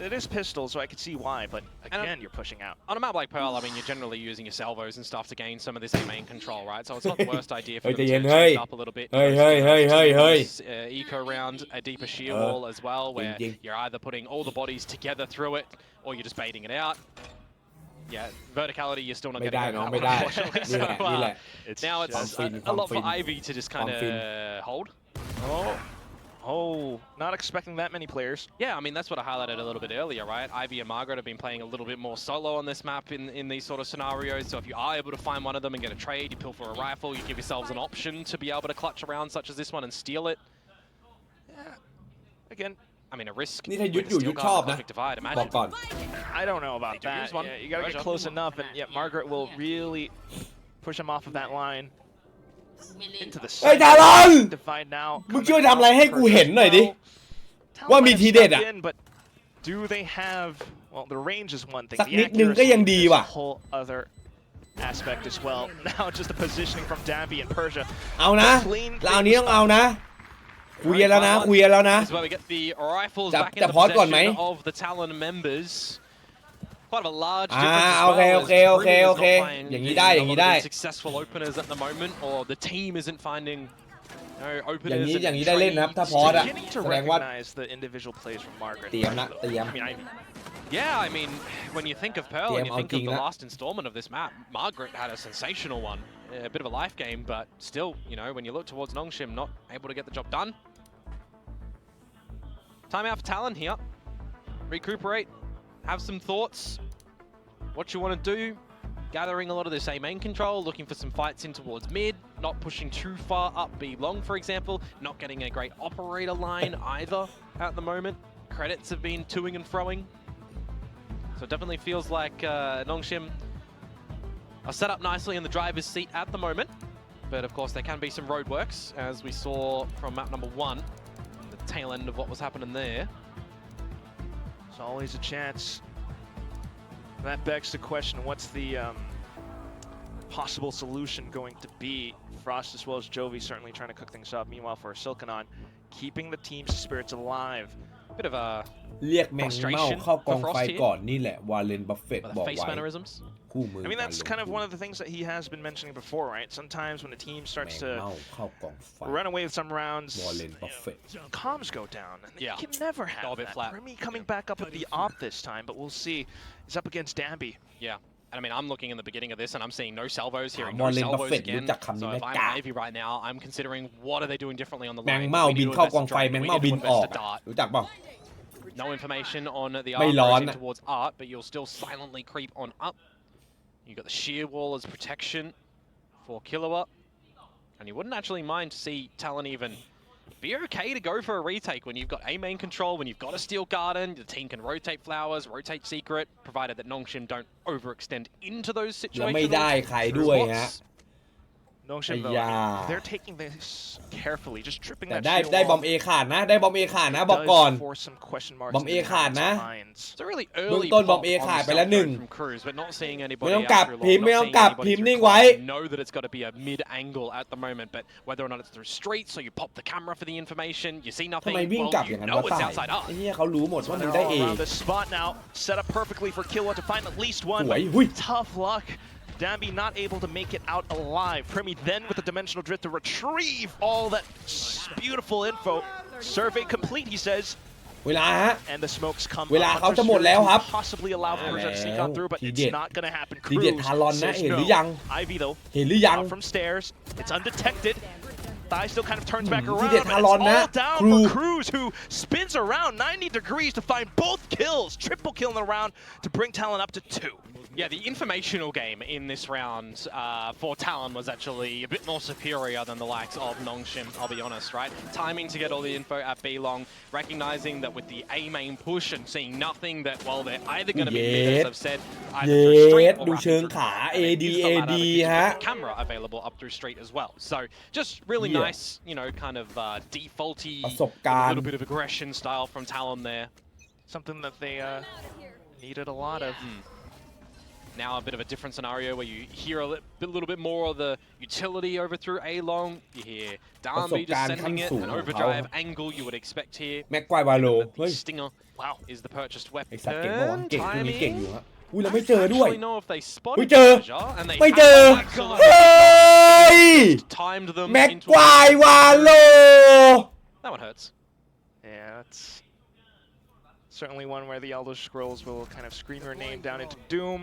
it is pistol, so I can see why, but again, you're pushing out. On a map like Pearl, I mean, you're generally using your salvos and stuff to gain some of this main control, right? So it's not the worst idea for them to change up a little bit. Eco round, a deeper shear wall as well, where you're either putting all the bodies together through it, or you're just baiting it out. Yeah, verticality, you're still not getting it. Now it's a lot for Ivy to just kind of hold. Oh, not expecting that many players. Yeah, I mean, that's what I highlighted a little bit earlier, right? Ivy and Margaret have been playing a little bit more solo on this map in these sort of scenarios. So if you are able to find one of them and get a trade, you pill for a rifle, you give yourselves an option to be able to clutch around such as this one and steal it. Yeah, again, I mean, a risk. นี่ถ้ายุดชอบนะบอกก่อน I don't know about that. Yeah, you gotta get close enough, and yet Margaret will really push him off of that line. into the เฮ้ยทารอน divide now. มึงช่วยทำอะไรให้กูเห็นหน่อยดิ Talon ว่ามี might have ทีเด็ด snuck อะ in, but do they have? Well, the range is one thing. สัก The นิดนึงก็ accuracy ยังดี is ว่ะ a whole other aspect as well. Now just the positioning from Dambi and Persia. เอานะเราเอานี้ต้องเอานะคุยกันแล้วนะคุยกันแล้วนะ This is where we get the rifles จะ back in จะ the พอสก่อนไหม possession of the Talon members. Quite a large difference as โอเค well. โอเค as โอเค Bruno โอ is เค not playing อย่างนี้ได้อย่างนี้ได้ successful openers at the moment, or the team isn't finding openers. อย่างนี้ได้เล่นนะครับถ้าพอสอะ Beginning to แสดงว่า recognize the individual plays from Margaret. เตรียมนะเตรียม I mean, Ivy. Yeah, I mean, when you think of Pearl and you think of the Game last installment of this map, Margaret had a sensational one. A bit of a life game, but still, you know, when you look towards Nongshim, not able to get the job done. Timeout for Talon here. Recuperate, have some thoughts. What you want to do, gathering a lot of this A main control, looking for some fights in towards mid, not pushing too far up B long, for example, not getting a great operator line either at the moment. Credits have been toing and froing. So it definitely feels like Nongshim are set up nicely in the driver's seat at the moment. But of course there can be some roadworks, as we saw from map number 1, the tail end of what was happening there. There's always a chance. That begs the question, what's the possible solution going to be? Frost as well as Jovi certainly trying to cook things up. Meanwhile for Silkanon, keeping the team's spirits alive. Bit of a เรียกแมงเม่าเข้ากองไฟก่อนนี่แหละวาเลนบัฟเฟตบอก face ไว้ mannerisms. คู่มือ I mean, that's kind of one of the things that he has been mentioning before, right? Sometimes when the team starts แมง to เม่าเข้ากองไฟ run away with some rounds, วาเลนบัฟเฟต comms go down. And Yeah. you can never have All a bit that. flat. Remy coming back up with the op this time, but we'll see. He's up against Dambi. Yeah. And I mean, I'm looking in the beginning of this and I'm seeing no salvos, hearing More no lane salvos buffet, again.รู้จักคำนี้ So ไหม if I'm กะ Navy right now, I'm considering what are they doing differently on the แมง line. เม่า We บิ need น to เข้า invest กอง in ไฟ drone. แมง We เม่า need to บินอ invest อก in dart. รู้จักเปล่า No information on the ไม่ art ร้อน version อะ towards art, but you'll still silently creep on up. You got the sheer wall as protection for Kilowatt. And you wouldn't actually mind to see Talon even be okay to go for a retake when you've got A main control, when you've got a steel garden, the team can rotate flowers, rotate secret, provided that Nongshim don't overextend into those แล้ว situations. ไม่ได้ใครด้วยฮะ Nongshim, though, I mean, they're taking this carefully, just tripping แต่ that ได้ shield ได้บอม wall เอขาดนะได้บอมเอขาดนะบอกก่อน does force some question marks บอม in เอ their ขาดนะ minds. It's a really เบื้อง early ต้นบอ pop มเอ on ขาด the ไปแล้ว South หนึ่ง Road from Cruz, but not seeing ไม่ anybody ต้อง out กลับ through พิมพ์ long, ไม่ not ต้อง seeing กลับ anybody พิมพ์ through นิ่งไว้ close. Know that it's got to be a mid angle at the moment, but whether or not it's through streets, so you pop the camera for the information, you see ทำ nothing, ไมวิ่ง well, กลับอ you ย่างนั้น know วะ it's ตาย outside up. ไอ้เหี้ยเขารู้หมดว่ามึง They're ได้ all เอ around the spot now, set up perfectly for Killua to find at least one. สวยหุ้ย Tough luck. Dambi not able to make it out alive. Premi then with the dimensional drift to retrieve all that beautiful info. Survey complete, he says. เวลาฮะ And the smokes come เวลาเขาจะหมดแล้วครับ possibly allow Persia to sneak on through, but ทีเด็ it's ด not gonna happen. ทีเด็ด Cruz ทารอนนะ says เห็น no. หรือยัง Ivy though, เห็นหรือยัง out from stairs. It's undetected. Thigh still kind of turns back ที่ around, เด็ด and ทารอน it's นะ all down ครู for Cruz, who spins around 90 degrees to find both kills. Triple kill in the round to bring Talon up to 2. Yeah, the informational game in this round for Talon was actually a bit more superior than the likes of Nongshim, I'll be honest, right? Timing to get all the info at B long, recognizing that with the A main push and seeing nothing that, well, they're either going to be mid, as I've said, either through street or ดู up เชิง through ขา front, and AD it is the latter AD because you've got ฮะ the camera available up through street as well. So just really Yeah. nice, you know, kind of defaulty, ประสบกา a รณ์ little bit of aggression style from Talon there. Something that they needed a lot of. Now a bit of a different scenario where you hear a little bit more of the utility over through A long. You hear Darby just sending it, an overdrive angle you would expect here. แม็กควายวาโล The เฮ้ย Stinger, wow, is the purchased ไอ weapon. สัตว์เก่งปะวะเก่งคู่นี้เก่งอยู่ Timing. ฮะอุ้ยเราไม่เจอด้วย Actually know if they ไม่ spotted เจอ Persia, and they ไม่เจอ have absolutely เฮ้ย timed them แม็ก into ควายวาโล That one hurts. Yeah, that's certainly one where the Elder Scrolls will kind of scream your name down into doom.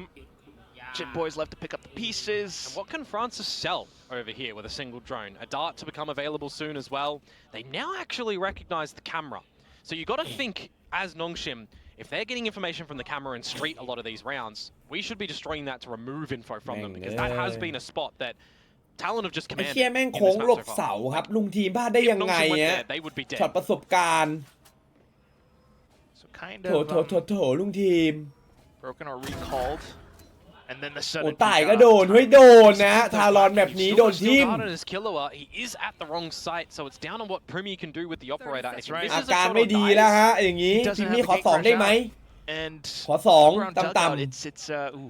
Jit Boys left to pick up the pieces. And what can Francis sell over here with a single drone? A dart to become available soon as well. They now actually recognize the camera. So you got to think, as Nongshim, if they're getting information from the camera and street a lot of these rounds, we should be destroying that to remove info from them, because that has been a spot that Talon have just ไอ้ commanded เชี่ยแม่ง in โค้ this ง map หลบ so far. เสาครับ ลุงทีมพลาดได้ If ยังไง Nongshim went ฮะ there, they would be ช็อต dead. ประสบการณ์ So kind โถ of ลุงทีม broken or recalled. And then the โอ้ sudden ตายก็โดนเฮ้ยโดนนะทารอนแบบนี้โดนทิ่ม He is at the wrong site, so it's down on what Primi can do with the operator. If he อา misses a การ shot ไม่ or ดี dies, แล้วฮะอย่างนี้พิมมี่ขอ2ได้ไหม And ขอ2ต่ำ it's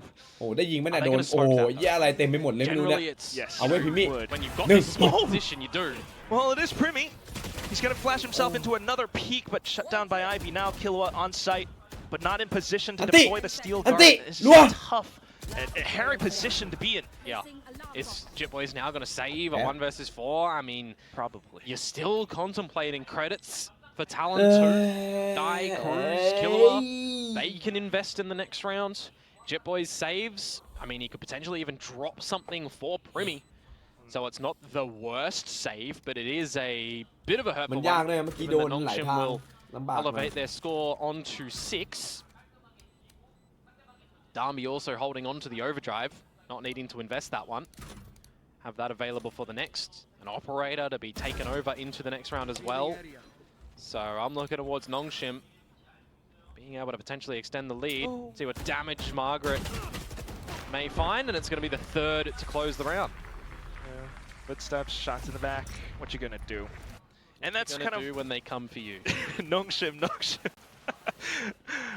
ๆโอ้ได้ยิงไหมน่ะโดนโอ้แย่อะไรเต็มไปหมดเลยไม่รู้เนี่ย generally it's yes. เอาไว้พิมมี่ when you've got No. this small position, you do. Well, it is Primi. He's going to flash himself into another peak, but shut down by Ivy. Now Killua on site, but not in position to Antti! deploy the steel guard. Antti! This Luo! is tough. A hairy position to be in. Yeah. Is Jitboy's now going to save a Yeah. 1 versus 4? I mean, Probably. you're still contemplating credits for Talon 2. Dai, Cruz, Killua. They can invest in the next round. Jitboy's saves. I mean, he could potentially even drop something for Primi. So it's not the worst save, but it is a bit of a มัน hurtful ยาก one. เลยเมื่อกี้ Given โด that นหลาย Nongshim ทาง will ลำบากหน่อย elevate their score onto 6. Darby also holding on to the overdrive, not needing to invest that one. Have that available for the next. An operator to be taken over into the next round as well. So I'm looking towards Nongshim being able to potentially extend the lead. See what damage Margaret may find, and it's going to be the 3rd to close the round. Footsteps, shots in the back. What you gonna do? And that's Gonna kind do of when they come for you. Nongshim.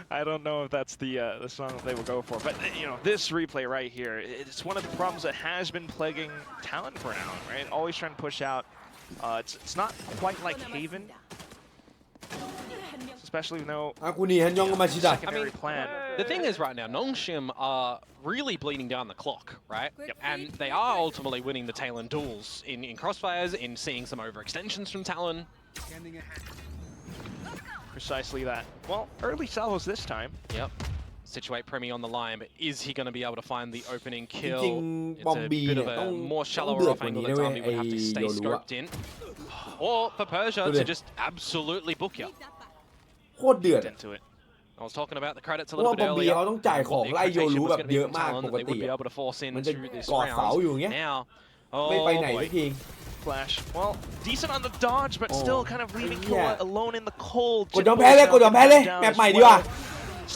I don't know if that's the song that they will go for, but you know, this replay right here, it's one of the problems that has been plaguing Talon for now, right? Always trying to push out. It's not quite like Haven, especially with no อากูนี่ฮันยองก็มาชิดะ secondary plan. The thing is right now, Nongshim are really bleeding down the clock, right? And they are ultimately winning the Talon duels in crossfires, in seeing some overextensions from Talon. Precisely that. Well, early salvos this time. Yep. Situate Premi on the line, but is he going to be able to find the opening จ kill? ริง It's ๆบอม a บี bit เนี่ of ยต้อง a more ต้อง shallower เดือด off กว่า angle นี้ that นะเว้ย Darby ไอ้ would have to stay โยรู้อะ scoped in. Or for Persia Good to idea. just absolutely book you. โคตรเดือด Into it. I was talking about the credits a เพราะ little ว่าบอ bit มบี earlier. เขาต้องจ่ายของ What the ไล่โย expectation รู้ was แบบ going to เย be อะ from มาก Talon ป that ก they ติ would be อะ able to force มันจะ into this กอดเสา round. อยู่อย่างเงี้ย Now, ไม่ไปไหน boy. สักที Flash. Well, decent on the dodge, but Oh, still kind of leaving yeah. Killua alone in the cold. กดยอมแพ้เลยกดยอมแพ้เลย Down แมป as ใหม่ดีกว่า well.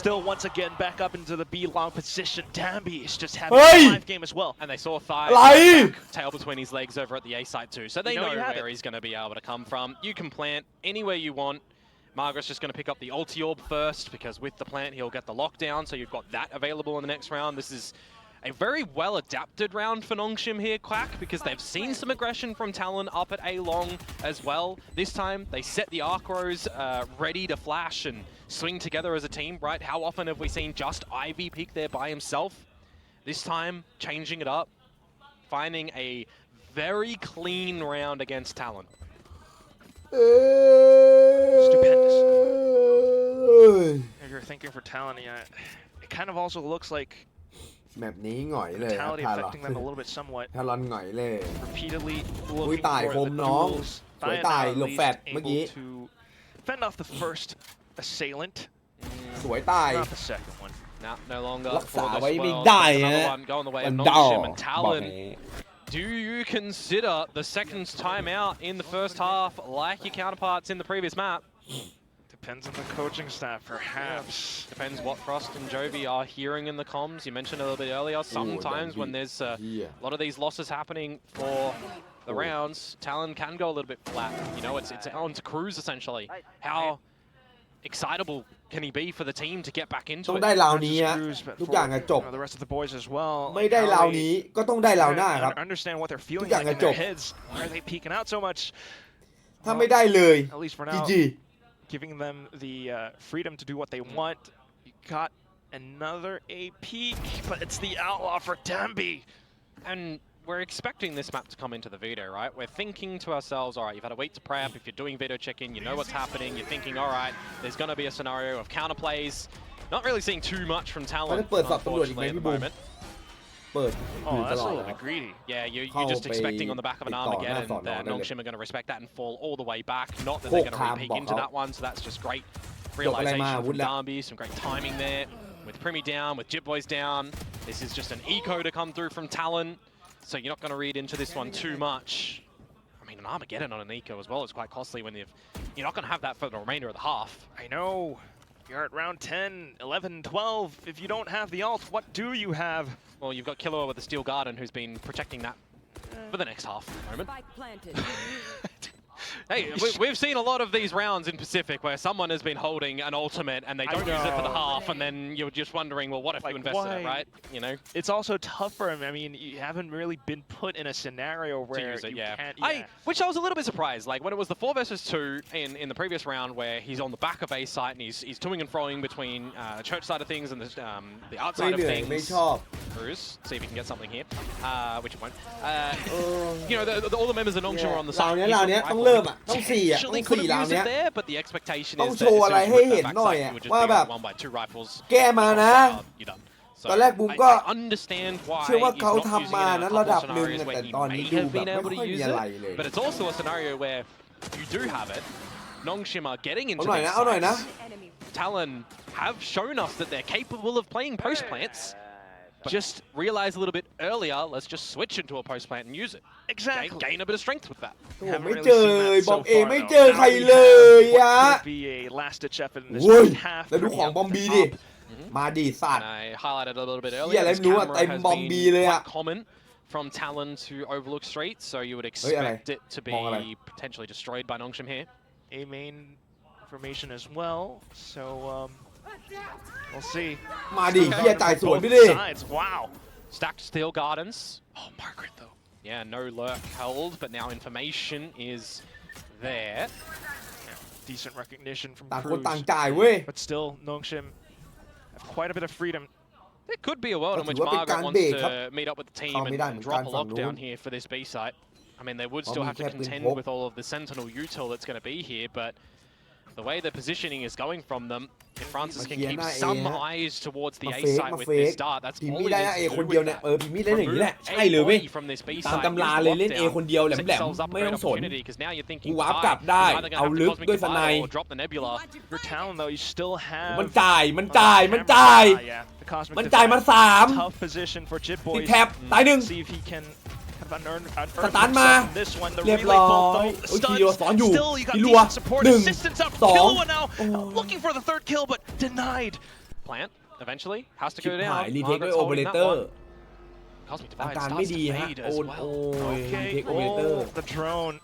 Still, once again, back up into the B long position. Dambi is just having Hey! a live game as well. And they saw Thigh Alive! tail between his legs over at the A site too. So they You know know you have where it. he's going to be able to come from. You can plant anywhere you want. Margaret's just going to pick up the ulti orb first because with the plant he'll get the lockdown. So you've got that available in the next round. This is a very well adapted round for Nongshim here, Quack, because they've seen some aggression from Talon up at A long as well. This time they set the Arcros ready to flash and swing together as a team, right? How often have we seen just Ivy peek there by himself? This time, changing it up, finding a very clean round against Talon. Stupendous. If you're thinking for Talon, yeah, it kind of also looks like แมปนี้หงอยเลยครับ mentality ทารอน affecting them a little bit somewhat. ทารอนหงอยเลย Repeatedly อุ้ย looking ตาย for คม the น้อง duels. สวย Thigh ตาย now at หลบ least แฟดเมื่อ able กี้ to fend off the first assailant, สวยตาย not the second one. Now, no longer รักษา for ไว้ this ไม่ world. ได้ Another ฮะ one going the way มั of นดอ Nongshim and บอก Talon. ให้ Do you consider the second time out in the first half like your counterparts in the previous map? Depends on the coaching staff, perhaps. Depends what Frost and Jovi are hearing in the comms. You mentioned a little bit earlier, sometimes when there's a lot of these losses happening for the rounds, Talon can go a little bit flat. You know, it's on to Cruz essentially. How excitable can he be for the team to get back into ต้อง it? ได้ราว Not นี้ just ฮะ Cruz, but ทุก for, อย่างจะจบ the rest of the boys as well. ไม่ได้ Like, ราว how they นี้ก็ต้องได้ราวหน้าครับ understand what they're feeling ทุกอย่าง like จะ in จ their บ heads. Why are they peeking out so much? ถ้าไม่ได้เลย At least for จี now, จี giving them the freedom to do what they want. You got another A peak, but it's the outlaw for Dambi. And we're expecting this map to come into the veto, right? We're thinking to ourselves, all right, you've had a week to prep. If you're doing veto check-in, you know what's happening. You're thinking, all right, there's going to be a scenario of counterplays. Not really seeing too much from Talon, เขาจะเปิดสอบตำรวจอีกไหม unfortunately, at พี่ the บูม moment. เปิด Oh, ต that's ล a อด little นะ bit greedy. Yeah, you're How just expecting on the back of an big dog, Armageddon that's all, that no, no, Nongshim are going to respect that and fall all the way back. Not that Cool, they're going to calm, re-peek into Bob. that one, so that's just great Look, realization Alema, from would that- Darby. Some great timing there. With Primi down, with Jib Boys down. This is just an eco to come through from Talon, so you're not going to read into this one too much. I mean, an Armageddon on an eco as well is quite costly when you're not going to have that for the remainder of the half. I know. You're at round 10, 11, 12. If you don't have the ult, what do you have? Well, you've got Killua with the Steel Garden who's been protecting that for the next half at the moment. Hey, we've seen a lot of these rounds in Pacific where someone has been holding an ultimate and they don't use it for the half, and then you're just wondering, well, what if you invested it, right? You know, it's also tough for him. I mean, you haven't really been put in a scenario where you can't. Which I was a little bit surprised. Like when it was the 4 versus 2 in the previous round, where he's on the back of A site and he's toing and froing between church side of things and the art side of things. ไม่ชอบ Bruce, see if he can get something here. Which one? You know, all the members of Nongshim are on the side. เราเนี้ยต้องเริ่มอ่ะต้อง4อ่ะต้อง4ราวเนี้ย but the expectation ต้อง is โชว์อะไรให้เห็นหน่อยอ่ะว่าแบบแก้มานะตอนแรกบูมก็เชื่อว่าเขาทำมานะระดับหนึ่งแต่ตอนนี้ดูแบบไม่ค่อยมีอะไรเลย But it's also a scenario where you do have it. Nongshim are getting into เอาหน่อยนะ Talon have shown us that they're capable of playing post plants. Just realize a little bit earlier, let's just switch into a post plant and use it. Exactly. Gain a bit of strength with that. ไม่เจอบอมเอไม่เจอใครเลยอ่ะโว้ยแล้วดูของบอมบีดิมาดิสัตว์ I highlighted a little bit earlier. เหี้ยอะไรไม่รู้อ่ะเต็มบอมบีเลยอ่ะ Common from Talon to Overlook Street, so you would expect it to be potentially destroyed by Nongshim here. A main formation as well, so we'll see. มาดิเหี้ยจ่ายสวยไปดิ Wow. Stacked Steel Gardens. Oh, Margaret though. Yeah, no lurk held, but now information is there. Yeah, decent recognition from ต่างคน Cruz. ต่างจ่ายเว้ย But still, Nongshim have quite a bit of freedom. There could be a world in which Margaret wants to meet up with the team and drop a lockdown here for this B site. I mean, they would still have to contend with all of the Sentinel util that's going to be here, but the way the positioning is going from them, if Francis can keep some eyes towards the A site with this start, that's all he needs to do with that. Away from this B site, ตามตำราเลยเล่น A คนเดียวแหลมๆไม่ต้องสนกูวาร์ปกลับได้เอาลึกด้วยสไน Your Talon though, you still have. มันจ่ายมันจ่ายมา3 Tough position for Jit ติด Boys. แท็บตายหนึ่ง See if he can. สตาร์ทมาเรียบร้อยโอ้ยทีเดียวสอนอยู่ทีรัว1 2 looking for the third kill but denied. Plant eventually has to ชิบ go หาย down. รีเทคด้วยโอเปอเรเตอร์ Cosmic อา Divide การ starts ไม่ to ดีฮะ fade โอ as น well. โอ้ยรี Okay, เทคโอเปอเรเตอร์ the drone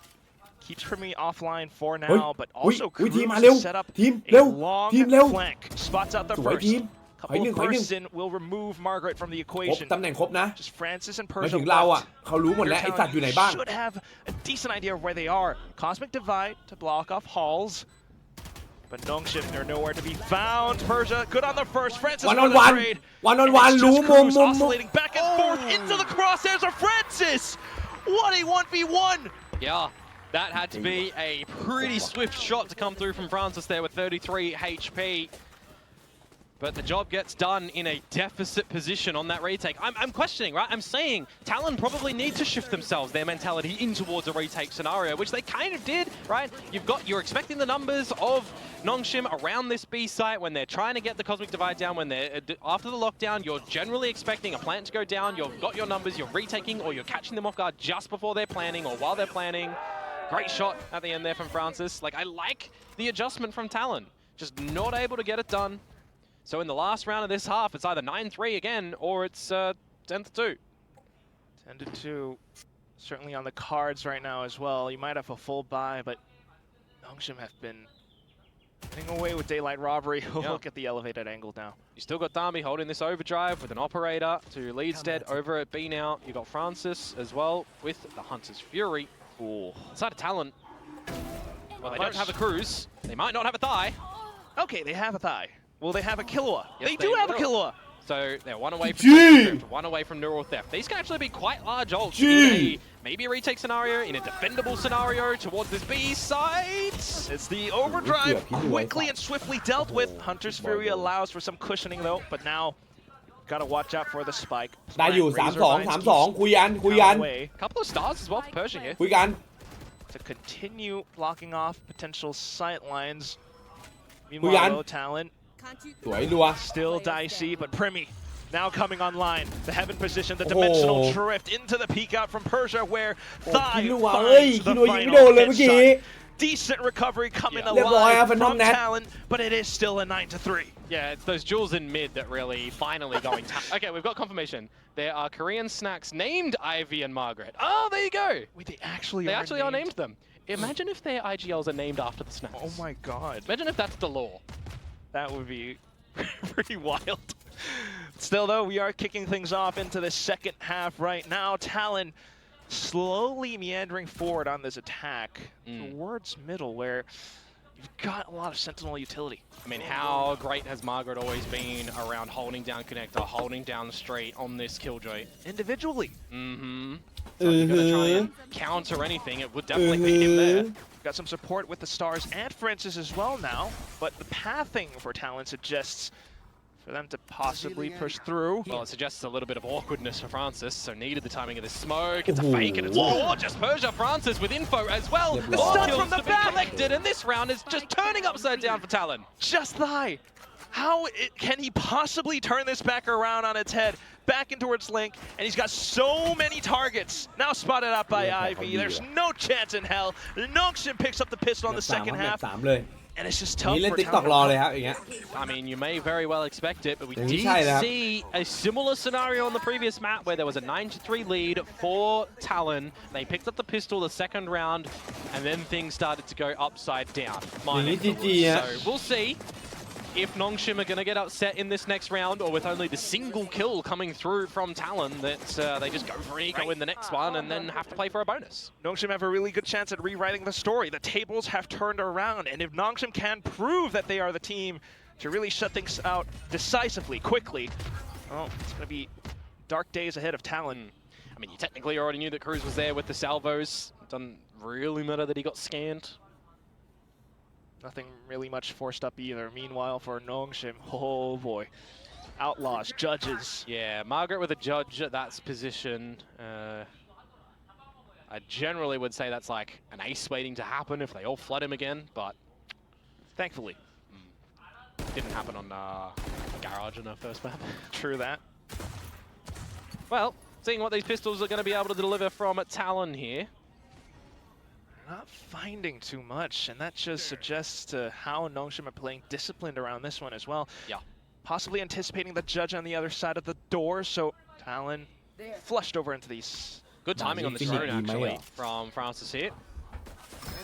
keeps Primi offline for เฮ้ย now, but อุ้ย also อุ้ย Cruz ทีมมาเร็ว set up ทีม a เร็ว long ทีมเร็ว flank. Spots out the สวย first. ทีม Couple of bursts in will remove Margaret from the ครบ equation. ตำแหน่งครบนะ Just Francis and มา Persia ถึงเราอ่ะ left. เขารู้หมดแล้วไอ้สัตว์อยู่ไหนบ้าง Should have a decent idea of where they are. Cosmic Divide to block off Halls. But Nongshim are nowhere to be found. Persia good on the first. Francis One for on the one. trade. One on And it's one. just รู้มุม Cruz มุม oscillating back and forth into the crosshairs of Francis. What a 1v1. Yeah, that had to be a pretty swift shot to come through from Francis there with 33 HP. But the job gets done in a deficit position on that retake. I'm questioning, right? I'm saying Talon probably need to shift themselves, their mentality in towards a retake scenario, which they kind of did, right? You're expecting the numbers of Nongshim around this B site when they're trying to get the Cosmic Divide down, when they're after the lockdown, you're generally expecting a plant to go down, you've got your numbers, you're retaking or you're catching them off guard just before they're planning or while they're planning. Great shot at the end there from Francis. Like, I like the adjustment from Talon, just not able to get it done. So in the last round of this half, it's either 9-3 again, or it's 10-2. 10-2, certainly on the cards right now as well. You might have a full buy, but Nongshim have been getting away with daylight robbery. Look at the elevated angle now. You still got Dami holding this overdrive with an operator to lead stead over at B now. You got Francis as well with the Hunter's Fury. Ooh. Side of Talon. Well, they don't have a Cruz. They might not have a thigh. Okay, they have a thigh. Will they have a Killua? Yes, they do have a Killua. So they're one away from one away from neural theft. These can actually be quite large ults in maybe a retake scenario, in a defendable scenario towards this B side. It's the overdrive quickly and swiftly dealt with. Hunter's Fury allows for some cushioning though, but now gotta watch out for the spike. ได้อยู่ 3-2 คุยกัน Couple of stars as well for Persia here. คุยกัน To continue blocking off potential sight lines. Meanwhile, Talon. สวยรัว Still dicey, but Primi Now coming online, the heaven position, the dimensional drift into the peek out from Persia, where Thai finds the final hit shot. Decent recovery coming alive from Talon, but it is still a 9-3. Yeah, it's those jewels in mid that really finally going. Okay, we've got confirmation. There are Korean snacks named Ivy and Margaret. Oh, there you go. Wait, they actually are named them. Imagine if their IGLs are named after the snacks. Oh my god. Imagine if that's the law. That would be pretty wild. Still though, we are kicking things off into the second half right now. Talon slowly meandering forward on this attack towards middle, where you've got a lot of Sentinel utility. I mean, how great has Margaret always been around holding down connector, holding down the straight on this Killjoy? Individually. Mm-hmm. So if you're going to try and counter anything, it would definitely be him there. Got some support with the Stars and Francis as well now, but the pathing for Talon suggests for them to possibly push through. Well, it suggests a little bit of awkwardness for Francis, so needed the timing of the smoke. It's a fake, and it's gorgeous. Persia Francis with info as well. The stun from the back collected, and this round is just turning upside down for Talon. Just Thai. How can he possibly turn this back around on its head? Back in towards Link, and he's got so many targets. Now spotted out by Ivy. There's no chance in hell. Noxian picks up the pistol in the second half. And it's just tough for Talon. I mean, you may very well expect it, but we did see a similar scenario on the previous map where there was a 9-3 lead for Talon. They picked up the pistol the second round, and then things started to go upside down. So we'll see if Nongshim are going to get upset in this next round, or with only the single kill coming through from Talon, that they just go for eco in the next one and then have to play for a bonus. Nongshim have a really good chance at rewriting the story. The tables have turned around, and if Nongshim can prove that they are the team to really shut things out decisively, quickly, well, it's going to be dark days ahead of Talon. I mean, you technically already knew that Cruz was there with the salvos. It doesn't really matter that he got scanned. Nothing really much forced up either. Meanwhile, for Nongshim, oh boy. Outlaws, judges. Yeah, Margaret with a judge at that position. I generally would say that's like an ace waiting to happen if they all flood him again, but thankfully. Didn't happen on Garage in our first map. True that. Well, seeing what these pistols are going to be able to deliver from Talon here. Not finding too much, and that just suggests to how Nongshim are playing disciplined around this one as well. Yeah. Possibly anticipating the judge on the other side of the door, so Talon flushed over into these. Good timing on the drone, actually, from Francis here.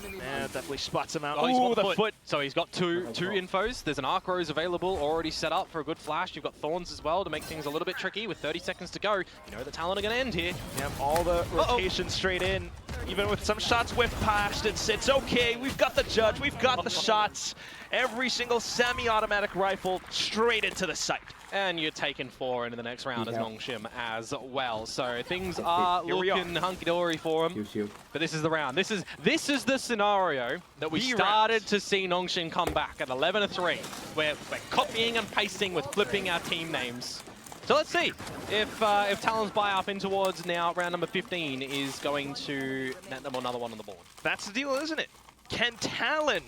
Yeah, definitely spots him out. Oh, the foot. So he's got two infos. There's an Arc Rose available, already set up for a good flash. You've got Thorns as well to make things a little bit tricky with 30 seconds to go. You know the Talon are going to end here. Yep, all the rotation straight in. Even with some shots whiffed past, it's okay. We've got the judge, we've got the shots. Every single semi-automatic rifle straight into the sight. And you're taking 4 into the next round as Nongshim as well. So things are looking hunky-dory for him. But this is the round. This is the scenario that we started to see Nongshim come back at 11-3, where we're copying and pasting with flipping our team names. So let's see if Talon's buy-up in towards now round number 15 is going to net them another one on the board. That's the deal, isn't it? Can Talon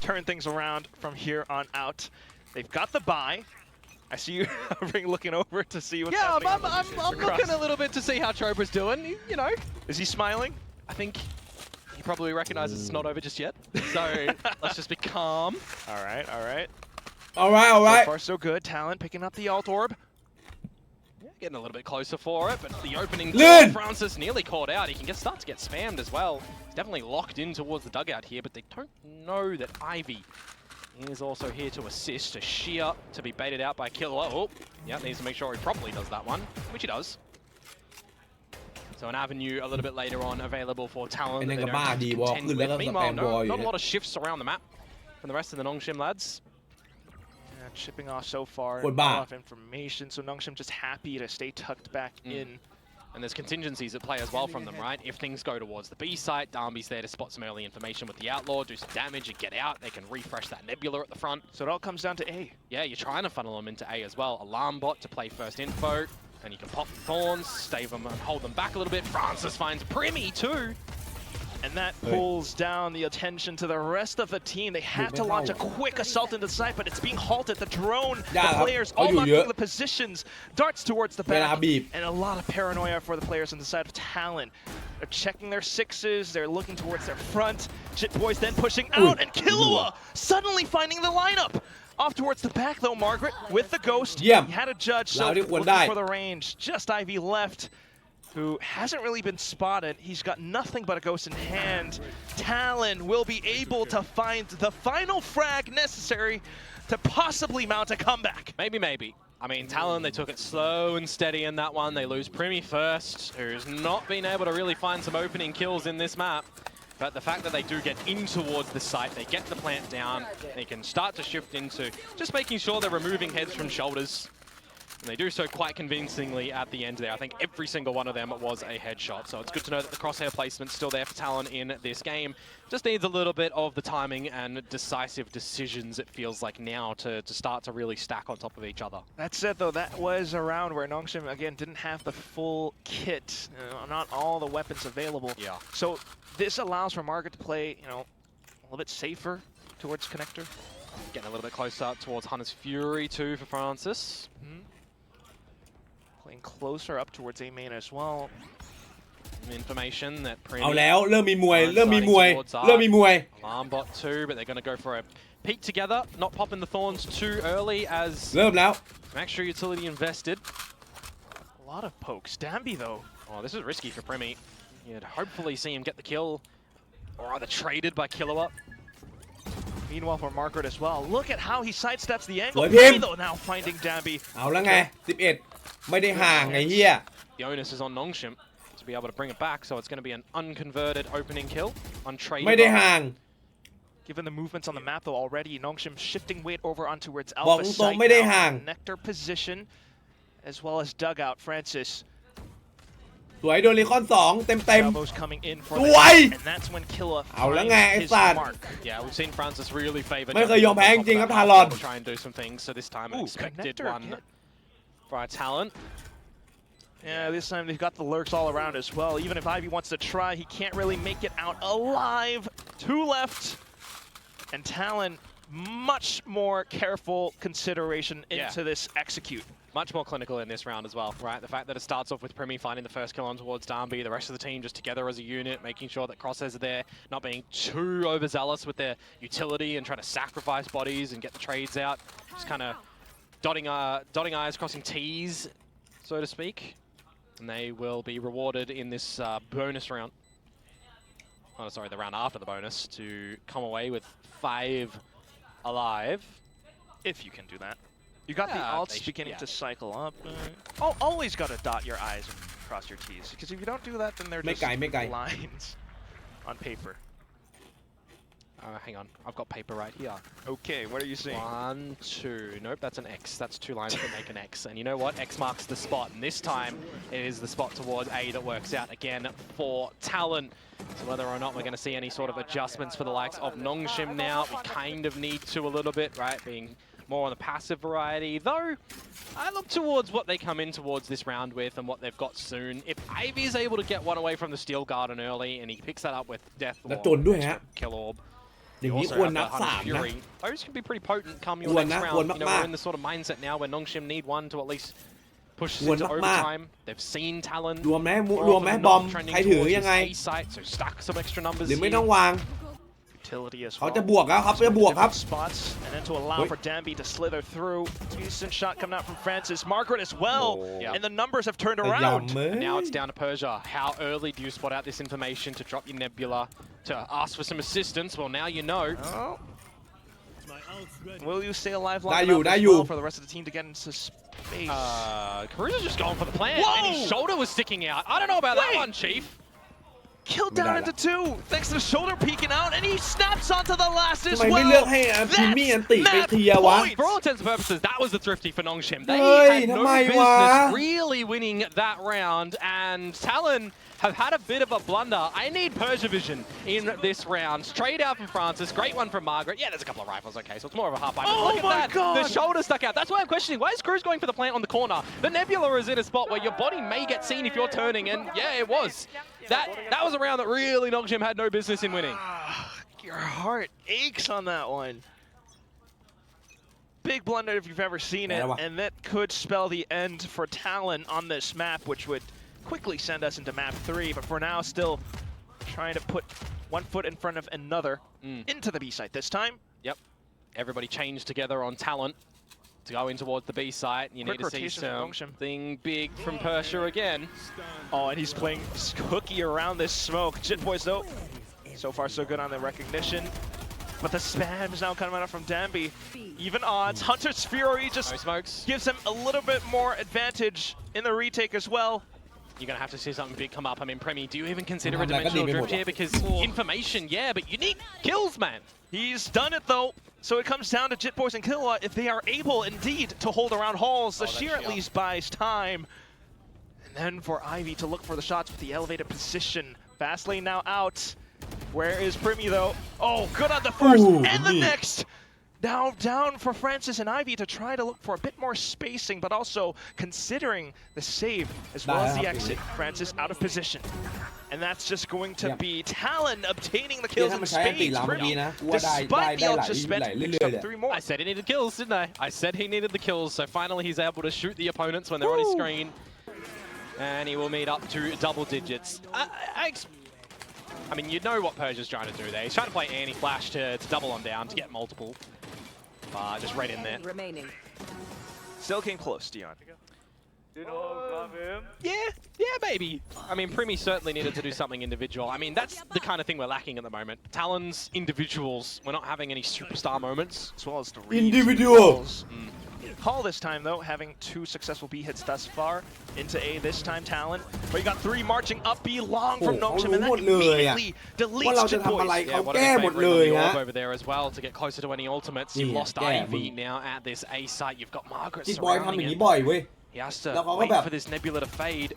turn things around from here on out? They've got the buy. I see you looking over to see what's happening. Yeah, I'm looking a little bit to see how Troper's doing, you know. Is he smiling? I think he probably recognizes it's not over just yet. So let's just be calm. All right, all right. All right, all right. So far, so good. Talon picking up the alt orb. Yeah, getting a little bit closer for it, but the opening Francis nearly caught out. He can start to get spammed as well. He's definitely locked in towards the dugout here, but they don't know that Ivy is also here to assist, a sheer to be baited out by Killer. Oh, yeah, needs to make sure he properly does that one, which he does. So an avenue a little bit later on available for Talon that they don't have to contend with. Meanwhile, not a lot of shifts around the map from the rest of the Nongshim lads. Yeah, chipping off so far, not a lot of information, so Nongshim just happy to stay tucked back in. And there's contingencies at play as well from them, right? If things go towards the B site, Darby's there to spot some early information with the Outlaw, do some damage and get out. They can refresh that Nebula at the front. So it all comes down to A. Yeah, you're trying to funnel them into A as well. Alarm bot to play first info, and you can pop the Thorns, stave them and hold them back a little bit. Francis finds Primmy too. And that pulls down the attention to the rest of the team. They have to launch a quick assault into the site, but it's being halted. The drone, the players all knocking the positions, darts towards the back, and a lot of paranoia for the players on the side of TALON. They're checking their sixes, they're looking towards their front. Jit Boys then pushing out, and Killua suddenly finding the lineup. Off towards the back though, Margaret with the ghost. He had a judge, so looking for the range. Just Ivy left, who hasn't really been spotted. He's got nothing but a ghost in hand. TALON will be able to find the final frag necessary to possibly mount a comeback. Maybe. I mean, TALON, they took it slow and steady in that one. They lose Primi first, who's not been able to really find some opening kills in this map. But the fact that they do get in towards the site, they get the plant down, they can start to shift into just making sure they're removing heads from shoulders. And they do so quite convincingly at the end there. I think every single one of them was a headshot. So it's good to know that the crosshair placement's still there for TALON in this game. Just needs a little bit of the timing and decisive decisions, it feels like now, to start to really stack on top of each other. That said, though, that was a round where Nongshim, again, didn't have the full kit. Not all the weapons available. Yeah. So this allows for Margaret to play, a little bit safer towards Connector. Getting a little bit closer towards Hunter's Fury, too, for Francis. Playing closer up towards A main as well. Information that เอาแล้วเริ่มมีมวยเริ่มมีมวย Alarm bot too, but they're going to go for a peek together, not popping the thorns too early as เริ่มแล้ว extra utility invested. A lot of pokes. Dambi though. Oh, this is risky for Primi. You'd hopefully see him get the kill, or either traded by Killua. Meanwhile for Margaret as well. Look at how he sidesteps the angle. สวยพิมพ์ though now finding Dambi. เอาแล้วไง11ไม่ได้ห่างไอ้เหี้ย The onus is on Nongshim to be able to bring it back, so it's going to be an unconverted opening kill, untraded. ไม่ได้ห่าง Given the movements on the map though already, Nongshim shifting weight over onto its บอก alpha ตรง site ๆไม่ได้ห่าง now. Nectar position as well as dugout. Francis. สวยโดนรีคอน2เต็ม Elbows coming in for สวย and that's when Killua เอาแล้วไง finds ไอ้ his สัตว์ mark. Yeah, we've seen Francis really favor. ไม่เคยยอมแพ้จริงๆครับ TALON try and do some things, so this time an Ooh, expected Connector one again. for our TALON. Yeah, this time they've got the lurks all around as well. Even if Ivy wants to try, he can't really make it out alive. 2 left. And TALON, much more careful consideration into this execute. Much more clinical in this round as well, right? The fact that it starts off with Primi finding the first kill on towards Dambi, the rest of the team just together as a unit, making sure that crosshairs are there, not being too overzealous with their utility and trying to sacrifice bodies and get the trades out. Just kind of dotting I's, crossing T's, so to speak. And they will be rewarded in this bonus round. Oh, sorry, the round after the bonus to come away with 5 alive. If you can do that. You got the alts beginning to cycle up. Always got to dot your I's and cross your T's. Because if you don't do that, then they're just lines on paper. Hang on, I've got paper right here. Okay, what are you saying? 1, 2, nope, that's an X. That's 2 lines that make an X. And you know what? X marks the spot. And this time, it is the spot towards A that works out again for TALON. So whether or not we're going to see any sort of adjustments for the likes of Nongshim now, we kind of need to a little bit, right? Being more on the passive variety. Though, I look towards what they come in towards this round with and what they've got soon. If Ivy is able to get one away from the Steel Garden early and he picks that up with Death Orb, Kill Orb, อย่างนี้ควรนับ3นะ those can be pretty potent come your next round. You know, we're in the sort of mindset now where Nongshim need one to at least push us into overtime. They've seen TALON. รวมไหมบอมใครถือยังไง So stack some extra numbers หรือไม่ต้องวาง Utility as เขา well. จะบวกแล้วครับจะบวกครับ Spots and then to allow for Dambi to slither through. Decent shot coming out from Francis. Margaret as well. And the numbers have turned around. And now it's down to Persia. How early do you spot out this information to drop your Nebula, to ask for some assistance? Well, now you know. Oh. Will you stay alive long enough as well for the rest of the team to get into space? Caruso's just going for the plant, and his shoulder was sticking out. I don't know about that one, Chief. Killed down into 2, thanks to the shoulder peeking out, and he snaps onto the last as ทำไมไม่ well. เลือกให้พิมมี่อันติไปเคลียร์วะ For all intents and purposes, that was the thrifty for Nongshim. They Hey, had noทำไมวะ business really winning that round, and TALON have had a bit of a blunder. I need Persia vision in this round. Straight out from Francis. Great one from Margaret. Yeah, there's a couple of rifles, okay, so it's more of a half-pipe. Oh Look my at that. God. The shoulder stuck out. That's why I'm questioning. Why is Cruz going for the plant on the corner? The Nebula is in a spot where your body may get seen if you're turning, and yeah, it was. That was a round that really Nongshim had no business in winning. Your heart aches on that one. Big blunder if you've ever seen it, and that could spell the end for Talon on this map, which would quickly send us into map 3, but for now still trying to put one foot in front of another into the B site this time. Yep. Everybody changed together on Talon to go in towards the B site. You need to see something big from Persia again. Oh, and he's playing hooky around this smoke. Jit Boys, though, so far so good on the recognition. But the spam is now coming out from Danby. Even odds. Hunter's Fury just gives him a little bit more advantage in the retake as well. You're going to have to see something big come up. I mean, Premi, do you even consider a dimensional drift here? Because information, yeah, but you need kills, man. He's done it, though. So it comes down to Jit Boys and Killua if they are able, indeed, to hold around halls. The sheer at least buys time. And then for Ivy to look for the shots with the elevated position. Fast lane now out. Where is Primi, though? Oh, good on the first and the next! Now down for Francis and Ivy to try to look for a bit more spacing, but also considering the save as well as the exit. Francis out of position. And that's just going to be Talon obtaining the kills in spades. Despite the ultra spent, picks up 3 more. I said he needed kills, didn't I? I said he needed the kills, so finally he's able to shoot the opponents when they're on his screen. And he will meet up to double digits. I mean, you know what Persia's trying to do there. He's trying to play anti-flash to double on down, to get multiple. Just right in there. Still came close, Dion. Yeah, maybe. I mean, Primi certainly needed to do something individual. I mean, that's the kind of thing we're lacking at the moment. Talon's individuals, we're not having any superstar moments. As well as the individuals. Call this time, though, having 2 successful B hits thus far. Into A this time, Talon. But you got 3 marching up B long from Nongshim, and that immediately deletes Jit Boys. Yeah, what a favorite on the over there as well to get closer to any ultimates. You've lost Ivy now at this A site. You've got Margaret surrounding it. He has to wait for this Nebula to fade.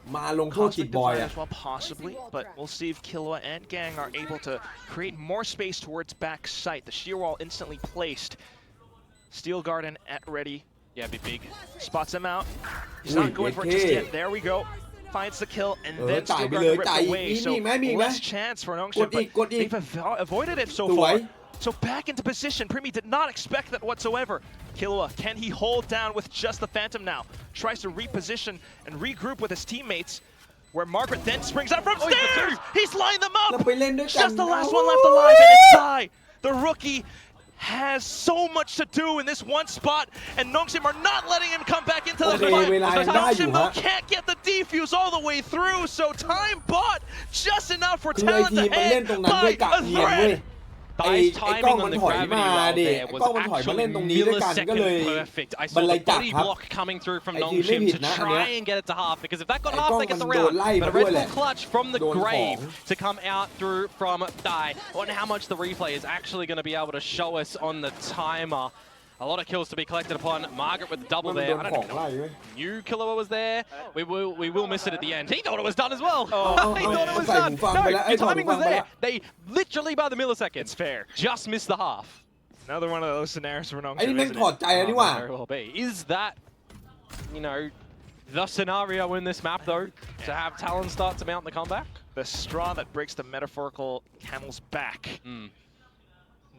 Cosmic Divide as well, possibly, but we'll see if Killua and Gang are able to create more space towards back site. The shear wall instantly placed. Steel Garden at ready. Yeah, be big. Spots him out. He's not going for it just yet. There we go. Finds the kill, and then Steel Garden ripped away. So less chance for Nongshim, but they've avoided it so far. So back into position. Primi did not expect that whatsoever. Killua, can he hold down with just the Phantom now? Tries to reposition and regroup with his teammates, where Margaret then springs out from stairs! He's lined them up! Just the last one left alive, and it's Sai! The rookie has so much to do in this one spot, and Nongshim are not letting him come back into the fight. Nongshim, though, can't get the defuse all the way through, so time bought just enough for Talon to head by a thread. ไอ้กล้องมันถอยมาดิไอ้กล้องมันถอยมาเล่นตรงนี้ด้วยกันก็เลยมันเลยจับครับไอ้ทีมไม่ผิดนะอันเนี้ย because if that got half, they get the round. But a Red Bull clutch from the grave to come out through from Dai. I wonder how much the replay is actually going to be able to show us on the timer. A lot of kills to be collected upon. Margaret with the double there. I don't even know. Knew Killua was there. We will miss it at the end. He thought it was done as well. He thought it was done. No, the timing was there. They literally by the millisecond. It's fair. Just missed the half. Another one of those scenarios for Nongshim. ไอ้นี่แม่งถอดใจอันนี้ว่ะ Very well be. Is that, you know, the scenario in this map though, to have Talon start to mount the comeback? The straw that breaks the metaphorical camel's back.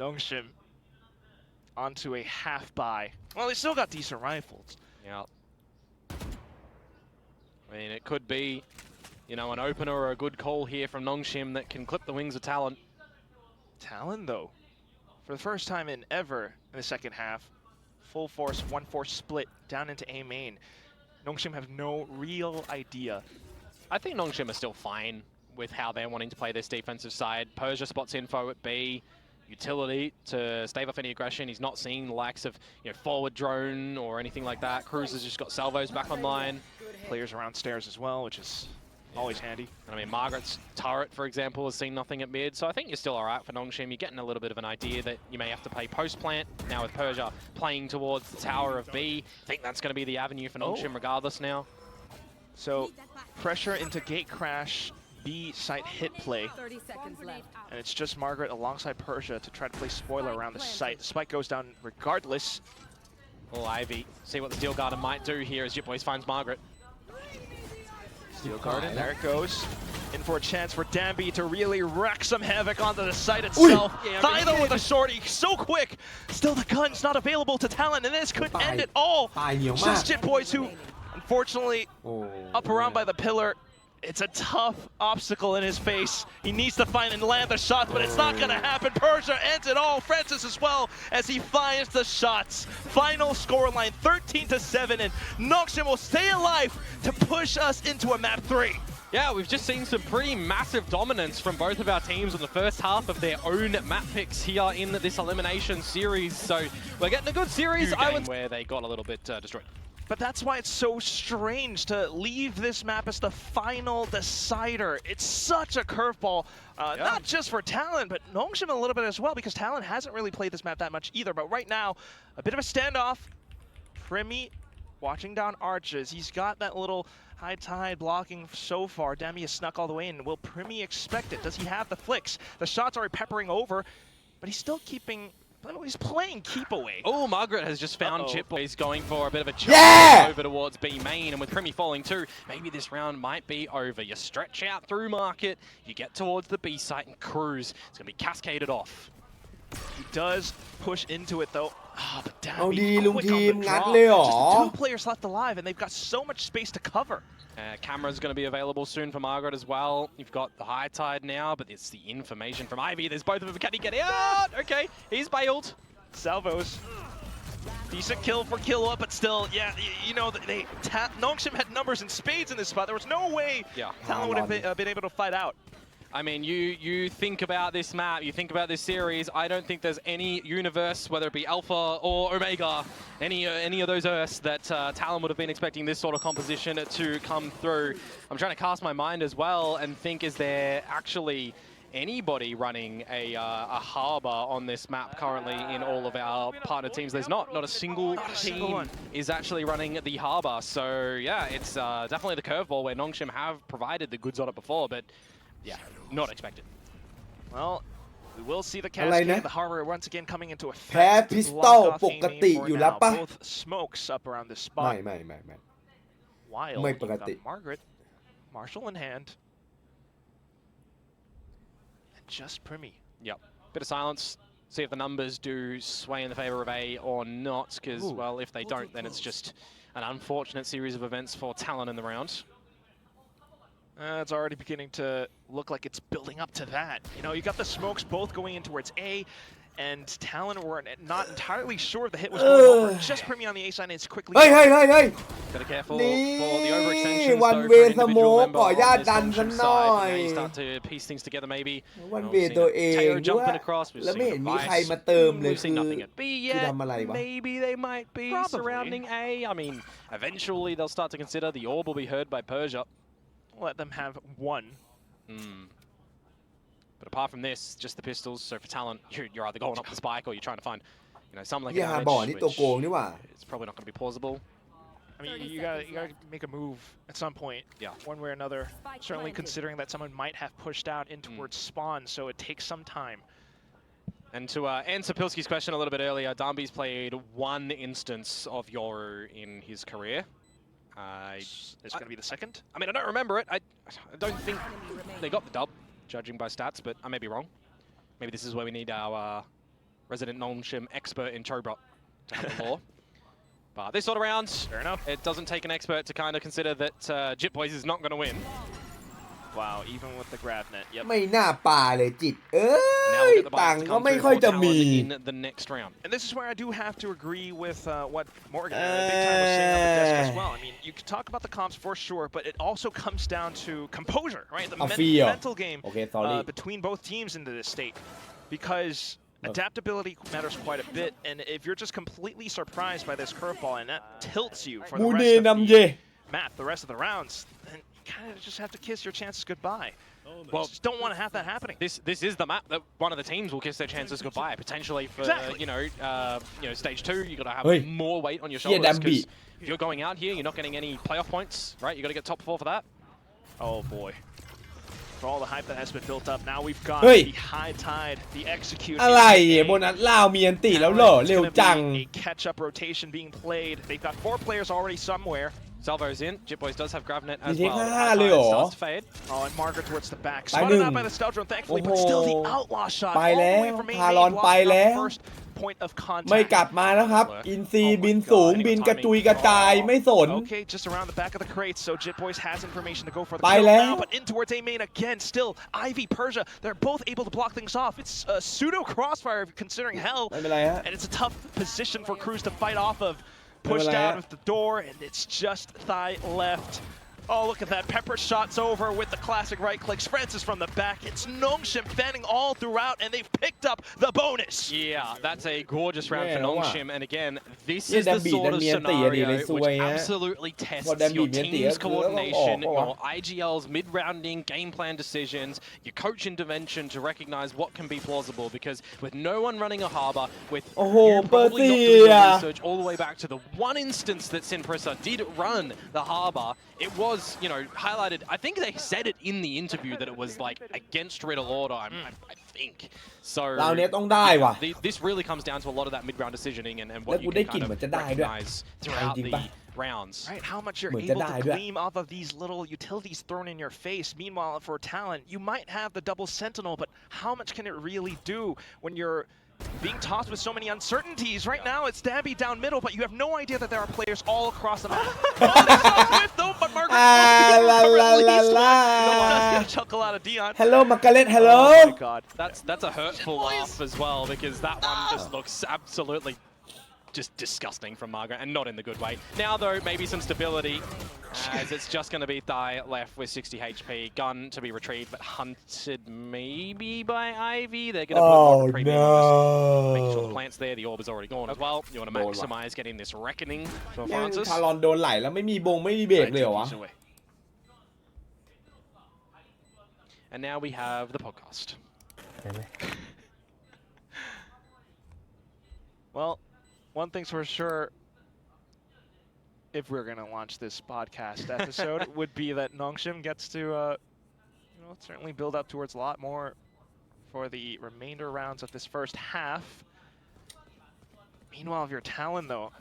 Nongshim onto a half buy. Well, they still got decent rifles. Yeah. I mean, it could be, you know, an opener or a good call here from Nongshim that can clip the wings of Talon. Talon, though, for the first time in ever in the second half, full force, 1-4 split down into A main. Nongshim have no real idea. I think Nongshim are still fine with how they're wanting to play this defensive side. Persia spots info at B. Utility to stave off any aggression. He's not seeing the likes of, you know, forward drone or anything like that. Cruz has just got salvos back online. Players around stairs as well, which is always handy. And I mean, Margaret's turret, for example, has seen nothing at mid, so I think you're still all right for Nongshim. You're getting a little bit of an idea that you may have to play post-plant. Now with Persia playing towards the tower of B, I think that's going to be the avenue for Nongshim regardless now. So pressure into gate crash, B site hit play. 30 seconds left. And it's just Margaret alongside Persia to try to play spoiler around the site. The spike goes down regardless. Oh, Ivy. See what the Steel Garden might do here as Jitboys finds Margaret. Steel Garden, there it goes. In for a chance for Danby to really wreak some havoc onto the site itself. Thailand with a shorty, so quick. Still the gun's not available to Talon, and this could end it all. Just Jitboys who, unfortunately, up around by the pillar. It's a tough obstacle in his face. He needs to find and land the shots, but it's not gonna happen. Persia ends it all. Francis as well as he finds the shots. Final scoreline 13-7, and Nongshim will stay alive to push us into a map 3. Yeah, we've just seen some pretty massive dominance from both of our teams on the first half of their own map picks here in this elimination series. So we're getting a good series, I would, where they got a little bit destroyed. But that's why it's so strange to leave this map as the final decider. It's such a curveball, not just for Talon, but Nongshim a little bit as well, because Talon hasn't really played this map that much either. But right now, a bit of a standoff. Primi watching down arches. He's got that little high tide blocking so far. Dami has snuck all the way in. Will Primi expect it? Does he have the flicks? The shots are peppering over, but he's still keeping... He's playing keep away. Oh, Margaret has just found Jitboys going for a bit of a jump over towards B main, and with Primi falling too, maybe this round might be over. You stretch out through market, you get towards the B site and cruise. It's going to be cascaded off. He does push into it though. Oh, but damn, เอาดีลุงทีมงัดเลยเหรอ Just 2 players left alive, and they've got so much space to cover. Camera's going to be available soon for Margaret as well. You've got the high tide now, but it's the information from Ivy. There's both of them. Can he get out? Okay, he's bailed. Salvos. Decent kill for Killua, but still, yeah, you know, Nongshim had numbers in spades in this spot. There was no way Talon would have been able to fight out. I mean, you think about this map, you think about this series, I don't think there's any universe, whether it be Alpha or Omega, any of those Earths that Talon would have been expecting this sort of composition to come through. I'm trying to cast my mind as well and think, is there actually anybody running a harbor on this map currently in all of our partner teams? There's not a single team is actually running the harbor. So yeah, it's definitely the curveball where Nongshim have provided the goods on it before, but yeah, not expected. Well, we will see the cascade, the harbor once again coming into แพ้ effect. พิสตอลปกติอยู่แล้วปะ Both smokes up around this ไม่ spot. Wild. ไม่ปกติ You've got Margaret, Marshall in hand, and just Primi. Yep. Bit of silence. See if the numbers do sway in the favor of A or not, because, well, if they don't, then it's just an unfortunate series of events for Talon in the round. It's already beginning to look like it's building up to that. You know, you got the smokes both going in towards A, and Talon were not entirely sure if the hit was going over. Just Primi on the A side, and it's quickly... เฮ้ย Gotta be careful นี่ for the overextensions though, one for way an individual smoke member ขออนุญาต on this ดันซะ Nongshim หน่อย side. Now you start to piece things together maybe. one We've way seen ตัวเอง Teo ด้ว jumping ย across. We've แล้วไม่ seen เห็นมี Vice. ใครมาเติมเลย We've คื seen อ nothing at B คือ yet. ทำอะไรวะ Maybe they might be surrounding A. I mean, eventually they'll start to consider the orb will be heard by Persia. Let them have one. But apart from this, just the pistols. So for Talon, you're either going up the spike or you're trying to find, something like เหี้ยฮาบอร์นี่ตัวโกงนี่หว่า it's probably not going to be plausible. I mean, you gotta make a move at some point. One way or another. Certainly considering that someone might have pushed out in towards spawn, so it takes some time. And to answer Pilski's question a little bit earlier, Darby's played one instance of Yoru in his career. It's going to be the second? I mean, I don't remember it. I don't think they got the dub, judging by stats, but I may be wrong. Maybe this is where we need our resident Nongshim expert in Chobra to have the lore. But this sort of round, fair enough. It doesn't take an expert to kind of consider that Jitboys is not going to win. Wow, even with the grab net. Yep. ไม่น่าป่าเลยจิตเอ้ย Now we'll get the ต่าง buys to ก็ come ไม่ through ค่อย for จะมี Talon in the next round. And this is where I do have to agree with what Morgan Big Time was saying on the desk as well. I mean, you can talk about the comps for sure, but it also comes down to composure, right? The mental game between both teams into this state. Because adaptability matters quite a bit, and if you're just completely surprised by this curveball and that tilts you for the rest of the map, the rest of the rounds, then kind of just have to kiss your chances goodbye. Well, just don't want to have that happening. This is the map that one of the teams will kiss their chances goodbye. Potentially for stage 2, you got to have more weight on your shoulders. Because if you're going out here, you're not getting any playoff points, right? You got to get top 4 for that. Oh boy. For all the hype that has been built up, now we've got the high tide, the execute. อะไรบนนั้นล่าวมีอันติแล้วเหรอเร็วจัง A catch-up rotation being played. They've got 4 players already somewhere. Salvo's in. Jitboys does have Gravnet as มี well. 5เลยเหรอ Starts to fade. Oh, and Margaret towards the back. Spotted out by the Stealth Drone, thankfully, but still the outlaw shot. ไปแล้ว all the way from main ทารอน lane, ไป blocking แล้ว out the first point of contact. ไม่กลับมาแล้วครับ อินซีบินสูงบินกระจุยกระจายไม่สน Okay, just around the back of the crates, so Jitboys has information to go for the ไป kill แล้ว now, but in towards A main again. Still, Ivy, Persia, they're both able to block things off. It's a pseudo crossfire considering hell, ไม่เป็นไรฮะ and it's a tough position for Cruz to fight off of. Pushed out of the door, and it's just thigh left. Oh, look at that. Pepper shots over with the classic right click. Francis from the back. It's Nongshim fanning all throughout, and they've picked up the bonus. Yeah, that's a gorgeous round for Nongshim. And again, this Yeah, is the that sort of beat, scenario that which beat, absolutely tests that your beat, team's that coordination, beat, your IGL's mid-rounding game plan decisions, your coach intervention to recognize what can be plausible. Because with no one running a harbor, with you probably not doing your research all the way back to the one instance that Sinprissa did run the harbor, it was, highlighted. I think they said it in the interview that it was like against Riddle Order, I think. So เราเนี้ยต้องได้ว่ะ this really comes down to a lot of that mid-round decisioning and แล้ว what กู you ได้ can กลิ่น kind เหมือนจะ of ได้ด้วย recognize throughout จริง the ปะ rounds. Right, how much you're เหมือนจะ able ได้ to ด้วย gleam off of these little utilities thrown in your face. Meanwhile, for Talon, you might have the double sentinel, but how much can it really do when you're being tossed with so many uncertainties? Right now, it's Stabby down middle, but you have no idea that there are players all across the map. Oh, they saw Swift though, but Margaret gonna chuckle out of Dion. Hello Margaret Hello Oh my god. That's a hurtful laugh as well, because that one just looks absolutely just disgusting from Margaret, and not in the good way. Now though, maybe some stability, as it's just going to be Thigh left with 60 HP. Gun to be retrieved, but hunted maybe by Ivy. They're going to put more of a premium on this. Making sure the plant's there, the orb is already gone as well. You want to maximize getting this reckoning for ยัง Francis. ทารอนโดนไหลแล้วไม่มีไม่มีเบรกเลยเหรอวะ And now we have the podcast. Well, one thing's for sure, if we're going to launch this podcast episode, would be that Nongshim gets to, certainly build up towards a lot more for the remainder rounds of this first half. Meanwhile, if you're Talon, though,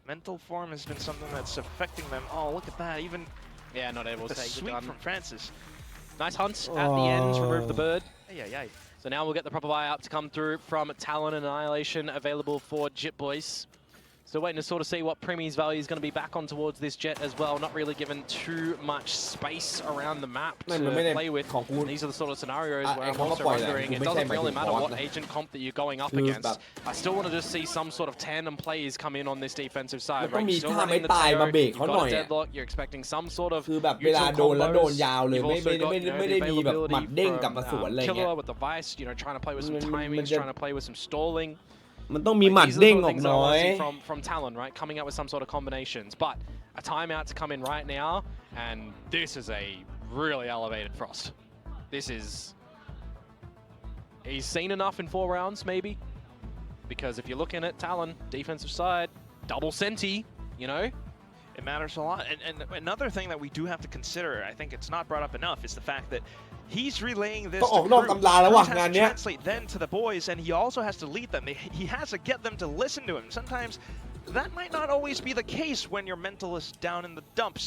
mental form has been something that's affecting them. Oh, look at that. Even not able to the take the sweep gun. from Francis. Nice hunt at the end, remove the bird. Ay. So now we'll get the proper buy-up to come through from Talon and Annihilation available for Jitboys. So waiting to sort of see what Premi's value is going to be back on towards this jet as well. Not really given too much space around the map to play with. And these are the sort of scenarios where I'm also wondering, it doesn't really matter what agent comp that you're going up against. I still want to just see some sort of tandem plays come in on this defensive side, right? You're still running the Teo, you've got a deadlock, you're expecting some sort of คือแบบเวลาโดนแล้วโดนยาวเลย You've ไม่ also got, ไม่ได้มีแบบหมัดเด้งกลับมาสวน from อะไรเงี้ย Killer with the Vice, trying to play with some timings, trying to play with some stalling. มันต้องมีหมัดเด้งออกน้อย from Talon, right? Coming up with some sort of combinations. But a timeout to come in right now, and this is a really elevated Frost. This is... He's seen enough in 4 rounds, maybe? Because if you're looking at Talon, defensive side, double Senti, It matters a lot. And another thing that we do have to consider, I think it's not brought up enough, is the fact that he's relaying this ต้องออก to นอก Cruz. ตำราแล้วว่ะ Cruz งาน has เนี้ to ย translate then to the boys, and he also has to lead them. He has to get them to listen to him. Sometimes that might not always be the case when your mental is down in the dumps.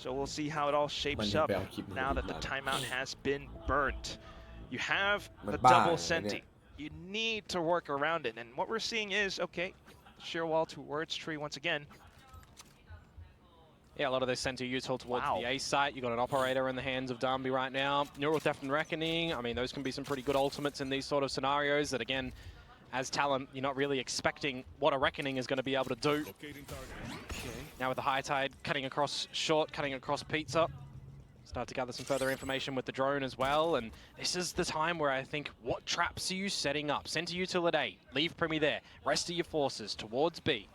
So we'll see how it all shapes up now that the timeout has been burnt. You have the double Senti. You need to work around it. And what we're seeing is, okay, sheer wall towards tree once again. Yeah, a lot of those Senti util towards the A site. You've got an operator in the hands of Darby right now. Neural Theft and Reckoning. I mean, those can be some pretty good ultimates in these sort of scenarios that, again, as Talon, you're not really expecting what a Reckoning is going to be able to do. Now with the high tide cutting across short, cutting across Pizza. Start to gather some further information with the drone as well. And this is the time where I think, what traps are you setting up? Senti util at A. Leave Primi there. Rest of your forces towards B.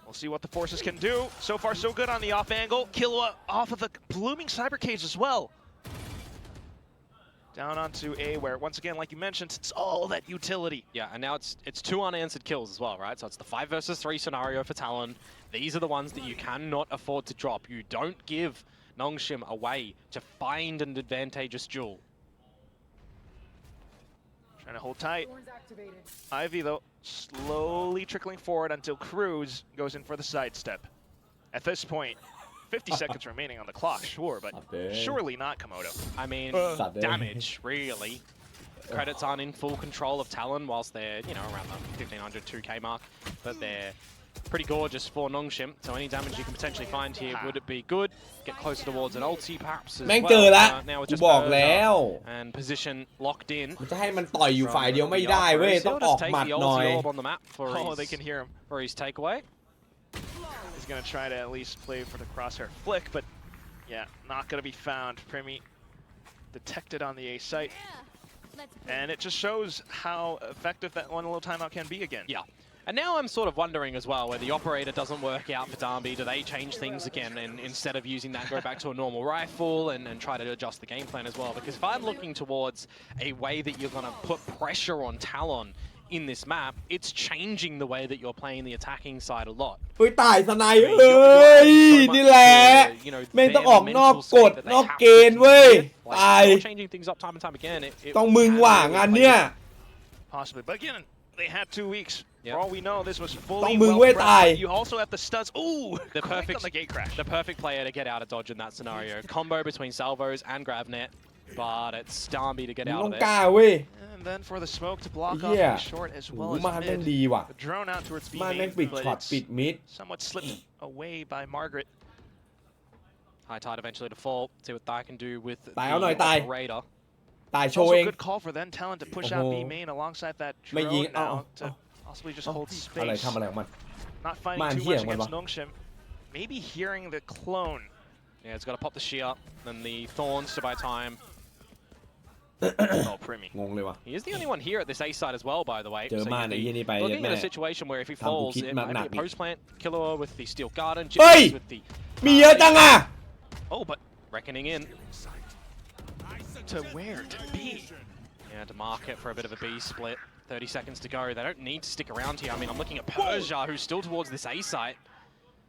We'll see what the forces can do. So far, so good on the off angle. Killua off of the blooming cyber cage as well. Down onto A, where once again, like you mentioned, it's all that utility. Yeah, and now it's 2 unanswered kills as well, right? So it's the 5 versus 3 scenario for Talon. These are the ones that you cannot afford to drop. You don't give Nongshim a way to find an advantageous duel. Trying to hold tight. Ivy, though, slowly trickling forward until Cruz goes in for the sidestep. At this point, 50 seconds remaining on the clock, sure, but surely not Komodo. I mean, damage, really. Credits aren't in full control of Talon whilst they're, you know, around the 1500, 2k mark, but they're pretty gorgeous for Nongshim, so any damage you can potentially find here, would it be good? Get closer towards an ulti perhaps as แม่งเจอละ now with กู just บอกแล้ว and position locked in. มันจะให้มันต่อยอยู่ฝ่ายเดียวไม่ได้เว้ยต้องออกหมัดหน่อย on the map for Oh, they can hear him. For his takeaway. He's going to try to at least play for the crosshair flick, but yeah, not going to be found. Primi detected on the A site, and it just shows how effective that one little timeout can be again. Yeah. And now I'm sort of wondering as well, where the operator doesn't work out for Darby, do they change things again and instead of using that go back to a normal rifle and try to adjust the game plan as well? Because if I'm looking towards a way that you're going to put pressure on Talon in this map, it's changing the way that you're playing the attacking side a lot. เฮ้ยตายสไนเอ้ยนี่แหละแม่งต้องออกนอกกฎนอกเกณฑ์เว้ยตาย Changing things up time and time again. ต้องมึงว่างานเนี้ย Possibly, but again, they had 2 weeks. For all we know, this was fully ต้องมึงเว้ยตาย You also have the studs. Ooh, the perfect on the gate crash. The perfect player to get out of dodge in that scenario. Combo between salvos and gravnet, but it's Darby to get มึง out ต้อง of กล้า it. เว้ย And then for the smoke to block off Yeah. the short as โอ้ well โห as มานแม่ง mid. ดีว่ะ The drone out towards B มานแม่ง main, ปิด but ช็อต it's ปิดมิด somewhat slipped away by Margaret. High tide eventually to fall. See what Thai can do with ตายเอาหน่อยตาย the Raider. ตายโช Also ว์เอง good call for then Talon to push out B main alongside that ไม่ยิง drone เอา now to possibly just hold อะไร space. ทำอะไรของมัน Not finding Man, too here, much against what Nongshim. Maybe hearing the clone. Yeah, it's got to pop the shear, then the thorns to buy time. Oh, Primi. งงเลยว่ะ He is the only one here at this A side as well, by the way. เจอ So ม่าน you'd ไอ้ be เหี้ยนี่ไป looking แม่ at a situation where if he ทำกู falls, คิด it หนัก might หนัก be a อีก post plant killer with the steel garden, เฮ้ย Gypsies with the มีเยอะจังอ่ะ Oh, but reckoning in. to where? To B. Yeah, to market for a bit of a B split. 30 seconds to go. They don't need to stick around here. I mean, I'm looking at Persia, who's still towards this A site.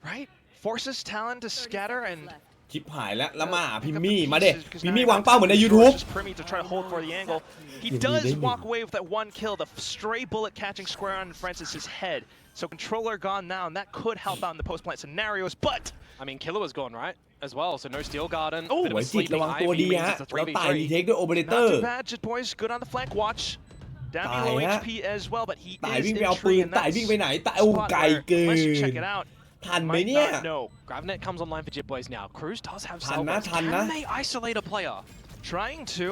Right? Forces Talon to scatter and ชิบหายแล้วแล้วมาหาพิมมี่มาเด็พิมมี่วางเป้าเหมือนใน YouTube Just Primi to try to hold for the angle. He does walk away with that one kill, the stray bullet catching square on Francis's head. So controller gone now, and that could help out in the post plant scenarios, but I mean, Killer was gone, right? As well, so no steel garden. Oh, บit of ไว้ a จิต sleeping ระวังตัว Ivy ดี means ฮะ it's a เราตายรี 3v3. เทคด้วยโอเปอเรเตอ not ร์ too bad. Jit Boys good on the flank watch. Down Tài below á. HP as well, but he ตาย is วิ่ง in ไปเอาปื tree, น and ตาย that's วิ่งไปไหนตายโอ้ spot ไกล where, เกิ unless you น check it out, ทันไหม might เนี่ย not know. Gravnet comes online for Jit Boys now. Cruz does haveทันนะ salvos. ทันนะ Can they isolate a player? Trying to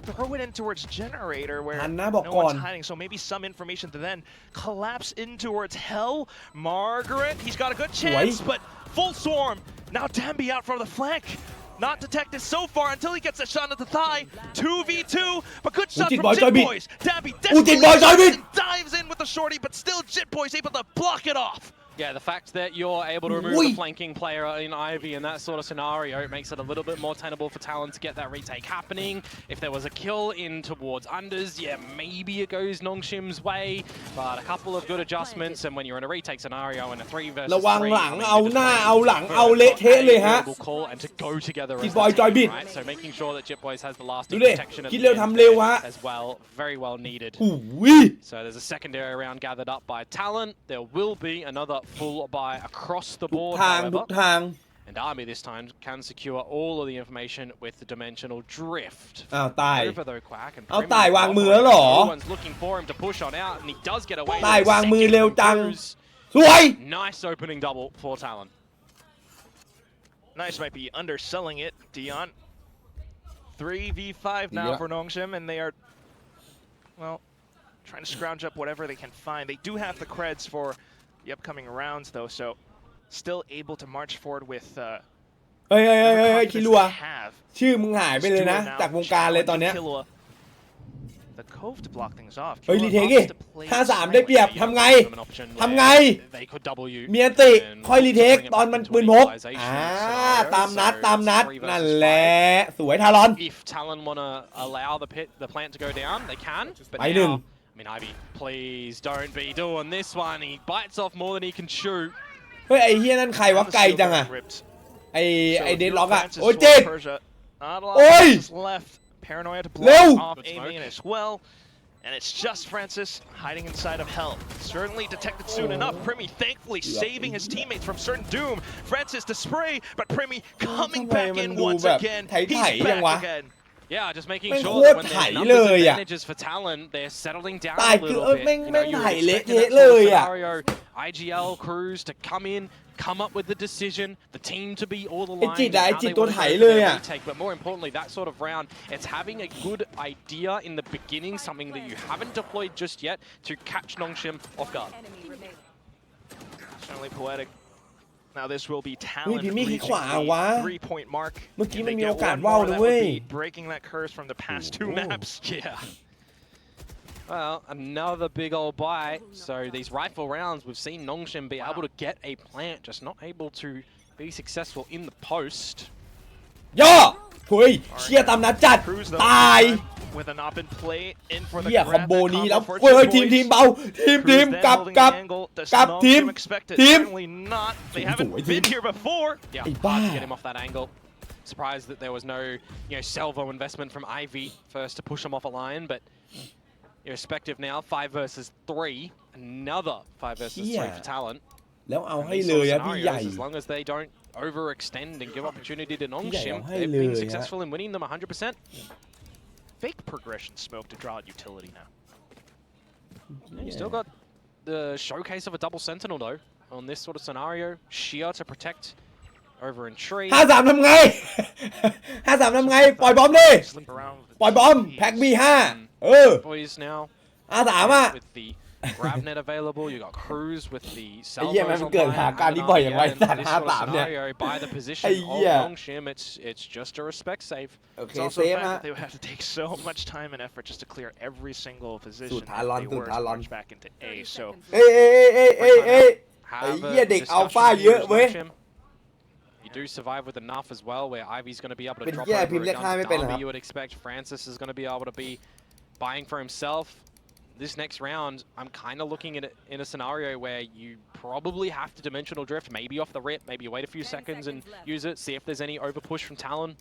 throw it in towards generator where ทันนะบอก no ก่อน one's hiding, so maybe some information to then collapse in towards hell. Margaret, he's got a good chance, but full swarm. Now Dambi out from the flank. Not detected so far until he gets a shot at the thigh. 2v2, but good shot from Jit Boys. Dambi desperately dives in with the shorty, but still Jit Boys able to block it off. Yeah, the fact that you're able to remove the flanking player in Ivy in that sort of scenario, it makes it a little bit more tenable for Talon to get that retake happening. If there was a kill in towards unders, yeah, maybe it goes Nongshim's way, but a couple of good adjustments, and when you're in a retake scenario in a 3 versus 3, ระวังหลังเอาหน้าเอาหลังเอาเละเทะเลยฮะ call and to go together as Jit a Boy team, Joy Beat right? So making sure that Jit Boys has the last ดูดิ protection at คิด the เร็ว end ทำเร็วฮะ as well, very well needed. หูย So there's a secondary round gathered up by Talon. There will be another full buy across the ทุก board, ทางทุก however. ทาง And Army this time can secure all of the information with the dimensional drift. อ้าวตาย Over though, Quack, and เอา Primi ตายวางมือแล้วเหรอ everyone's looking for him to push on out, and he does get away. ตายวางมือเร็วจัง Cruz. สวย Nice opening double for Talon. Nice might be underselling it, Dion. 3v5 now for Nongshim, and they are, well, trying to scrounge up whatever they can find. They do have the creds for the upcoming rounds, though, so still able to march forward with เฮ้ยเฮ้ยเฮ้ย whatever เฮ้ย confidence คิรัว they have. ชื่อมึงหายไปเลยนะ จากวงการเลยตอนเนี้ย Killua. the Cove to block things off. เฮ้ยรีเทคดิ5-3ได้เปรียบทำไงเมียติค่อยรีเทคตอนมันปืนพกตามนัดนั่นแหละสวยทารอน If Talon wanna allow the plant to go down, they can. But ไปหนึ่ง I mean, Ivy, please don't be doing this one. He bites off more than he can shoot. เฮ้ยไอ้เฮียนั่นใครวะไกลจังอะไอ้เดดล็อกอะโอ้ยเจ็บโอ้ย Paranoia to No! block off Aiming as well. And it's just Francis hiding inside of hell. Certainly detected soon enough. Primi thankfully saving his teammates from certain doom. Francis to spray, but Primi coming back in once again. He's back again. Yeah, just making แม่ง sure โค that ตร when ไถ there's เล numbers ยอะ advantages for Talon, they're settling down ตาย a คือ little bit. แม่ง You know, you ไถ would เละ expect เทะ in that เล sort of ยอะ scenario, IGL crews to come in, come up with the decision, the team to be all the ไอ้ lines, จิตอะ and ไอ้ how จิต they ตัว want ไถ to go เล for ย their อะ retake. But more importantly, that sort of round, it's having a good idea in the beginning, something that you haven't deployed just yet, to catch Nongshim off guard. Certainly poetic. Now this will be เฮ้ย Talon พิมมี่ขี้ reaching ขวาวะ the 3-point mark. เมื่อกี้ If มัน they มี get โอกาส one ว่าว more, นะ that เว้ย would be breaking that curse from the past two maps. Yeah. Well, another big old bite. So these rifle rounds, we've seen Nongshim be able to get a plant, just not able to be successful in the post. ย่อเฮ้ยเชี่ยตามนัดจัด Cruz ตาย with an up and play in for the เฮียคอม grab โบ that นี้ combo แล้ว for เฮ้ย two ทีม boys. เบาทีม Cruz then กลับ holding กลับ the angle. Does กลับ Nongshim ทีม expect it? ทีม Certainly not. They haven't been here before. Yeah, Hey, hard to bah. get him off that angle. Surprised that there was no, salvo investment from Ivy first to push him off a line, but irrespective now, 5 versus 3. Another 5 versus 3 for Talon. แล้วเอา And ให้ these เล sort ย of อะพี่ใหญ่ scenarios, as long as they don't overextend and give opportunity to Nongshim, Yeah, they've been yeah. successful in winning them 100%. Fake progression smoke to draw utility now. You still got the showcase of a double sentinel though on this sort of scenario. Sheer to protect over in tree. 5-3 ทำไง 5-3 ทำไง ปล่อยบอมดิ Slip around with the ปล่อยบอม TPs. แพ็กบี5Boys now 5-3 อ่ะ with the grab net available. You got Cruz with the ไอ้เหี้ย salvos มันเกิด online, หาการที่บ่อยอย่างไร and สัตว์ this sort of 5-3 เนี่ย scenario by the position ไอ้ of เหี้ย Nongshim, it's just a respect save. โอเค It's also เซ the ฟ fact นะ that they would have to take so much time and effort just to clear every single position Dude, if Talon, they dude, were to Talon. march back into A. So เอ้ยไอ้ Have เหี้ย a เด็กอัลฟา discussion เยอะ here as เว้ย Nongshim. You do survive with enough as well, where Ivy's going to be able to เป็น drop เหี้ย over พิมพ์เลข 5 ไม่ against เป็นเหรอค Derby. รับ You would expect Francis is going to be able to be buying for himself. This next round, I'm kind of looking at it in a scenario where you probably have to dimensional drift, maybe off the rip, maybe wait a few seconds and use it, see if there's any over push from Talon.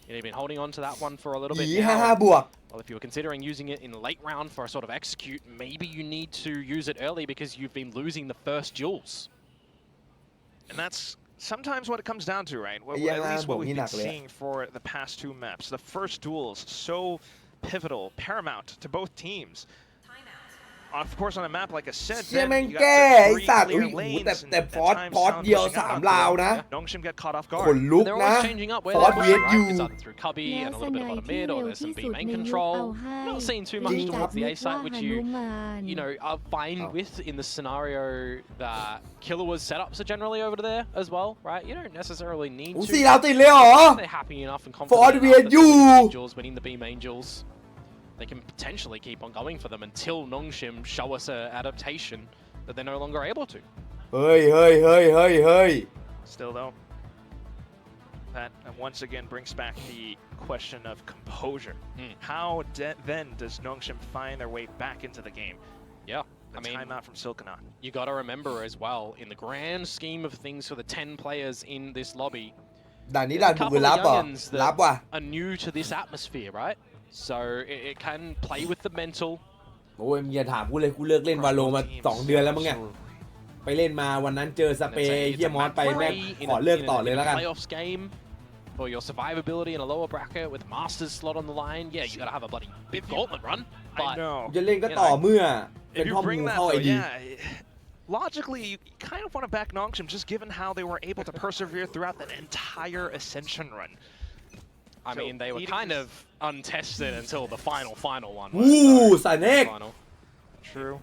You've been holding on to that one for a little ห bit นี now. 5-5 บวก Well, if you were considering using it in late round for a sort of execute, maybe you need to use it early because you've been losing the first duels. And that's sometimes what it comes down to, right? Yeah, At least what we've been หนักเลยอะ seeing for the past two maps. The first duels, so pivotal, paramount to both teams. Of course, on a map like a set, เชี่ย then แม่ง you แก้ got ไอ้ the สัตว์ three อุ้ย clear หู lanes, แต่ and ฟอส at times ฟอส Talon เดียว pushing out 3 onto ราว them. นะ Nongshim got caught off ข guard. นลุก They're นะ always changing up where ฟอ they're ส pushing, vs right? ยู It's either through cubby and a little bit on a mid, or there's some B main เอา control. ให้ Not seeing too จ much ริงครับ towards the A site, which you มาน are fine Oh. with in the scenario that Killua's setups are generally over there as well, right? You don't necessarily need อู้ to. 4 ดาวติดเลยเหรอ They're happy enough and Ford confident enough that vs. they're winning you. the duels, winning the B main duels. They can potentially keep on going for them until Nongshim show us an adaptation that they're no longer able to. เฮ้ย Still though, that once again brings back the question of composure. How then does Nongshim find their way back into the game? Yeah, The I mean, timeout from Silkanon. you got to remember as well, in the grand scheme of things for the 10 players in this lobby, ด่านนี้ there's ด่าน a บุก couple ลั of บเหรอ youngins รับ that ว่ะ are new to this atmosphere, right? So it can play with the mental. โอ้ยมึงอย่าถามกูเลยกูเลิกเล่นวาโลมา 2 เดือนแล้วมั้งเนี่ยไปเล่นมาวันนั้นเจอสเปรย์เฮียมอสไปแม่งขอเลิกต่อเลยแล้วกัน playoffs game for your survivability in a lower bracket with Masters slot on the line. Yeah, you got to have a bloody big gauntlet run. I But know. จะเล่นก็ต่อเมื่อเป็น If พ่อ you มู bring that เข้า though, ไอดี logically, you kind of want to back Nongshim just given how they were able to persevere throughout that entire Ascension run. I mean, they were kind of untested until the final one. วู้สายเนก Final. True.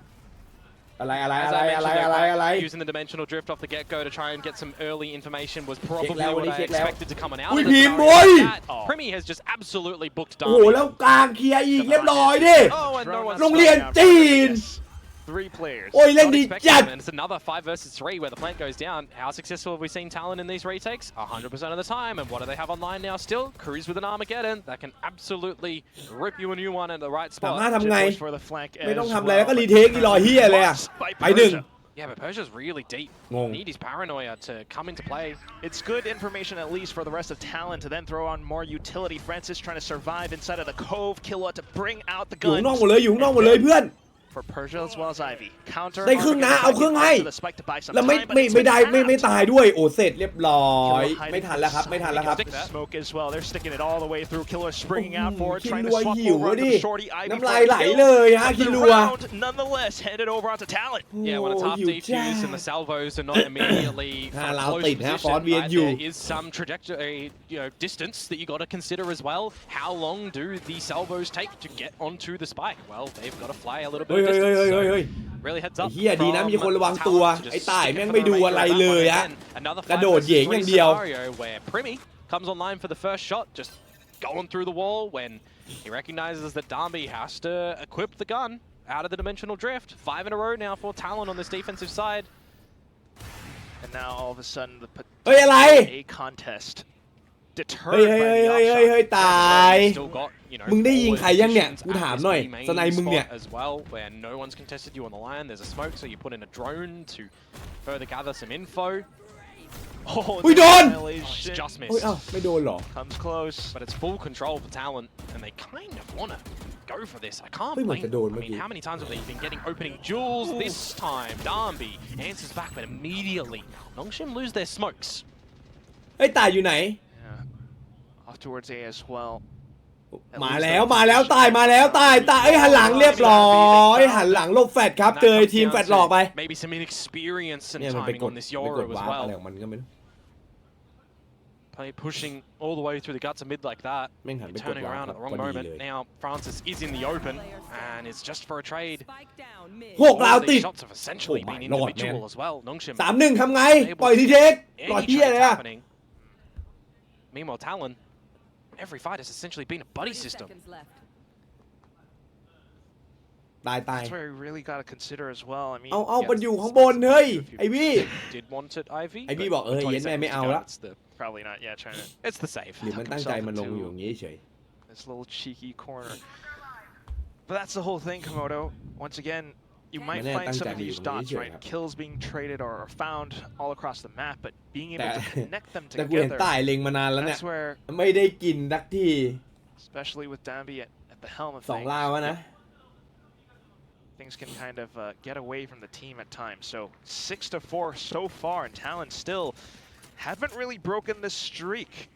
อะไร As I mentioned, they're using the dimensional drift off the get-go to try and get some early information was probably what I expected to come out of the scenario. Primi has just absolutely booked โอ้โห Darby. แล้วกลางเคลียร์อีกเรียบร้อยดิ Oh, and no one's โรงเรียนจีน 3 players. โอ้ยเล่น not ดี expecting จัด them, and it's another 5 versus 3 where the plant goes down. How successful have we seen TALON in these retakes? 100% of the time. And what do they have online now still? Cruise with an Armageddon that can absolutely rip you a new one at the right สา spot. มารถทำไง For the flank ไม่ต้อง as ทำอะไรแล้วก็ well, รีเทคนี่รอเฮียเลยอะ by ไปหนึ่ง Persia. Yeah, but Persia's really deep. Ngong. Need his paranoia to come into play. It's good information at least for the rest of TALON to then throw on more utility. Francis trying to survive inside of the cove. Killua to bring out the อยู่ข้างนอก guns. หมดเลยอยู่ข้างนอกหมดเลยเพื่อน For Persia as well as Ivy. Counter. ได้ครึ่งนะเอาครึ่งให้ the spike to buy some แล้วไม่ time, but ไม่ it's ไม่ได้ been ไม่ tapped. ตายด้วยโอ้เสร็จเรียบร้อย Killua ไม่ทันแล้วครับไม่ทันแล้วครับ Smoke as well. They're sticking it all the way through. Killua springing out for it, คิ trying to รัว swap หิว over อะ onto ดิ the shorty. Ivy น้ำ for ลาย a ไหล kill. เลยฮะ But คิ the รัว round, nonetheless, handed over onto TALON. Yeah, when it's Oh, half you defused and the salvos are not immediately from Ah, close Lao Tịnh, ha, Phó position, Viên right, dù. there is some trajectory, distance that you got to consider as well. How long do the salvos take to get onto the spike? Well, they've got to fly a little เฮ้ย bit of เฮ้ย distance. เฮ้ย So เฮ้ย really heads ไอ้ up เฮียดีนะ from มีคนระวัง TALON ตัว to just ไอ้ต่าย stick แม่ it ง for ไม่ the ดู remainder อะไร of that เลย one. ฮะ Again, another กระ 5 โดด versus เหยงอย่าง 3 เดียว scenario where Primi comes online for the first shot, just going through the wall when he recognizes that Darby has to equip the gun out of the dimensional drift. 5 in a row now for TALON on this defensive side. And now all of a sudden the เฮ้ยอะไร a contest เฮ้ย deterred เฮ้ย by the เฮ้ย offshot. เฮ้ยตาย Still got, you know, มึงได้ยิงใครยังเนี่ย forward กูถาม positions หน่อย at this สไน main มึงเนี่ย spot as well, where no one's contested you on the line. There's a smoke, so you put in a drone to further gather some info. Oh, We the done! annihilation It's just เฮ้ย missed. อ้าวไม่โดนเหรอ comes close. But it's full control for TALON, and they kind of want to go for this. I can't เฮ้ยเหมือน blame จะโดน them. I เมื่อ mean, กี้ how many times have they been getting opening jewels this time? Darby answers back, but immediately Nongshim lose their smokes. เฮ้ยตายอยู่ไหน Yeah. Off towards A as well. มาแล้วตายมาแล้วตายเอ้ยหันหลังเรียบร้อยหันหลังหลบแฟดครับ And เจ that อ comes ทีม down แฟดหลอกไป to maybe some inexperience and เนี่ยมันไป timing กด on this ไปก Yoru ด as วาร์ปอะไร well. ของมันก็ไม่รู้ Play pushing all the way through the guts of mid like that. แม่งหันไปกด Turning วาร์ around ป at the wrong พอดี moment. เลย Now Francis is in the open, and it's just for a trade. หก All ราว of ติด these shots have essentially Oh my been lord, individual man. as well. Nongshim 3-1 ทำไง ปล่อยทีเทครอ any เที่ย trades เลยอะ happening. Meanwhile, TALON, every fight has essentially been a buddy system. ตาย That's where we really got to consider as well. I mean, เอามันอยู่ข้างบนเฮ้ยไอวี่ Did want it, Ivy. ไอวี่ but บอก with 20 เย็นแม่ seconds ไม่ to เอา go, ละ it's the- probably not. Yeah, trying to It's the save. หรือมันตั้งใจมันลงอยู่อย่างนี้เฉย this little cheeky corner. But that's the whole thing, Komodo. Once again, you might Man, find some ofตั้งใจ these อยู่ตรงนี้ dots, เฉย right? ครับ Kills being traded or found all across the map, but being able แต่ to connect them แต่กูเห็น together. ตายเล็งมานานแล้วเนี่ย That's where, ไม่ได้กินสักที especially with Dambi at the helm of 2 things, ลาวอะนะ things can kind of get away from the team at times. So 6-4 so far, and TALON still haven't really broken this streak.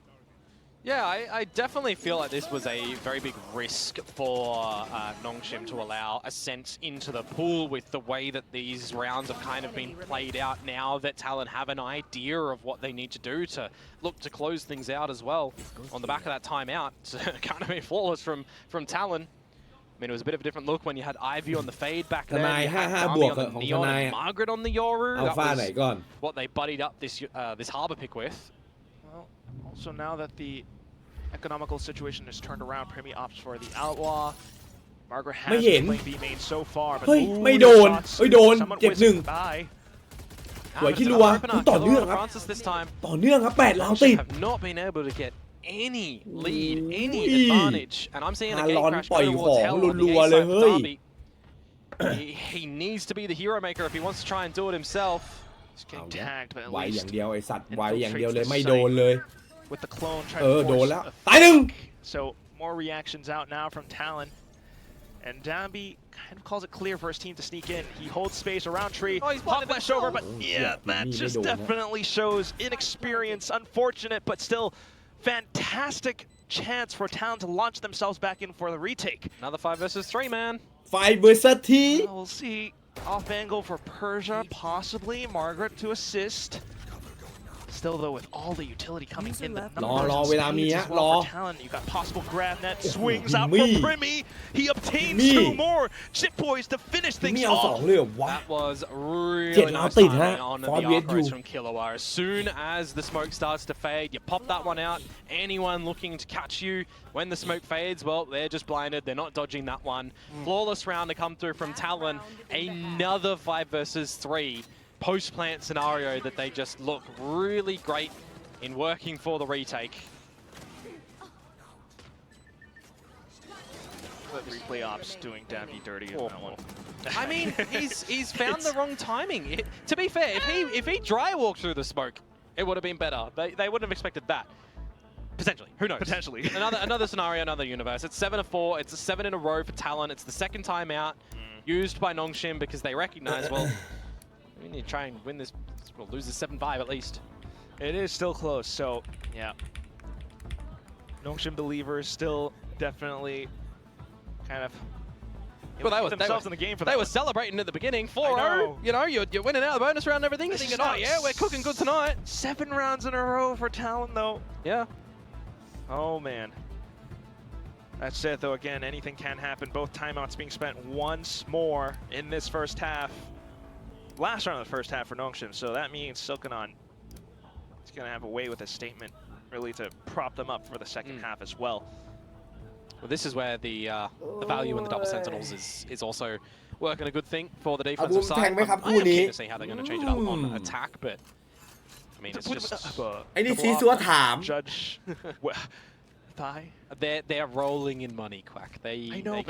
Yeah, I definitely feel like this was a very big risk for Nongshim to allow Ascent into the pool with the way that these rounds have kind of been played out now that TALON have an idea of what they need to do to look to close things out as well. On the back of that timeout, it's kind of been flawless from TALON. I mean, it was a bit of a different look when you had Ivy on the fade back then. You had Darby on the Neon and Margaret on the Yoru. เอา That ฟ้าไหน was ก่อน what they buddied up this harbor pick with. Well, also now that the economical situation is turned around, Primi opts for the Outlaw. Margaret has ไม่เห็น been playing B main so far, but เฮ้ย ooh, ไม่โดน shots. เฮ้ยโดน Someone เจ็บ whizzed 1 by. สวย But คิ it's รัว another opener. ต่อเนื่อง Killer ครับ Francis this time. ต่อเนื่องครับ8 ราวติด have not been able to get any lead, any Ui. advantage, and I'm seeing a gate TALON crash ปล่ go อย towards ของ hell on the รัว A ๆเลย side เฮ้ for ย Darby. He needs to be the hero maker if he wants to try and do it himself. He's getting เอาเนี่ย tagged, but at ไวอย่าง least เดียวไอสัตว์ไวอย่างเดียวเลยไม่โดนเลย with the clone เอ trying อ to โดน force แล้ว a ตาย 1 So more reactions out now from TALON. And Dambi kind of calls it clear for his team to sneak in. He holds space around tree. Oh, he's Pop blinded flash over, but Oh, yeah, yeah, that he just made it. definitely shows inexperience. Unfortunate, but still fantastic chance for TALON to launch themselves back in for the retake. Another 5 versus 3, man. ไฟเบอร์ซัตที We'll see off angle for Persia, possibly. Margaret to assist. still though, with all the utility coming in, the รอ numbers เวลามี and ฮะ speeds as รอ well for Talon. You got possible grab net, swings out มี from Primi. He obtains มี 2 more. Chip Boys to finish มี things เอาสอง off. เลยเหรอวะ That was really เจ็ดราว nice ติดฮะ timing on the ฟอร์ดเวท arc อยู่ race from Killua. As soon as the smoke starts to fade, you pop that one out. Anyone looking to catch you when the smoke fades, well, they're just blinded. They're not dodging that one. Flawless round to come through from Talon. Another 5 versus 3 post-plant scenario that they just look really great in working for the retake. But replay ops doing Davy dirty in that one. I mean, he's found the wrong timing. To be fair, if he dry walked through the smoke, it would have been better. They wouldn't have expected that. Potentially, who knows? Potentially. another scenario, another universe. It's 7-4. It's a 7 in a row for Talon. It's the second time out, used by Nongshim because they recognize, well, we need to try and win this. We'll lose this 7-5 at least. It is still close, so yeah. Nongshim believers still definitely kind of themselves in the game for that. They were celebrating at the beginning, 4-0. You know, you're winning out the bonus round and everything. You're thinking, oh yeah, we're cooking good tonight. 7 rounds in a row for Talon though. Yeah. Oh man. That's it though, again, anything can happen. Both timeouts being spent once more in this first half. Last round of the first half for Nongshim, so that means Silkanon is going to have a way with a statement really to prop them up for the second half as well. Well, this is where the value in the double sentinels is also working a good thing for the defensive side. I'm keen to see how they're going to change it up on attack, but I mean, it's just ไอ้นี่ซีซัวถาม Judge thigh. they're rolling in money, Quack. They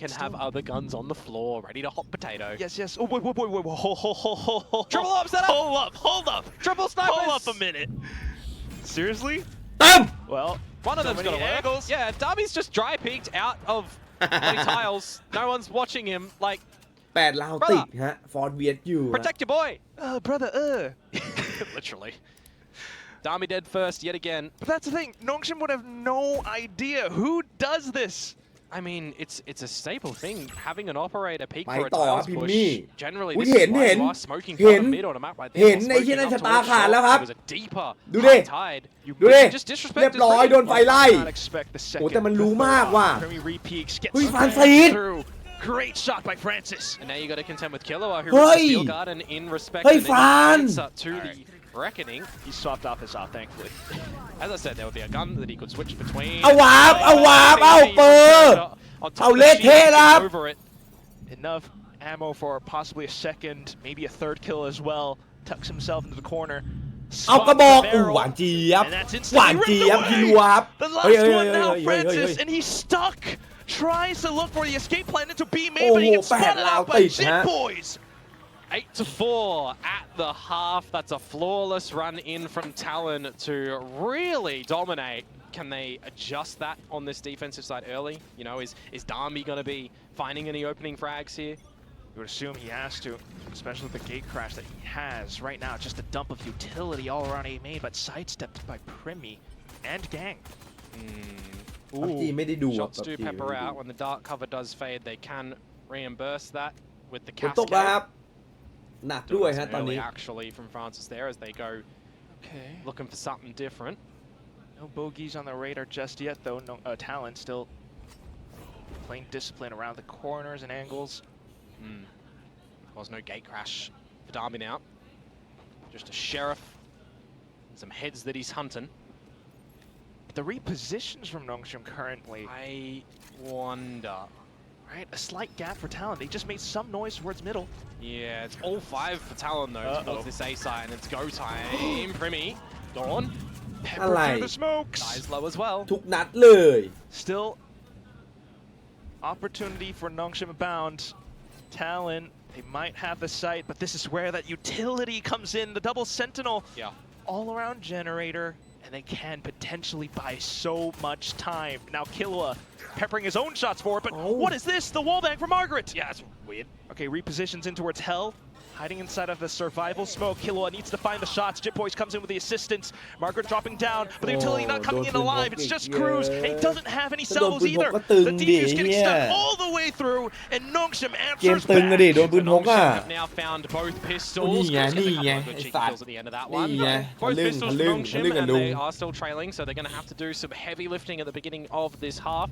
can have other guns on the floor ready to hot potato. Yes. Oh wait. Hold. Triple up setup. Hold up. Triple snipers. Hold up a minute. Seriously? เต็ม Well, one of them's got to work. Angles. Yeah, Darby's just dry peeked out of bloody tiles. No one's watching him. Like, 8 ราวติดฮะ ฟอร์ดเวียดอยู่ protect your boy. Brother, Literally. Darby dead first yet again. But that's the thing. Nongshim would have no idea who does this. I mean, it's a staple thing having an operator peek ไป for a ต่อ tiles พิม push. มี่ Generally, อุ๊ย this เห็น is why เห็น you are smoking เห็น from the mid on a map like this. เห็น You're ไอ้เหี้ย smoking นั่น up ชะตา towards ขาด short. แล้วครับ It was a deeper ดูดิ high tide. ดูดิ Just เรี disrespect ยบร้อย โดนไฟไล่ Not expect the โอ้ second. แต่มันรู้มากว่ะ Primi re-peeks, gets เฮ้ย ฟาน slammed ซีด through. Great shot by Francis. And now you got to contend with Killua, who เฮ้ย reaches Steel Garden in respect เฮ้ย and ฟาน answer to the reckoning. He swapped off his off, thankfully. As I said, there would be a gun that he could switch between. เอาวาร์ปเอาวาร์ปเอาเปิด On top เอา of the เละเทะ shield, นะครับ over it. Enough ammo for possibly a second, maybe a third kill as well. Tucks himself into the corner. เอากระบอก Spots the อู้ barrel, หวานเจี๊ยบ and that's หวาน instantly เจี๊ยบ ripped คิ away. วครับ The เฮ้ย last เฮ้ย one เฮ้ย now, เฮ้ยเฮ้ย Francis, and he's stuck. Tries to look for the escape plan into B main, but he gets โอ้โห spotted out by 8 Jit ฮะ Boys. 8-4 at the half. That's a flawless run in from Talon to really dominate. Can they adjust that on this defensive side early? You know, is Darby going to be finding any opening frags here? You would assume he has to, especially with the gate crash that he has right now. Just a dump of utility all around A main, but sidestepped by Primi and Gang. บางทีไม่ได้ดู Shots บาง do ที pepper out. When the dark cover does fade, they can reimburse that with the ฝนตกแล้วครั cascade. บ หนักด้วยฮะ ตอน Early นี้ actually from Francis there as they go Okay. looking for something different. No bogeys on the radar just yet, though. No, Talon still playing discipline around the corners and angles. Was no gate crash for Darby now. Just a sheriff, some heads that he's hunting. The repositions from Nongshim currently, I wonder. right? A slight gap for Talon. They just made some noise towards middle. Yeah, it's all 5 for Talon though towards this A side, and it's go time. Primi, Dawn, Pepper Alright. through the smokes. dies low as well. ทุกนัดเลย Still, opportunity for Nongshim abound. Talon, they might have the sight, but this is where that utility comes in. The double sentinel, Yeah. all-around generator, and they can potentially buy so much time. Now Killua peppering his own shots for it, but Oh. what is this? The wallbang for Margaret. Yeah, it's weird. Okay, repositions in towards Hell. Hiding inside of the survival smoke. Killua needs to find the shots. Jip Boys comes in with the assistance. Margaret dropping down, but the utility not coming in alive. It's just Cruz, and he doesn't have any salvos either. The defuse getting stuck all the way through, and Nongshim เกม answers ตึงอะดิ back. โดนปืนพกอ่ะ Have now found both pistols. นี่ไง Cruz getting a นี่ไง couple of good ไอ้ cheeky สัตว์ kills at the end of that นี่ one. ไง Both ทะลึ่ง pistols ทะ for ลึ่ง Nongshim, ทะลึ่งกัน and ลุง they are still trailing, so they're going to have to do some heavy lifting at the beginning of this half.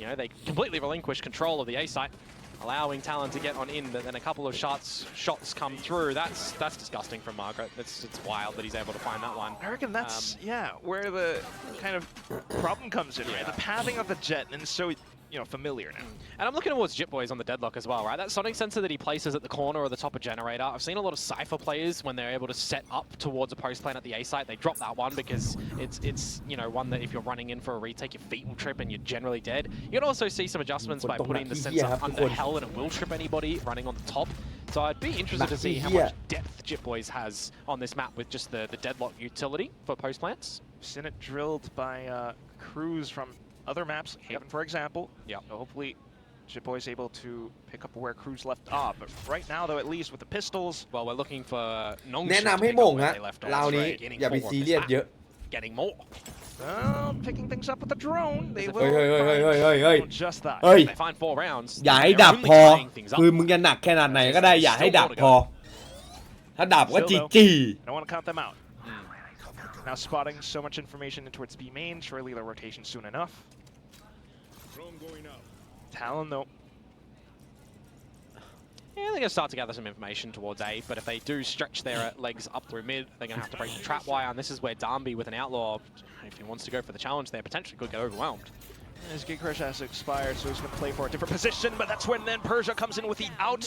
You know, they completely relinquish control of the A site, allowing Talon to get on in, but then a couple of shots come through. That's disgusting from Margaret. It's wild that he's able to find that one. I reckon that's where the kind of problem comes in, right? The pathing of the jet, and it's so familiar now. And I'm looking towards Jip Boys on the deadlock as well, right? That sonic sensor that he places at the corner or the top of generator. I've seen a lot of Cypher players when they're able to set up towards a post plane at the A site, they drop that one because it's one that if you're running in for a retake, your feet will trip and you're generally dead. You can also see some adjustments by putting the sensor under hell and it will trip anybody running on the top. So I'd be interested to see how much depth Jip Boys has on this map with just the deadlock utility for post plants. Seen it drilled by Cruz from other maps, Haven for example. Yeah. So hopefully Jip Boy's able to pick up where Cruz left off. But right now, though, at least with the pistols. Well, we're looking for Nongshim แนะนำ to ให้ pick หม่ up ง where ฮะ they left ราว off. นี้ Getting อย่าไป more ซี of เรียส this เยอะ map. Getting more. Picking things up with the drone. They will เฮ้ยเฮ้ยเฮ้ยเฮ้ยเฮ้ยเฮ้ย find just that. เฮ้ย They find 4 rounds. อย่าให้ They're ดับ only พอ tying things up. คือมึงจะหนักแค่ไหนก็ได้อย่าให้ดับพอ ถ้าดับก็จีจี I don't want to count them out. Now spotting so much information in towards B main. Surely the rotation soon enough. Talon though. Yeah, they're going to start to gather some information towards A, but if they do stretch their legs up through mid, they're going to have to break the trap wire, and this is where Darby with an outlaw, if he wants to go for the challenge there, potentially could get overwhelmed. His Gig Crush has expired, so he's going to play for a different position, but that's when then Persia comes in with the out.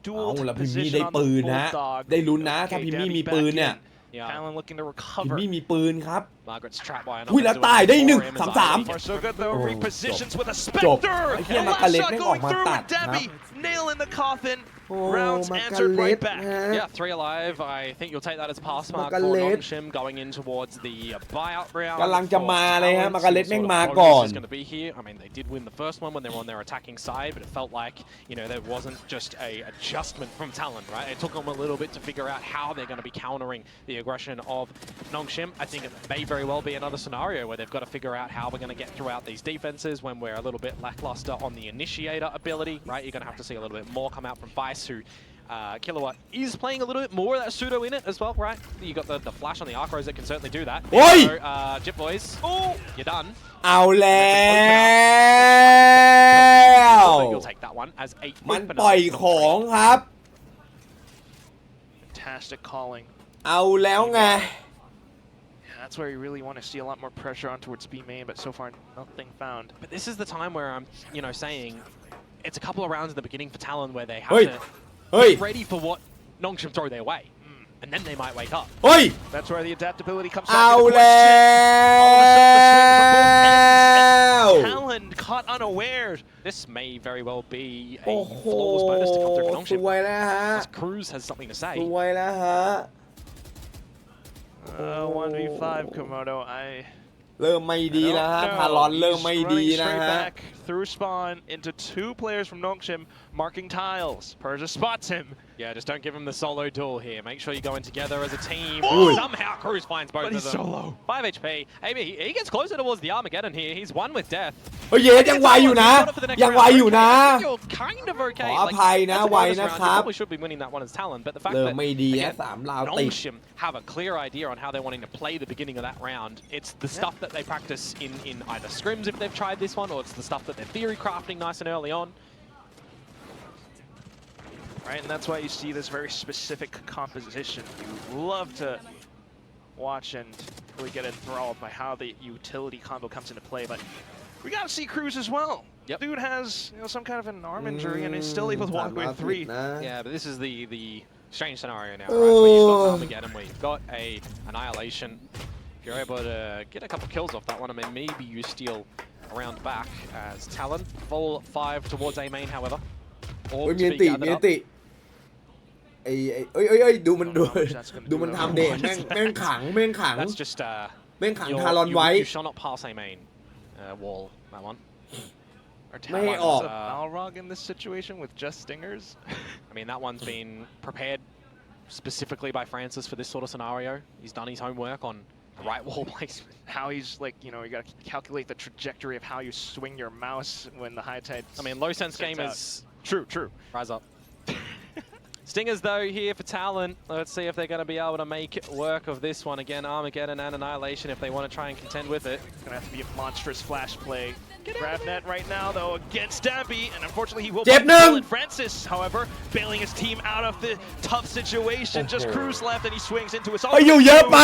เอา Dual ละพิมมี่ position ได้ on ปืน the นะ Bulldog. ได้ลุ้นนะถ้าพิมมี่มีปืนเนี่ย Yeah. Talon looking to พิม recover. มี่มีปืนครับ Margaret's trap wire. อุ้ยแล้วตายได้หนึ่ง3-3 Far so good though. Oh, repositions with a จบ Spectre. ไอ้เหี้ย And มากา last เล็ต shot ไม่งออก going มา through ตัด with ครับ Debbie. Nail in the coffin. โอ้ Rounds มากา answered เล็ต right back. ฮะ Yeah, 3 alive. I think you'll take that as pass mark for Magalet. Nongshim going in towards the buyout round. กำลังจะมาเลยฮะ for มากาเล็ต Talon. แม่ง Sort of มาก่อน focus is going to be here. I mean, they did win the first one when they were on their attacking side, but it felt like, there wasn't just a adjustment from Talon, right? It took them a little bit to figure out how they're going to be countering the aggression of Nongshim. I think it may very well be another scenario where they've got to figure out how we're going to get throughout these defenses when we're a little bit lackluster on the initiator ability, right? You're going to have to see a little bit more come out from Vice, who Killua is playing a little bit more of that pseudo in it as well, right? You got the flash on the Archros that can certainly do that. Oi! So, Jip Boys, you're done. เอาแล้ว You'll take that one as 8. มันปล่อยของครับ Fantastic calling. เอาแล้วไง That's where you really want to see a lot more pressure on towards B main, but so far nothing found. But this is the time where I'm, saying it's a couple of rounds in the beginning for Talon where they have Oi! to เฮ้ย get ready for what Nongshim throw their way. And then they might wake up. เฮ้ย That's where the adaptability comes เอา back into แล้ ว question. Talon caught unaware. This may very well be โอ้ a โห flawless bonus to come through for ส Nongshim. วยแล้วฮะ As Cruz has something to ส say. วยแล้วฮะ 1v5 Komodo. เริ่มไม่ดีแล้วฮะ ทารอนเริ่มไม่ดีนะฮะ Through spawn into 2 players from Nongshim marking tiles. Persia spots him. Yeah, just don't give him the solo duel here. Make sure you go in together as a team. Ooh. Somehow Cruz finds both But of he's them. solo. 5 HP. Maybe he gets closer towards the Armageddon here. He's one with death. เฮ้ยเยสยังไวอยู่นะ ยังไวอยู่นะ You're kind of okay. ขออภัยนะ That's a ไว bonus นะ round. ครั You บ probably should be winning that one as Talon, but the fact เริ่ม that ไม่ดีฮะ again, 3 ราวติด Nongshim have a clear idea on how they're wanting to play the beginning of that round. It's the stuff that they practice in either scrims if they've tried this one, or it's the stuff that they're theory crafting nice and early on. Right, and that's why you see this very specific composition. You love to watch and really get enthralled by how the utility combo comes into play, but we gotta see Cruz as well. Yep. Dude has some kind of an arm injury and is still able to walk away with 3. Yeah, but this is the strange scenario now, right? Where you've got Armageddon, where you've got a Annihilation. If you're able to get a couple kills off that one, I mean, maybe you steal around back as Talon. Full 5 towards A main, however. เฮ้ยมีอันติมีอันติเอ้ยดูมันดูมันทำเด่นแม่งขัง That's just แม่งขังทารอนไว้ You shall not pass A main wall, that one. Or May Talon's off. Balrog in this situation with just stingers? I mean, that one's been prepared specifically by Francis for this sort of scenario. He's done his homework on the right wall placement. How he's like, you know, you got to calculate the trajectory of how you swing your mouse when the high tide. I mean, low sense sets gamers. True, true. Rise up. Stingers, though, here for Talon. Let's see if they're going to be able to make work of this one. Again, Armageddon and Annihilation if they want to try and contend with it. Gonna have to be a monstrous flash play. Gravnet right now, though, against Dabby, and unfortunately he will Jeb Francis, however, bailing his team out of the tough situation. Just Cruz left, and he swings into his own. อายุเยอะไป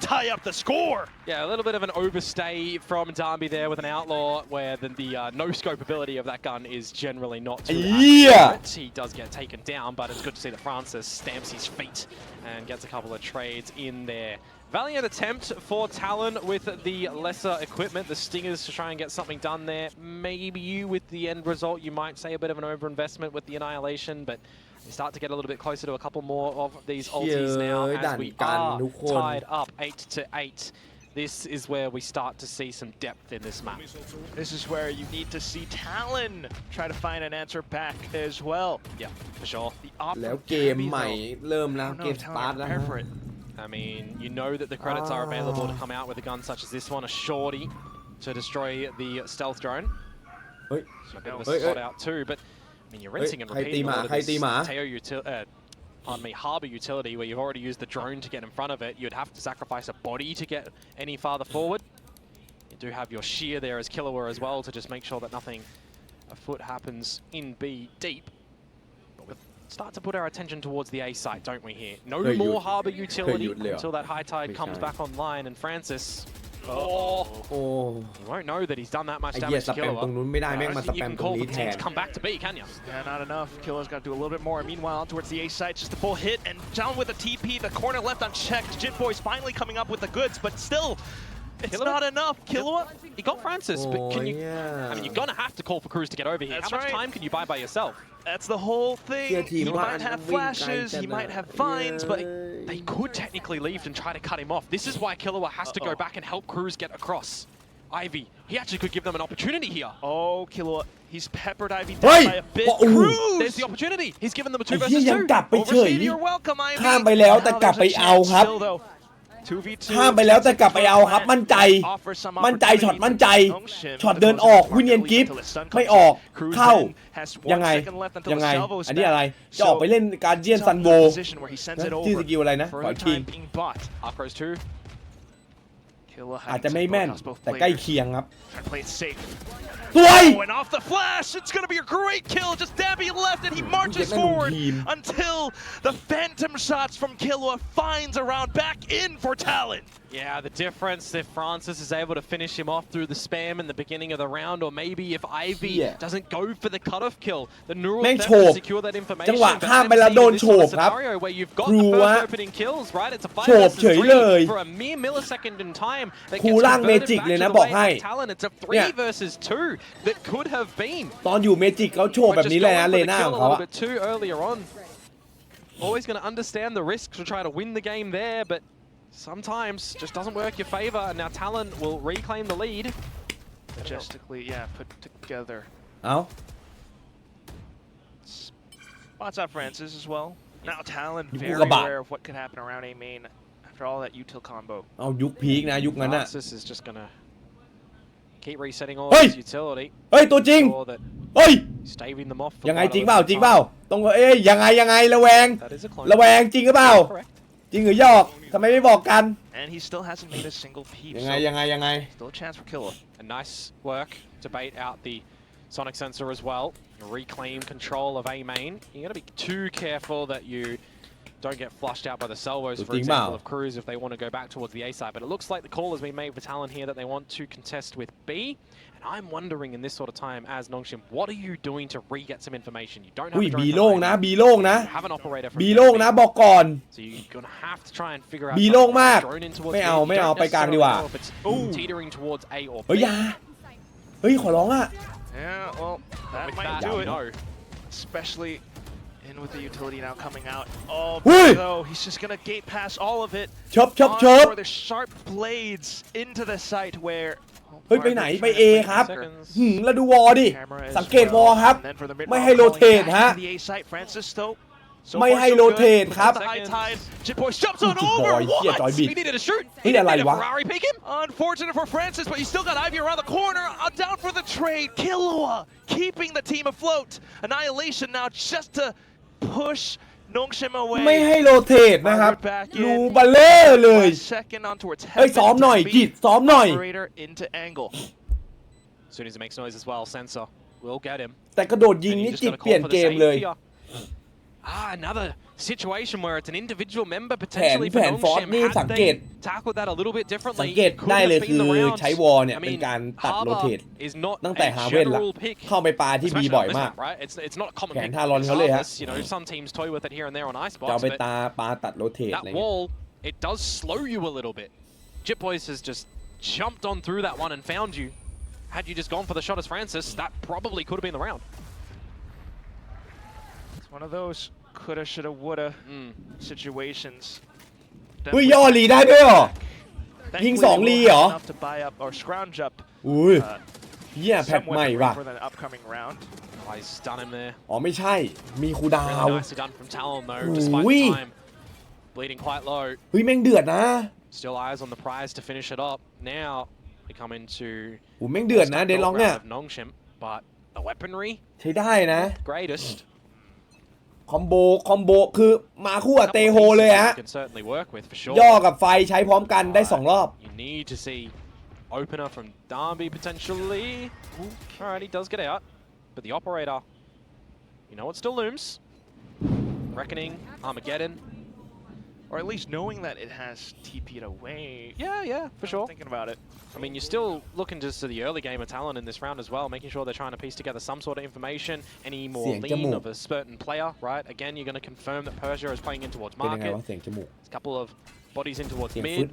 tie up the score. Yeah, a little bit of an overstay from Darby there with an Outlaw, where the no-scope ability of that gun is generally not too accurate. He does get taken down, but it's good to see that Francis stamps his feet and gets a couple of trades in there. Valiant attempt for Talon with the lesser equipment, the Stingers to try and get something done there. Maybe with the end result, you might say a bit of an overinvestment with the Annihilation, but we start to get a little bit closer to a couple more of these ultis now as we are tied up 8-8. This is where we start to see some depth in this map. This is where you need to see Talon try to find an answer back as well. Yeah, for sure. แล้วเกมใหม่เริ่มแล้วเกมสตาร์ทแล้ว I mean, you know that the credits are available to come out with a gun such as this one, a shorty to destroy the stealth drone. Hey. So a bit of a spot out too, but I mean, you're rinsing and repeating all of this Harbor utility where you've already used the drone to get in front of it. You'd have to sacrifice a body to get any farther forward. You do have your shear there as Killua as well to just make sure that nothing afoot happens in B deep. Start to put our attention towards the A site, don't we here? No more Harbor utility until that high tide comes back online, and Francis, you won't know that he's done that much damage to Killua. I don't think you can call for the team to come back to B, can you? Yeah, not enough. Killua's got to do a little bit more. Meanwhile, towards the A site, just a full hit, and down with a TP, the corner left unchecked. Jit Boy's finally coming up with the goods, but still, it's not enough. Killua, he got Francis, but can you? I mean, you're gonna have to call for Cruz to get over here. How much time can you buy by yourself? That's the whole thing. He might have flashes, he might have finds, but they could technically leave and try to cut him off. This is why Killua has to go back and help Cruz get across. Ivy, he actually could give them an opportunity here. Oh, Killua, he's peppered Ivy down by a bit. Cruz! There's the opportunity. He's given them a 2 versus 2. ยังกลับไปเฉย You're welcome, Ivy. ข้ามไปแล้วแต่กลับไปเอาครับ ข้ามไปแล้วแต่กลับไปเอาครับมั่นใจช็อตมั่นใจช็อตเดินออกวินเนียนกิฟต์ไม่ออกเข้ายังไงอันนี้อะไรจะออกไปเล่นการเจียนซันโบชื่อสกิลอะไรนะขอทีมอาจจะไม่แม่นแต่ใกล้เคียงครับสวย And off the flash, it's going to be a great kill. Just Dabby left, and he marches forward until the phantom shots from Killua finds a round back in for Talon. Yeah, the difference if Francis is able to finish him off through the spam in the beginning of the round, or maybe if Ivy doesn't go for the cutoff kill, the neural theft to secure that information. จังหวะข้ามไปแล้วโดนโฉบครับ where you've got the first opening kills, right? It's a 5 versus 3 for a mere millisecond in time that gets converted back to the way of Talon. It's a 3 versus 2 that could have been. ตอนอยู่เมจิกเขาโฉบแบบนี้เลยนะเลน่าของเขาอะ too earlier on. Always going to understand the risks to try to win the game there, but sometimes just doesn't work your favor, and now Talon will reclaim the lead. Majestically, put together. Oh. Spots out Francis as well. Now Talon very aware of what could happen around A main after all that util combo. เอายุคพีคนะยุคนั้นน่ะ Francis is just gonna keep resetting all his utility. เฮ้ยตัวจริงเฮ้ย staving them off. ยังไงจริงเปล่าต้องยังไงระแวงจริงหรือเปล่าจริงหรือหยอกทำไมไม่บอกกัน And he still hasn't made a single peep. ยังไง Still a chance for Killua. A nice work to bait out the sonic sensor as well. Reclaim control of A main. You got to be too careful that you don't get flushed out by the salvos, for example, of Cruz if they want to go back towards the A side. But it looks like the call has been made for Talon here that they want to contest with B. And I'm wondering in this sort of time, as Nongshim, what are you doing to re-get some information? You don't have a drone. บีโล่งนะ you have an operator from บีโล่งนะบอกก่อน So you're going to have to try and figure out บีโล่งมาก drone in towards ไม่เอาไปกลางดีกว่า teetering towards A or B. เฮ้ยขอร้องอ่ะ Yeah, well, that might do it. Especially in with the utility now coming out. Oh, no, he's just going to gate pass all of it. Chop. For the sharp blades into the site where เฮ้ยไปไหนไป A ครับแล้วดูวอดิสังเกตวอครับไม่ให้โรเทตฮะไม่ให้โรเทตครับJitboy jumps on over. What? He needed to shoot. He didn't let Ferrari peek him. Unfortunate for Francis, but you still got Ivy around the corner. Down for the trade. Killua keeping the team afloat. Annihilation now just to push Nongshim away. ไม่ให้โรเทตนะครับรูบัลเล่เลยเฮ้ยซ้อมหน่อยกิจซ้อมหน่อย As soon as he makes noise as well, Sensor will get him. แต่กระโดดยิงนี่จิตเปลี่ยนเกมเลย Another situation where it's an individual member potentially แผนฟอร์สนี่สังเกต tackle that a little bit differently. สังเกตได้เลยคือใช้วอลเนี่ยเป็นการตัดโรเทตตั้งแต่ฮาเว่นละเข้าไปปาที่บีบ่อยมากแผนทารอนเขาเลยฮะจะเอาไปปาตัดโรเทตอะไรเงี้ย It does slow you a little bit. Jitboys has just jumped on through that one and found you. Had you just gone for the shot as Francis, that probably could have been the round. It's one of those coulda, shoulda, woulda situations. เฮ้ยย่อลีได้ด้วยเหรอยิง2ลีเหรออุ้ยเหี้ยแพทใหม่ว่ะอ๋อไม่ใช่มีคูดาวอุ้ยbleeding quite low. เฮ้ยแม่งเดือดนะ Still eyes on the prize to finish it up. Now we come into โอ้แม่งเดือดนะเดนล็อกเนี่ย but the weaponry ใช้ได้นะ greatest คอมโบคือมาคู่กับเตโฮเลยฮะย่อกับไฟใช้พร้อมกันได้2รอบ You need to see opener from Darby potentially. Alright, he does get out, but the operator, you know, it still looms. Reckoning, Armageddon. Or at least knowing that it has TP'd away. Yeah, for sure. Thinking about it. I mean, you're still looking just to the early game of Talon in this round as well, making sure they're trying to piece together some sort of information, any more lean of a certain player, right? Again, you're going to confirm that Persia is playing in towards market. A couple of bodies in towards mid.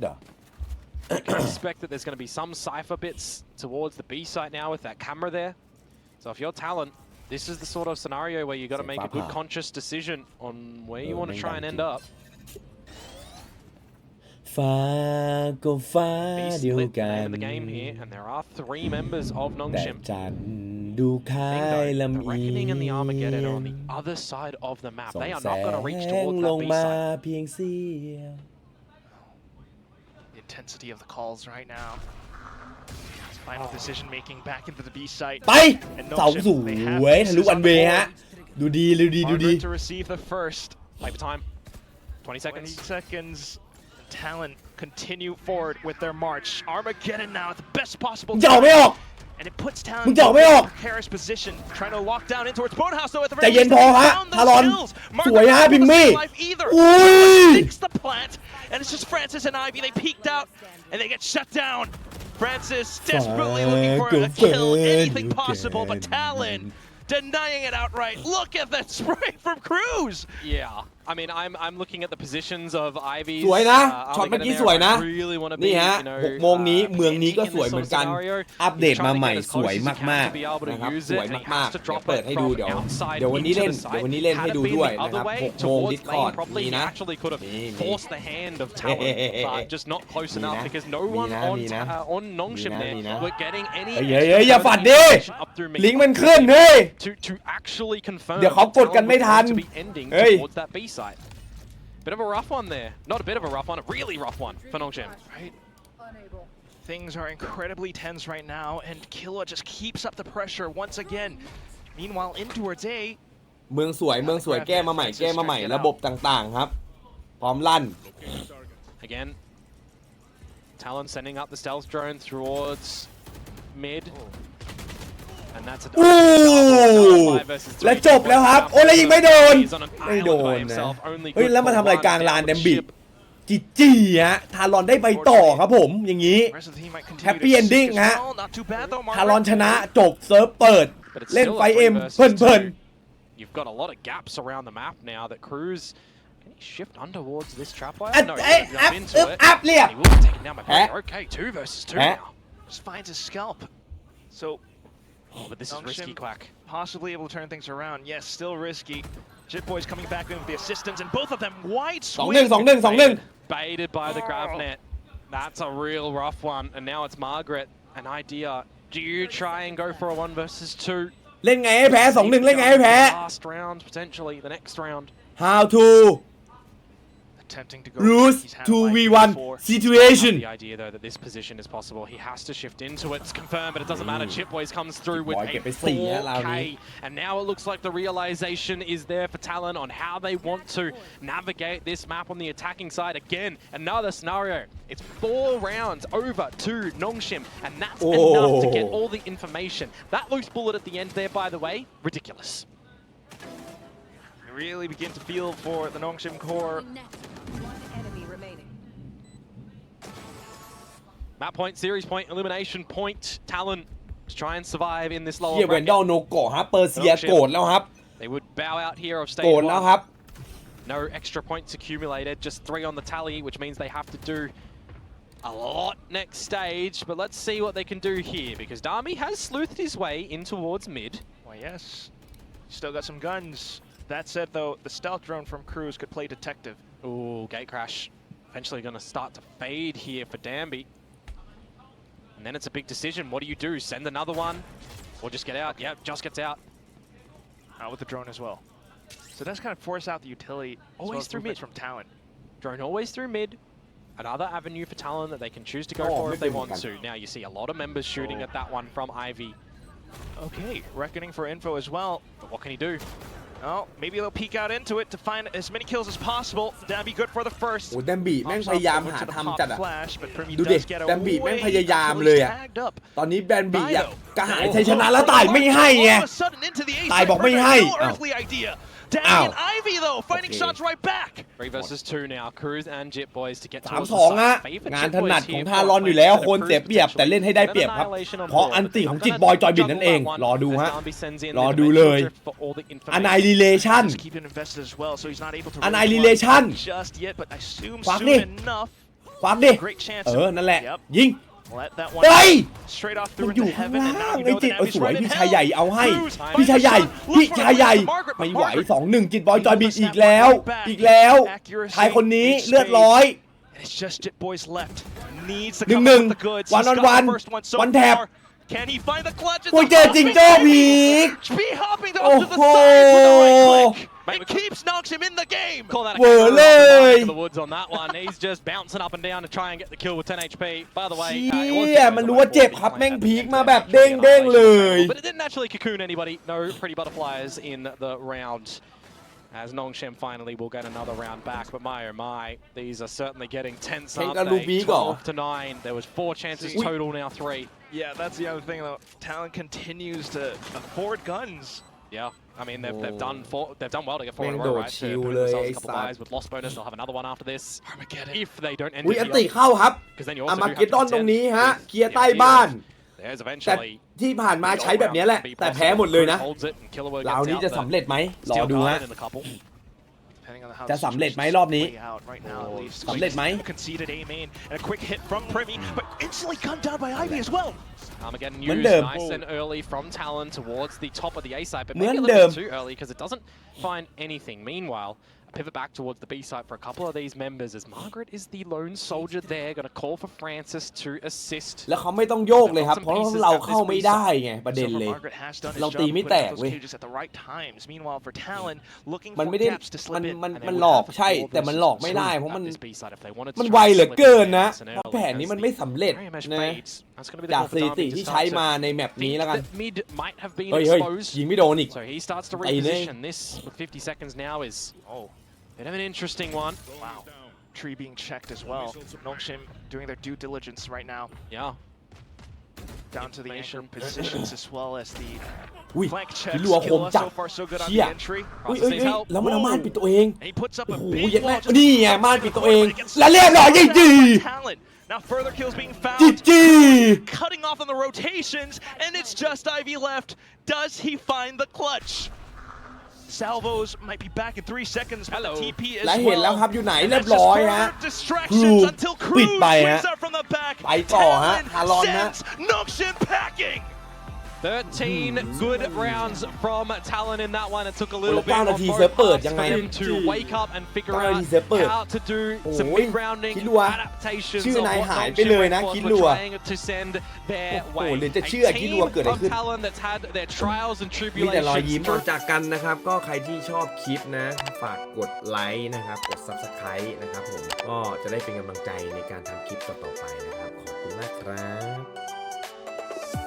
You can expect that there's going to be some cipher bits towards the B site now with that camera there. So if you're Talon, this is the sort of scenario where you got to make a good conscious decision on where you want to try and end up. ฟ้าก็ฟ้าเดียวกันแต่จันดูคล้ายลำอีส่องแสงลงมาเพียงเสี้ยว The intensity of the calls right now. Final decision making back into the B site. ไปเสาสูงเว้ยทะลุอันเวย์ฮะดูดี to receive the first. Play time. 20 seconds. Talon continue forward with their march. Armageddon now at the best possible time. And it puts Talon in a precarious position, trying to lock down in towards Boathouse though at the very least. Found those kills. Margaret doesn't survive either. Fix the plant, and it's just Francis and Ivy. They peeked out, and they get shut down. Francis desperately looking for a kill, anything possible, but Talon denying it outright. Look at that spray from Cruz. Yeah. I mean, I'm looking at the positions of Ivy's. สวยนะช็อตเมื่อกี้สวยนะนี่ฮะ6 โมงนี้เมืองนี้ก็สวยเหมือนกันอัปเดตมาใหม่สวยมากๆนะครับสวยมากๆเดี๋ยวเปิดให้ดูเดี๋ยววันนี้เล่นให้ดูด้วยนะครับ6 โมง Discord นี่นะอย่าฝันดิลิงก์มันขึ้นเฮ้ยเดี๋ยวเขากดกันไม่ทันเฮ้ยBit of a rough one there. Not a bit of a rough one, a really rough one for Nongshim. Right. Things are incredibly tense right now, and Killua just keeps up the pressure once again. Meanwhile, in towards A. เมืองสวยแก้มาใหม่ระบบต่างๆครับพร้อมลั่น Again, Talon sending up the stealth drone towards mid. และจบแล้วครับโอ้แล้วยิงไม่โดนนะเฮ้ยแล้วมาทำรายการลานเดมบิจีฮะทารอนได้ไปต่อครับผมอย่างนี้แฮปปี้เอนดิ้งฮะทารอนชนะจบเซิร์ฟเปิดเล่นไฟเอ็มเพลิน You've got a lot of gaps around the map now that Cruz can he shift on towards this trap layer? No, he jump into it. He will be taken down by Persia. Okay, 2 versus 2 now. Just finds his scalp. So. Oh, but this is risky, Quack. Possibly able to turn things around. Yes, still risky. Jitboy's coming back in with the assistance, and both of them wide swing. 2-1 Baited by the grab net. That's a real rough one. And now it's Margaret an idea. Do you try and go for a 1 versus 2? เล่นไงให้แพ้ 2-1 เล่นไงให้แพ้ Last round, potentially the next round. How to Attempting to go lose 2v1 situation. The idea though that this position is possible. He has to shift into it. It's confirmed, but it doesn't matter. Chip Boys comes through with a 4K, and now it looks like the realization is there for TALON on how they want to navigate this map on the attacking side. Again, another scenario. It's 4 rounds over to Nongshim, and that's enough to get all the information. That loose bullet at the end there, by the way, ridiculous. Really begin to feel for the Nongshim core. Map point, series point, elimination point. TALON to try and survive in this lower เฮียแวนดอลโนโกะฮะเปอร์เซียโกรธแล้วครับ They would bow out here of โกร stage ธแล้ว 1. ครับ No extra points accumulated, just 3 on the tally, which means they have to do a lot next stage. But let's see what they can do here, because Dami has sleuthed his way in towards mid. Well, yes, still got some guns. That said, though, the stealth drone from Cruz could play detective. Ooh, gate crash. Eventually going to start to fade here for Danby. And then it's a big decision. What do you do? Send another one? Or just get out? Yep, just gets out. Out with the drone as well. So that's kind of force out the utility. Always through mid. From TALON. Drone always through mid. Another avenue for TALON that they can choose to go for if they want to. Now you see a lot of members shooting at that one from Ivy. Okay, reckoning for info as well. But what can he do? Oh, maybe they'll peek out into it to find as many kills as possible. That'd be good for the first. โอ้แดมบีแม่งพยายามหาทำจัดอะ but Primi ดูดิ does get แดมบี away แม่งพยายามเลยอะ tagged up. ตอนนี้แดมบีอะกระหายชัยชนะแล้วตายไม่ให้ไง All of a sudden into the ace. ตายบอกไม่ให้ No earthly idea. Danny and Ivy though finding shots right back. 3 versus 2 now. Cruz and Jit Boys to get 3-2 ฮะงานถนัดของทารอนอยู่แล้วคนเสียเปรียบแต่เล่นให้ได้เปรียบครับเพราะอันติของจิตบอยจอยบินนั่นเองรอดูฮะรอดูเลย Annihilation Annihilation ควักดิควักดินั่นแหละยิงเฮ้ยมันอยู่ข้างล่างไอ้จิตสวยพี่ชายใหญ่เอาให้พี่ชายใหญ่ไม่ไหว 2-1 จิตบอยจอยบินอีกแล้วชายคนนี้เลือดร้อย 1-1 one on one วันแท็บ Can he find the clutch? โอ้ยเจอจริงโจ้พีก hopping up to the side with the right click. It keeps Nongshim in the game. Call that a the woods on that one. He's just bouncing up and down to try and get the kill with 10 HP. By the way, มันรู้ว่าเจ็บครับแม่งพีกมาแบบเด้งเลย But it didn't actually cocoon anybody. No pretty butterflies in the round. As Nongshim finally will get another round back, but my oh my, these are certainly getting tense up. 12-9. There was 4 chances total, now 3. Yeah, that's the other thing though. TALON continues to afford guns. Yeah, I mean they've done well to get 4 in a row, right? To put themselves a couple of guys with lost bonus. They'll have another one after this. Armageddon. If they don't end อุ้ยอันติเข้าครับอามาเกดดอนตรงนี้ฮะเคลียร์ใต้บ้านแต่ที่ผ่านมาใช้แบบนี้แหละแต่แพ้หมดเลยนะเรานี้จะสำเร็จไหมรอดูฮะจะสำเร็จไหมรอบนี้สำเร็จไหม Conceded A main and a quick hit from Primi, but instantly gunned down by Ivy as well. Again, used nice and early from TALON towards the top of the A side, but maybe a little bit too early because it doesn't find anything. Meanwhile, pivot back towards the B side for a couple of these members as Margaret is the lone soldier there, going to call for Francis to assist. แล้วเขาไม่ต้องโยกเลยครับเพราะเราเข้าไม่ได้ไงประเด็นเลยเราตีไม่แตกเว้ยมันไม่ได้มันหลอกใช่แต่มันหลอกไม่ได้เพราะมันไวเหลือเกินนะเพราะแผนนี้มันไม่สำเร็จนะจากสถิติที่ใช้มาในแมปนี้แล้วกันเฮ้ยยิงไม่โดนอีก So he starts to reposition this with 50 seconds now is bit of an interesting one. Wow. Tree being checked as well. Nongshim doing their due diligence right now. Yeah. Down to the anchor positions as well as the อุ้ย flank ที่ checks. รัวคมจัด So far so good on เชี่ย the entry. แล้วมันเอาม่านปิดตัวเอง And he puts up โอ้ a โห big ยัดแม่ wall. นี่ไงม่านปิดตัวเองแล้วเรียบร้อยจริง Now further kills being found. จี Cutting off on the rotations, and it's just Ivy left. Does he find the clutch? Salvos might be back in 3 seconds, but the TP is และเห็นแล้วครับอยู่ไหนเรียบร้อยฮะ distractions until Cruz ปิดไปฮะ swings out from the back. ไปต่อฮะทารอนฮะ Nongshim packing. 13 good rounds from Talon in that one. It took a little bit on both halves for him to wake up and figure out how to do some mid-rounding adaptations of what Nongshim were trying to send their way. A team from Talon that's had their trials and มีแต่รอย tribulations. ยิ้มจากกันนะครับก็ใครที่ชอบคลิปนะฝากกดไลค์นะครับกด Subscribe นะครับผมก็จะได้เป็นกำลังใจในการทำคลิปต่อๆไปนะครับขอบคุณมากครับ